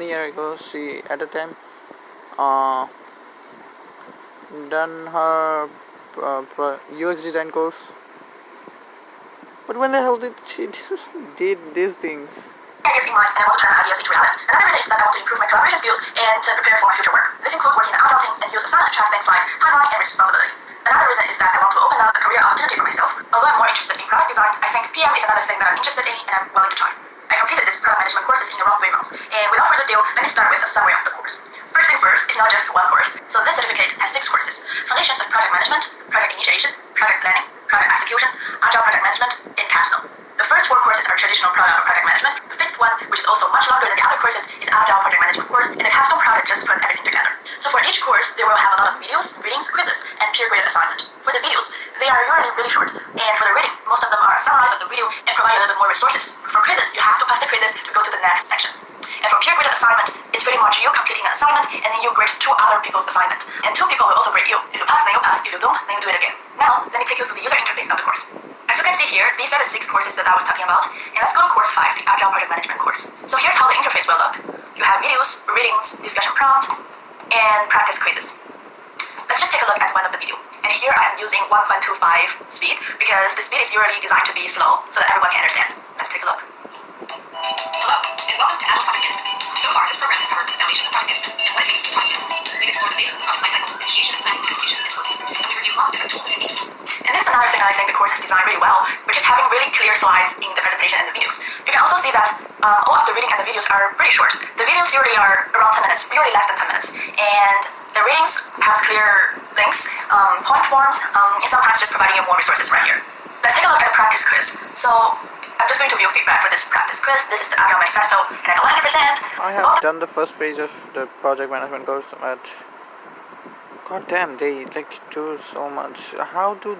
[SPEAKER 1] year ago. She at a time done her UX design course. But when the hell did she did these things?
[SPEAKER 7] Ideas in mind, and I want to turn my ideas into reality. Another reason is that I want to improve my collaboration skills and to prepare for my future work. This includes working in an agile team and use Asana to track things like timeline and responsibility. Another reason is that I want to open up a career opportunity for myself. Although I'm more interested in product design, I think PM is another thing that I'm interested in and I'm willing to try. I completed this product management courses in around 3 months. And without further ado, let me start with a summary of the course. First thing first, it's not just one course. So this certificate has 6 courses: Foundations of Project Management, Project Initiation, Project Planning, Project Execution, Agile Project Management, and Capsule. The first 4 courses are traditional product or project management. The 5th one, which is also much longer than the other courses, is Agile Project Management course, and the Capsule Project just put everything together. So for each course, they will have a lot of videos, readings, quizzes, and peer-graded assignment. For the videos, they are usually really short, and for the reading, most of them are a summarize of the video and provide a little bit more resources. For quizzes, you have to pass the quizzes to go to the next section. And for peer-graded assignment, it's pretty much you completing an assignment, and then you grade 2 other people's assignment. And 2 people will also grade you. If you pass, then you pass. If you don't, then you do it again. Now, let me take you through the user interface of the course. As you can see here, these are the 6 courses that I was talking about. And let's go to course 5, the Agile Project Management course. So here's how the interface will look. You have videos, readings, discussion prompt, and practice quizzes. Let's just take a look at one of the video. And here I am using 1.25 speed because the speed is usually designed to be slow so that everyone can understand. Let's take a look.
[SPEAKER 2] Hello, and welcome to Agile Project Management. So far, this program has covered the foundation of project management and what it takes to be project management.
[SPEAKER 7] explore the basis of the product lifecycle, initiation, planning, execution, and closing. And we review lots of different tools and techniques. And this is another thing that I think the course has designed really well, which is having really clear slides in the presentation and the videos. You can also see that all of the reading and the videos are pretty short. The videos usually are around 10 minutes, usually less than 10 minutes. And the readings has clear links, point forms, and sometimes just providing you more resources right here. Let's take a look at the practice quiz. So I'm just going to view feedback for this practice quiz. This is the Agile Manifesto, and I got 100%.
[SPEAKER 1] I have done the first phase of the project management course, but god damn, they like do so much. How do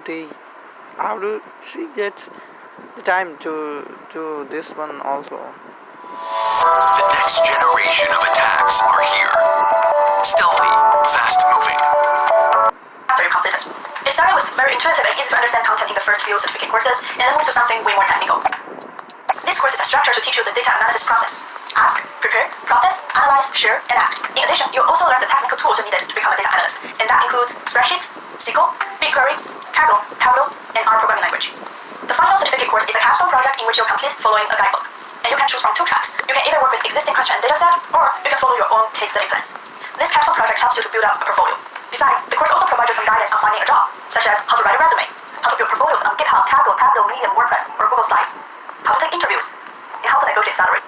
[SPEAKER 1] she get the time to do this one also?
[SPEAKER 2] The next generation of attacks are here. Stealthy, fast-moving.
[SPEAKER 7] After you completed. It started with very intuitive and easy to understand content in the first few certificate courses, and then moved to something way more technical. This course is a structure to teach you the data analysis process. Ask, prepare, process, analyze, share, and act. In addition, you'll also learn the technical tools you needed to become a data analyst, and that includes spreadsheets, SQL, BigQuery, Kaggle, Tableau, and R programming language. The final certificate course is a capstone project in which you'll complete following a guidebook. And you can choose from two tracks. You can either work with existing question and data set, or you can follow your own case study plans. This capstone project helps you to build up a portfolio. Besides, the course also provides you some guidance on finding a job, such as how to write a resume, how to build portfolios on GitHub, Kaggle, Tableau, Medium, WordPress, or Google Slides, how to take interviews, and how to negotiate salary.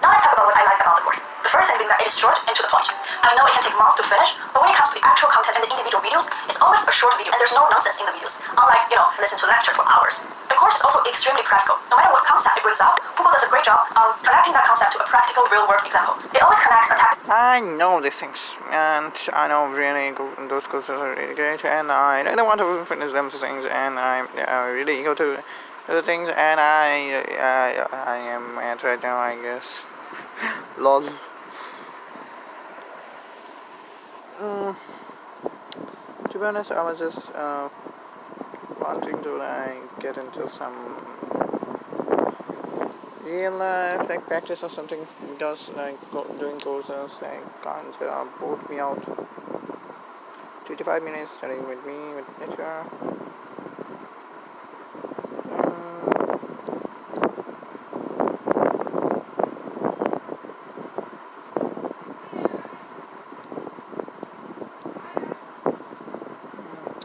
[SPEAKER 7] Now let's talk about what I like about the course. The first thing being that it is short and to the point. I know it can take months to finish, but when it comes to the actual content and the individual videos, it's always a short video and there's no nonsense in the videos. Unlike, listen to lectures for hours. The course is also extremely practical. No matter what concept it brings up, Google does a great job on connecting that concept to a practical real-world example. It always connects a
[SPEAKER 1] I know these things, and I know really those courses are really great, and I really want to finish them things, and I'm really eager to do the things, and I am at right now, I guess. Lol. To be honest, I was just wanting to get into some real life practice or something, because doing courses can't boot me out. 25 minutes studying with me with lecture.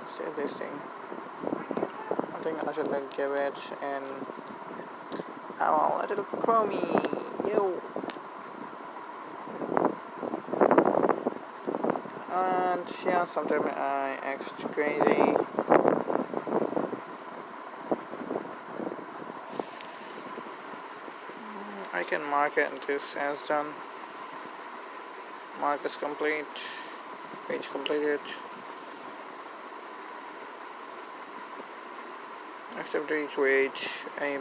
[SPEAKER 1] Still this thing. I think I should give it and a little chromie. Yo. And yeah, sometimes I act crazy. I can mark it this as done. Mark is complete. Page completed. Activity create a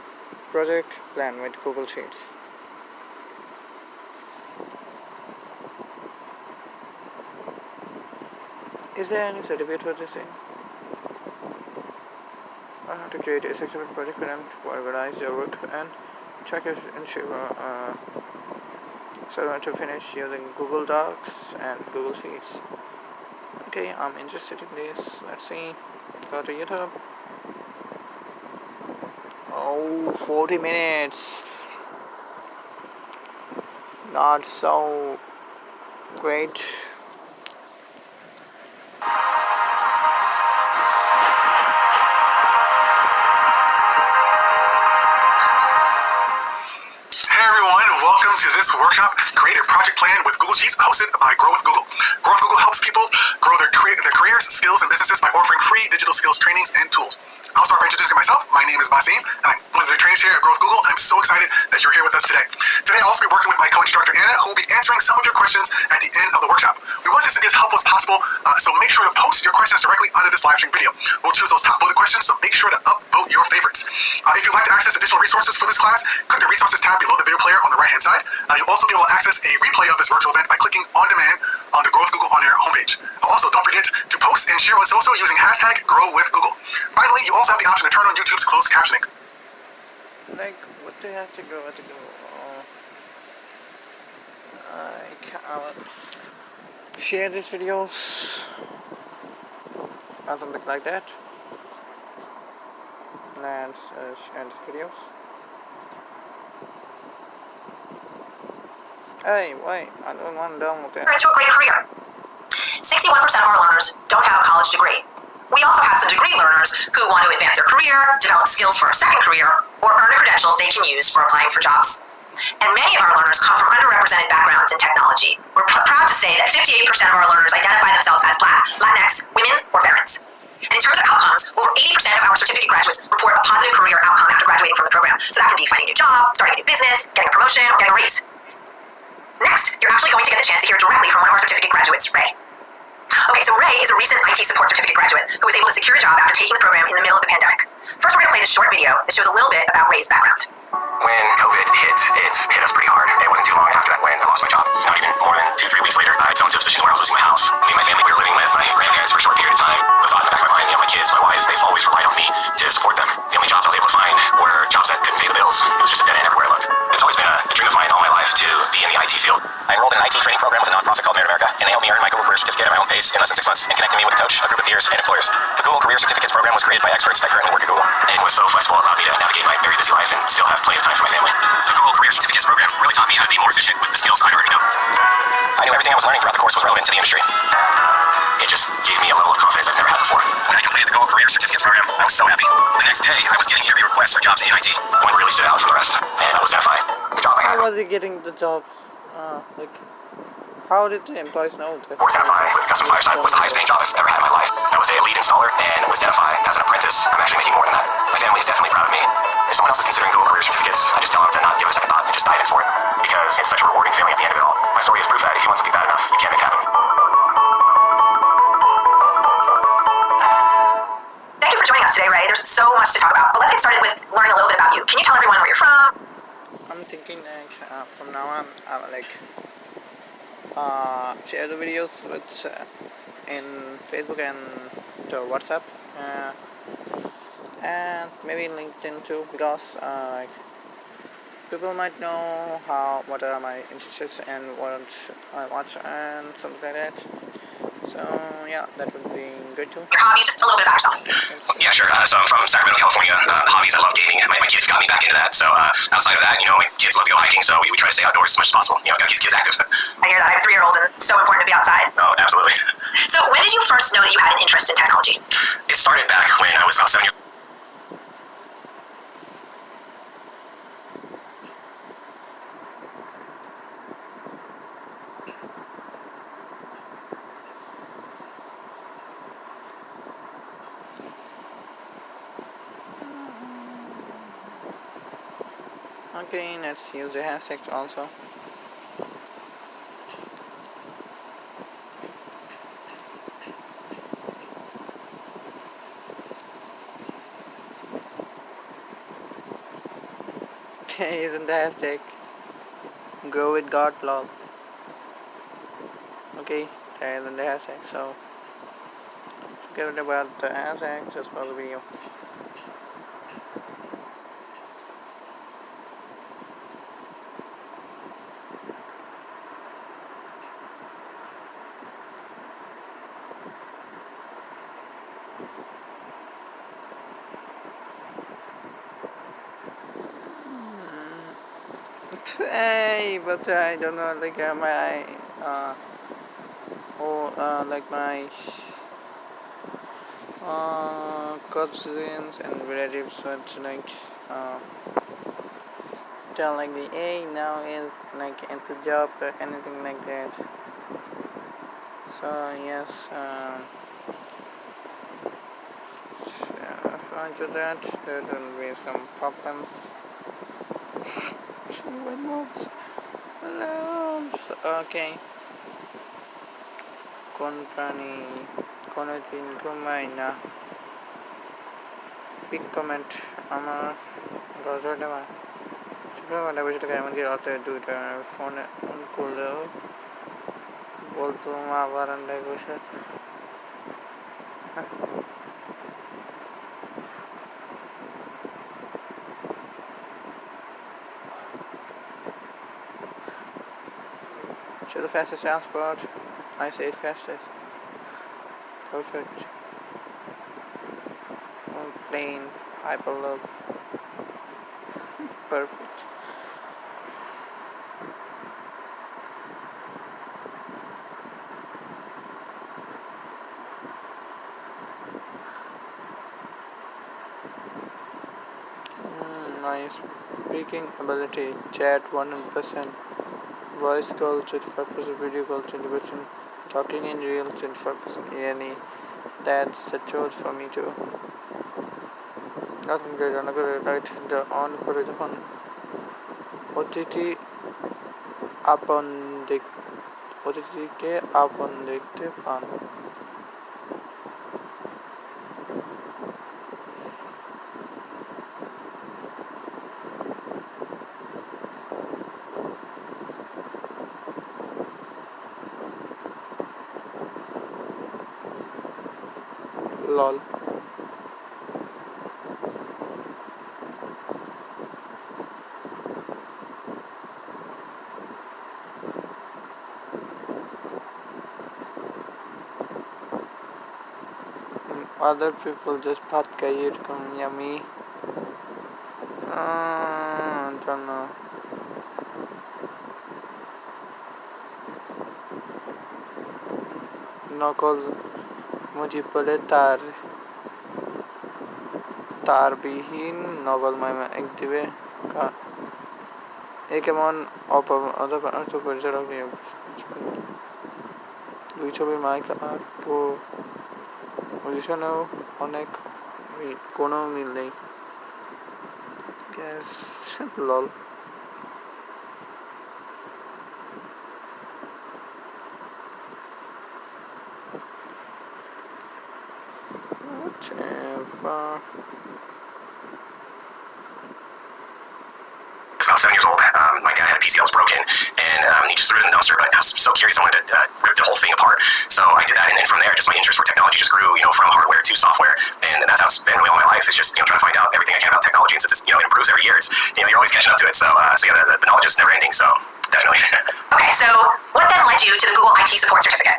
[SPEAKER 1] project plan with Google Sheets. Is there any certificate for this thing? I have to create a certificate project plan to organize your work and check it and server to finish using Google Docs and Google Sheets. Okay, I'm interested in this. Let's see. Go to YouTube. Oh, 40 minutes. Not so great.
[SPEAKER 5] Welcome to this workshop, Create a Project Plan with Google Sheets, hosted by Grow with Google. Grow with Google helps people grow their careers, skills, and businesses by offering free digital skills trainings and tools. I'll start by introducing myself. My name is Basim, and I'm one of the trainers here at Grow with Google, and I'm so excited that you're here with us today. Today, I'll also be working with my co-instructor, Anna, who will be answering some of your questions at the end of the workshop. We want this to be as helpful as possible, so make sure to post your questions directly under this live stream video. We'll choose those top voted questions, so make sure to upvote your favorites. If you'd like to access additional resources for this class, click the resources tab below the video player on the right-hand side. You'll also be able to access a replay of this virtual event by clicking on demand on the Grow with Google on Air homepage. Also, don't forget to post and share on social using hashtag #GrowWithGoogle. Finally, you also have the option to turn on YouTube's closed captioning.
[SPEAKER 1] Like, what do I have to go? I can't share these videos or something like that. Let's share these videos. Hey, wait, I don't want to download that.
[SPEAKER 7] Into a great career. 61% of our learners don't have a college degree. We also have some degree learners who want to advance their career, develop skills for a second career, or earn a credential they can use for applying for jobs. And many of our learners come from underrepresented backgrounds in technology. We're proud to say that 58% of our learners identify themselves as Black, Latinx, women, or veterans. And in terms of outcomes, over 80% of our certificate graduates report a positive career outcome after graduating from the program. So that can be finding a new job, starting a new business, getting a promotion, or getting a raise. Next, you're actually going to get the chance to hear directly from one of our certificate graduates, Ray. Okay, so Ray is a recent IT support certificate graduate who was able to secure a job after taking the program in the middle of the pandemic. First, we're going to play this short video that shows a little bit about Ray's background.
[SPEAKER 2] When COVID hit, it hit us pretty hard. It wasn't too long after that when I lost my job. Not even more than 2-3 weeks later, I fell into a position where I was losing my house. Me and my family, we were living with my grandparents for a short period of time. The thought in the back of my mind, my kids, my wife, they've always relied on me to support them. The only jobs I was able to find were jobs that couldn't pay the bills. It was just a dead end everywhere I looked. It's always been a dream of mine all my life to be in the IT field. I enrolled in an IT training program with a nonprofit called Merit America, and they helped me earn my Google Career Certificate at my own pace in less than 6 months, and connected me with a coach, a group of peers, and employers. The Google Career Certificates program was created by experts that currently work at Google, and was so flexible it allowed me to navigate my very busy life and still have plenty of time for my family. The Google Career Certificates program really taught me how to be more efficient with the skills I already know. I knew everything I was learning throughout the course was relevant to the industry. It just gave me a level of confidence I've never had before. When I completed the Google Career Certificates program, I was so happy. The next day, I was getting interview requests for jobs in IT. One really stood out from the rest, and that was Zenify. The job I had
[SPEAKER 1] How was he getting the jobs? Like, how did the employees know that?
[SPEAKER 2] for Zenify with Custom Fireside was the highest paying job I've ever had in my life. I was a lead installer, and with Zenify as an apprentice, I'm actually making more than that. My family is definitely proud of me. If someone else is considering Google Career Certificates, I just tell them to not give it a second thought and just dive in for it, because it's such a rewarding feeling at the end of it all. My story is proof that if you want something bad enough, you can make it happen.
[SPEAKER 7] Thank you for joining us today, Ray. There's so much to talk about, but let's get started with learning a little bit about you. Can you tell everyone where you're from?
[SPEAKER 1] I'm thinking like from now on, I will like share the videos with in Facebook and to WhatsApp, and maybe LinkedIn too, because like people might know what are my interests and what I watch and something like that. So yeah, that would be good too.
[SPEAKER 7] Your hobbies, just a little bit about yourself.
[SPEAKER 2] Yeah, sure. So I'm from Sacramento, California. Hobbies, I love gaming. My kids got me back into that. So outside of that, my kids love to go hiking, so we try to stay outdoors as much as possible. Gotta keep the kids active.
[SPEAKER 7] I hear that. I have a 3-year-old, and it's so important to be outside.
[SPEAKER 2] Oh, absolutely.
[SPEAKER 7] So when did you first know that you had an interest in technology?
[SPEAKER 2] It started back when I was about 7 years.
[SPEAKER 1] Okay, let's use the hashtags also. Isn't the hashtag grow with God blog? Okay, there isn't the hashtag, so forget about the hashtag, just pause the video. Hey, but I don't know, like my like my cousins and relatives would like tell like the hey now is like into job or anything like that. So yes, after that there will be some problems. Okay. Kontrani konotin kumai na big comment আমার গজরটা মা শুক্রবার বসে থেকে এমনকি রাতে 2টা phone করলেও বলতো মা বারান্দায় বসে আছে So the fastest transport, I say fastest. Perfect. Plane, hyperloop. Perfect. my speaking ability, chat 100%, voice call 25%, video call 20%, talking in real 25%, A&E. That's a truth for me too. Nothing great, another right the on করে যখন অতিথি অতিথিকে আপন দেখতে পান। lol. Other people just ভাত খাই এরকম yummy. I don't know. নকল মুজিব বলে তারবিহীন নকলময় এক দিবে এ কেমন অপরিচালক নিয়োগ। দুই ছবির মাইক আর পজিশনেও অনেক কোনো মিল নেই। লল।
[SPEAKER 2] About 7 years old. My dad had a PC that was broken, and he just threw it in the dumpster. But I was so curious, I wanted to rip the whole thing apart. So I did that, and then from there, just my interest for technology just grew. From hardware to software, and that's how it's been really all my life. It's just trying to find out everything I can about technology, and since it's, it improves every year, it's you're always catching up to it. So yeah, the knowledge is never ending. So definitely.
[SPEAKER 7] Okay, so what then led you to the Google IT Support Certificate?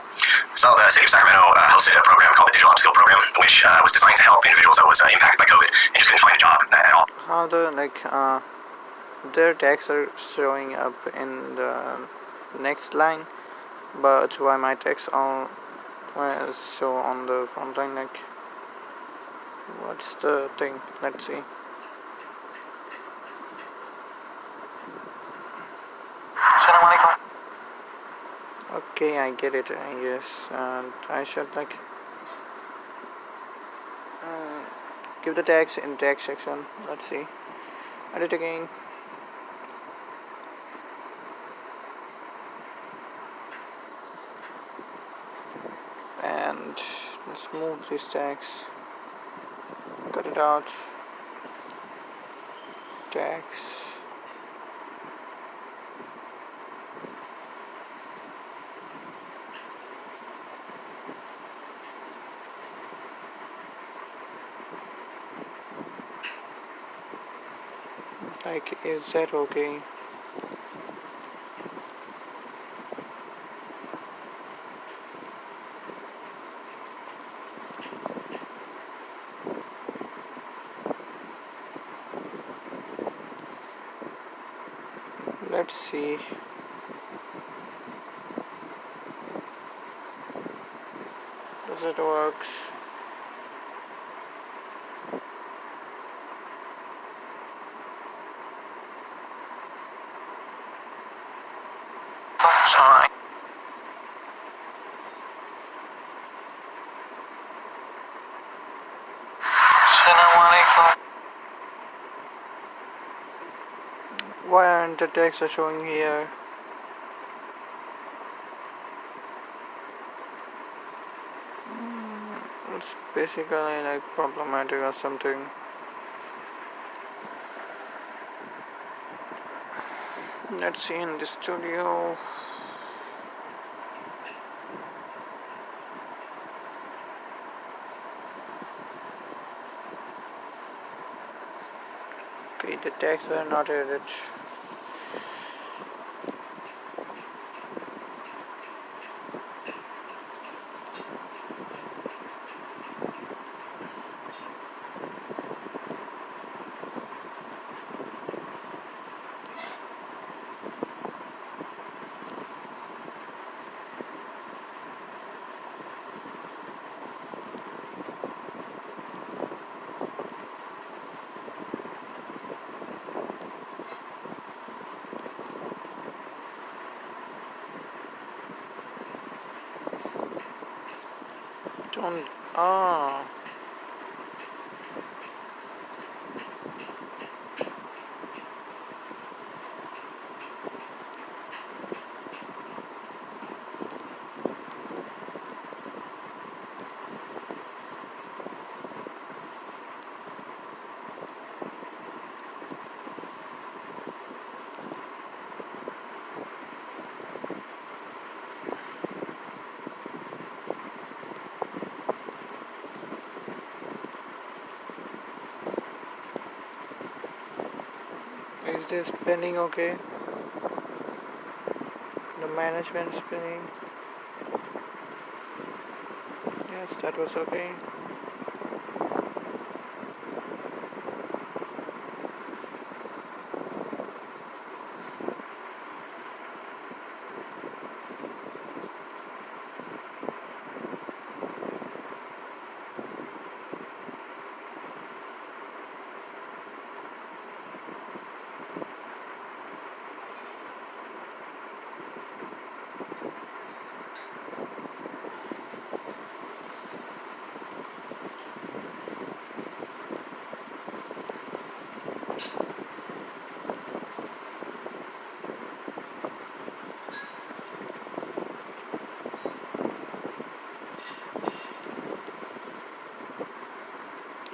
[SPEAKER 2] So the city of Sacramento hosted a program called the Digital Upskill Program, which was designed to help individuals that was impacted by COVID and just couldn't find a job at all.
[SPEAKER 1] How the their tags are showing up in the next line, but why my text show on the front line? What's the thing? Let's see. Okay, I get it, I guess. And I should give the tags in tag section. Let's see. Edit again. And let's move these tags. Cut it out. Tags. Is that okay? Let's see. Does it work? Sorry. Why aren't the texts showing here? It's basically problematic or something. Let's see in the studio. Okay, the tags were not added. Don't. Oh. Is this spinning okay? The management spinning. Yes, that was okay.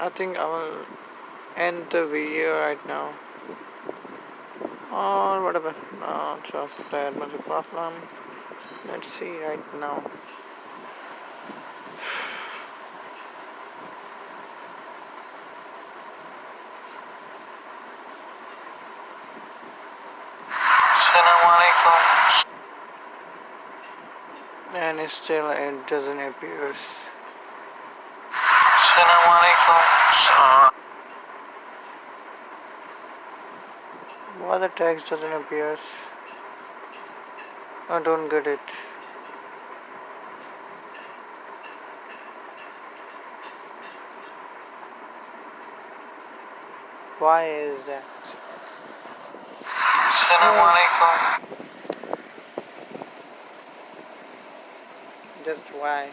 [SPEAKER 1] I think I will end the video right now. Or whatever. Not just that much of a problem. Let's see right now. And still it doesn't appear. Why the text doesn't appear? I don't get it. Why is that? Just why?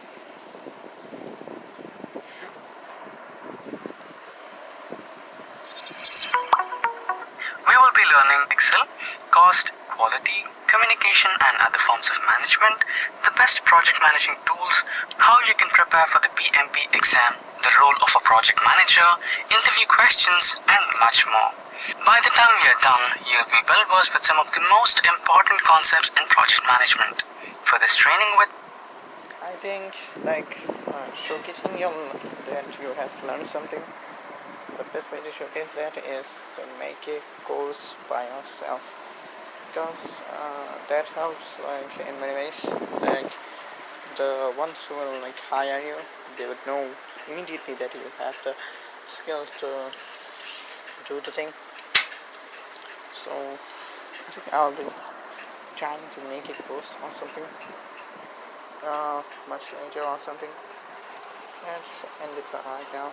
[SPEAKER 9] We will be learning Excel, cost, quality, communication and other forms of management, the best project managing tools, how you can prepare for the PMP exam, the role of a project manager, interview questions and much more. By the time we are done, you'll be well versed with some of the most important concepts in project management. For this training with
[SPEAKER 1] I think showcasing that you have learned something. The best way to showcase that is to make a course by yourself, because that helps in many ways. The ones who will hire you, they would know immediately that you have the skill to do the thing. So I think I'll be trying to make a course or something much later or something. Let's end it for right now.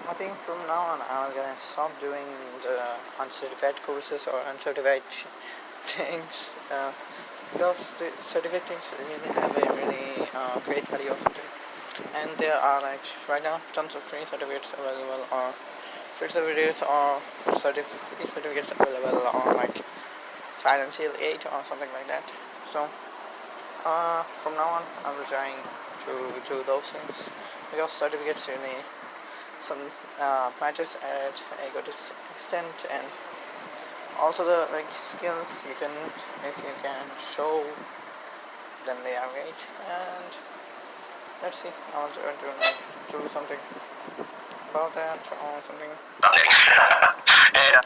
[SPEAKER 1] I think from now on I'm gonna stop doing the uncertified courses or uncertified things, because the certified things really have a really great value or something. And there are right now tons of free certificates available, or free certificates or certificates available, or financial aid or something like that. So from now on I will trying to do those things, because certificates really some matters at a good extent, and also the skills you can, if you can show, then they are great. And let's see, I want to do something about that or something. And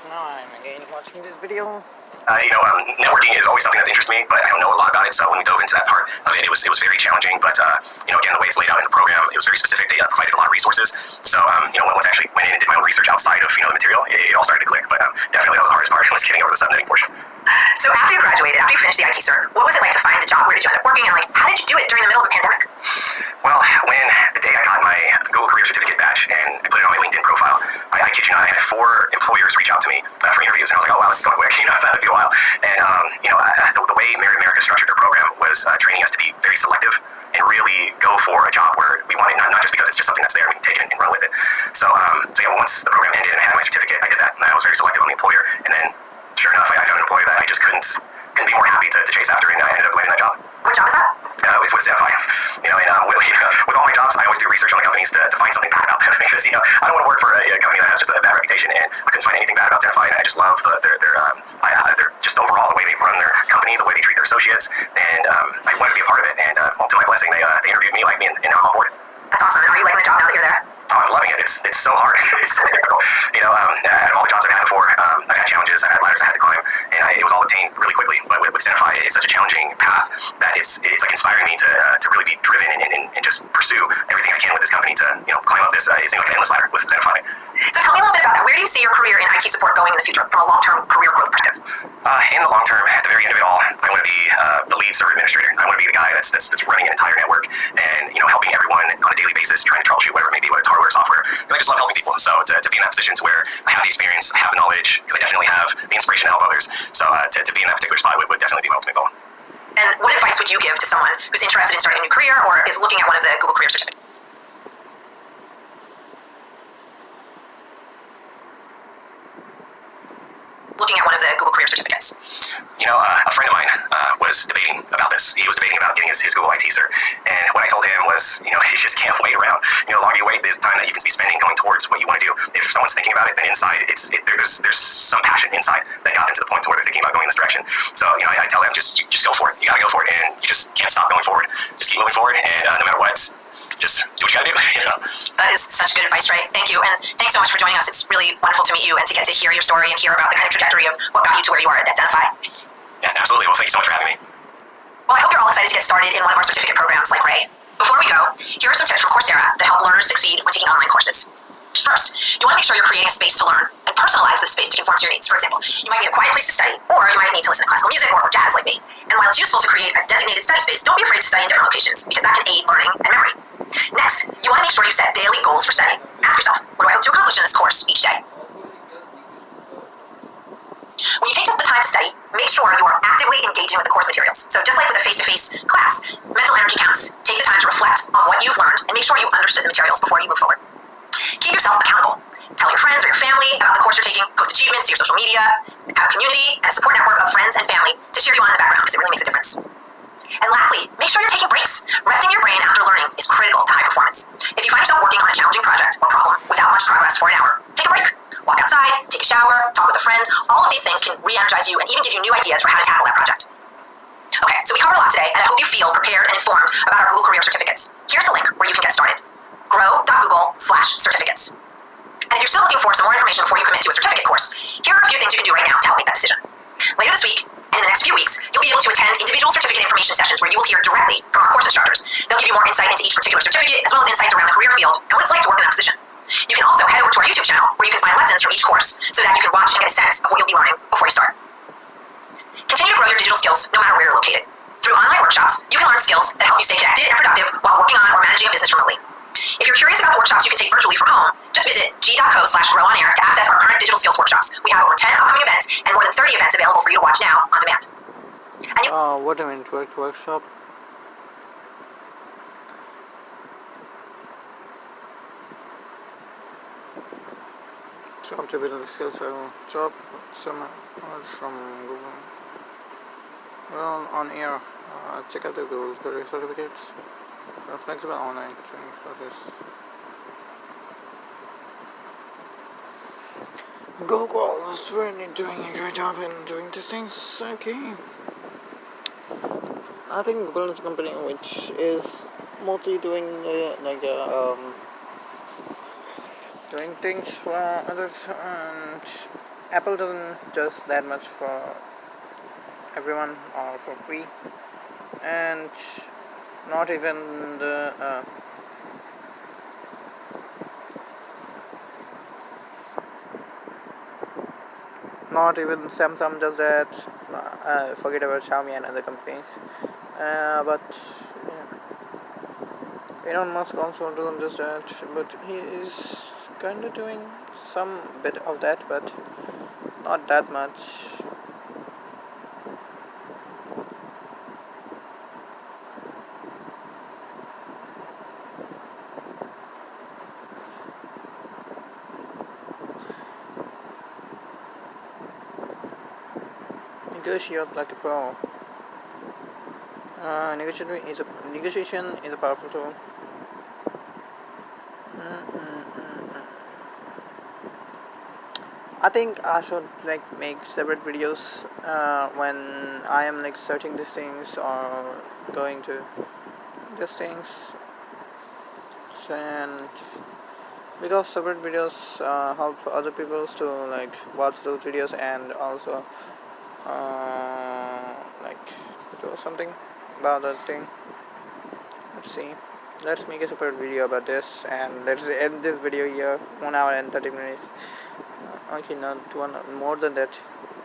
[SPEAKER 1] now I'm again watching this video.
[SPEAKER 2] Networking is always something that interests me, but I don't know a lot about it. So when we dove into that part of it, it was very challenging. But again, the way it's laid out in the program, it was very specific. They provided a lot of resources. So once I actually went in and did my own research outside of the material, it all started to click. But definitely that was the hardest part, was getting over the subnetting portion.
[SPEAKER 7] So after you graduated, after you finished the IT cert, what was it like to find a job? Where did you end up working? And how did you do it during the middle of the pandemic?
[SPEAKER 2] Well, when the day I got my Google Career Certificate badge and I put it on my LinkedIn profile, I kid you not, I had 4 employers reach out to me for interviews, and I was like, oh wow, this is going quick. I thought it'd be a while. And the way Merit America structured their program was training us to be very selective and really go for a job where we want it, not just because it's just something that's there and we can take it and run with it. So yeah, once the program ended and I had my certificate, I did that, and I was very selective on the employer. And then, sure enough, I found an employer that I just couldn't be more happy to chase after, and I ended up landing that job.
[SPEAKER 7] What job is that?
[SPEAKER 2] It's with Zenify. With all my jobs, I always do research on the companies to find something bad about them because I don't want to work for a company that has just a bad reputation, and I couldn't find anything bad about Zenify. And I just love their just overall the way they run their company, the way they treat their associates, and I wanted to be a part of it. And to my blessing, they interviewed me, liked me, and now I'm on board.
[SPEAKER 7] That's awesome. And are you liking the job now that you're there?
[SPEAKER 2] Oh, I'm loving it. It's so hard. It's so difficult. Out of all the jobs I've had before, I've had challenges, I've had ladders I had to climb, and it was all obtained really quickly. But with Zenify, it's such a challenging path that it's like inspiring me to really be driven and just pursue everything I can with this company to climb up this. It seems like an endless ladder with Zenify.
[SPEAKER 7] So tell me a little bit about that. Where do you see your career in IT support going in the future from a long-term career growth perspective?
[SPEAKER 2] In the long term, at the very end of it all, I want to be the lead server administrator. I want to be the guy that's running an entire network and helping everyone on a daily basis, trying to troubleshoot whatever it may be, whether it's hardware or software. Because I just love helping people. So to be in that position to where I have the experience, I have the knowledge, because I definitely have the inspiration to help others. So to be in that particular spot would definitely be my ultimate goal.
[SPEAKER 7] And what advice would you give to someone who's interested in starting a new career or is looking at one of the Google Career Certificates?
[SPEAKER 2] A friend of mine was debating about this. He was debating about getting his Google IT cert. And what I told him was, you just can't wait around. The longer you wait, there's time that you can be spending going towards what you want to do. If someone's thinking about it, then inside, there's some passion inside that got them to the point to where they're thinking about going in this direction. So, I tell them, just go for it. You gotta go for it, and you just can't stop going forward. Just keep moving forward, and no matter what, just do what you gotta do.
[SPEAKER 7] That is such good advice, Ray. Thank you, and thanks so much for joining us. It's really wonderful to meet you and to get to hear your story and hear about the kind of trajectory of what got you to where you are at Zenify.
[SPEAKER 2] Yeah, absolutely. Well, thank you so much for having me.
[SPEAKER 7] Well, I hope you're all excited to get started in one of our certificate programs like Ray. Before we go, here are some tips from Coursera that help learners succeed when taking online courses. First, you want to make sure you're creating a space to learn and personalize this space to conform to your needs. For example, you might need a quiet place to study, or you might need to listen to classical music or jazz like me. And while it's useful to create a designated study space, don't be afraid to study in different locations because that can aid learning and memory. Next, you want to make sure you set daily goals for studying. Ask yourself, what do I hope to accomplish in this course each day? When you take the time to study, make sure you are actively engaging with the course materials. So just like with a face-to-face class, mental energy counts. Take the time to reflect on what you've learned and make sure you understood the materials before you move forward. Keep yourself accountable. Tell your friends or your family about the course you're taking, post achievements to your social media, have a community and a support network of friends and family to cheer you on in the background because it really makes a difference. And lastly, make sure you're taking breaks. Resting your brain after learning is critical to high performance. If you find yourself working on a challenging project or problem without much progress for an hour, take a break. Walk outside, take a shower, talk with a friend. All of these things can re-energize you and even give you new ideas for how to tackle that project. Okay, so we covered a lot today, and I hope you feel prepared and informed about our Google Career Certificates. Here's the link where you can get started. grow.google/certificates. And if you're still looking for some more information before you commit to a certificate course, here are a few things you can do right now to help make that decision. Later this week, and in the next few weeks, you'll be able to attend individual certificate information sessions where you will hear directly from our course instructors. They'll give you more insight into each particular certificate, as well as insights around the career field and what it's like to work in that position. You can also head over to our YouTube channel where you can find lessons from each course so that you can watch and get a sense of what you'll be learning before you start. Continue to grow your digital skills no matter where you're located. Through online workshops, you can learn skills that help you stay connected and productive while working on or managing a business remotely. If you're curious about the workshops you can take virtually from home, just visit g.co/growonair to access our current digital skills workshops. We have over 10 upcoming events and more than 30 events available for you to watch now on demand.
[SPEAKER 1] What a network workshop. Job to build skills job summer from Google. Well, on air, check out the Google Career Certificates for flexible online training courses. Google is really doing a great job in doing these things. Okay, I think Google is a company which is mostly doing doing things for others, and Apple doesn't does that much for everyone or for free, and not even the not even Samsung does that. Forget about Xiaomi and other companies, but Elon Musk also doesn't do that, but he is kind of doing some bit of that, but not that much. negotiate like a pro. Negotiation is a powerful tool. I think I should like make separate videos when I am like searching these things or going to these things, and because separate videos help other people to like watch those videos and also like do something about that thing. Let's see. Let's make a separate video about this, and let's end this video here. 1 hour and 30 minutes. Okay, not one more than that.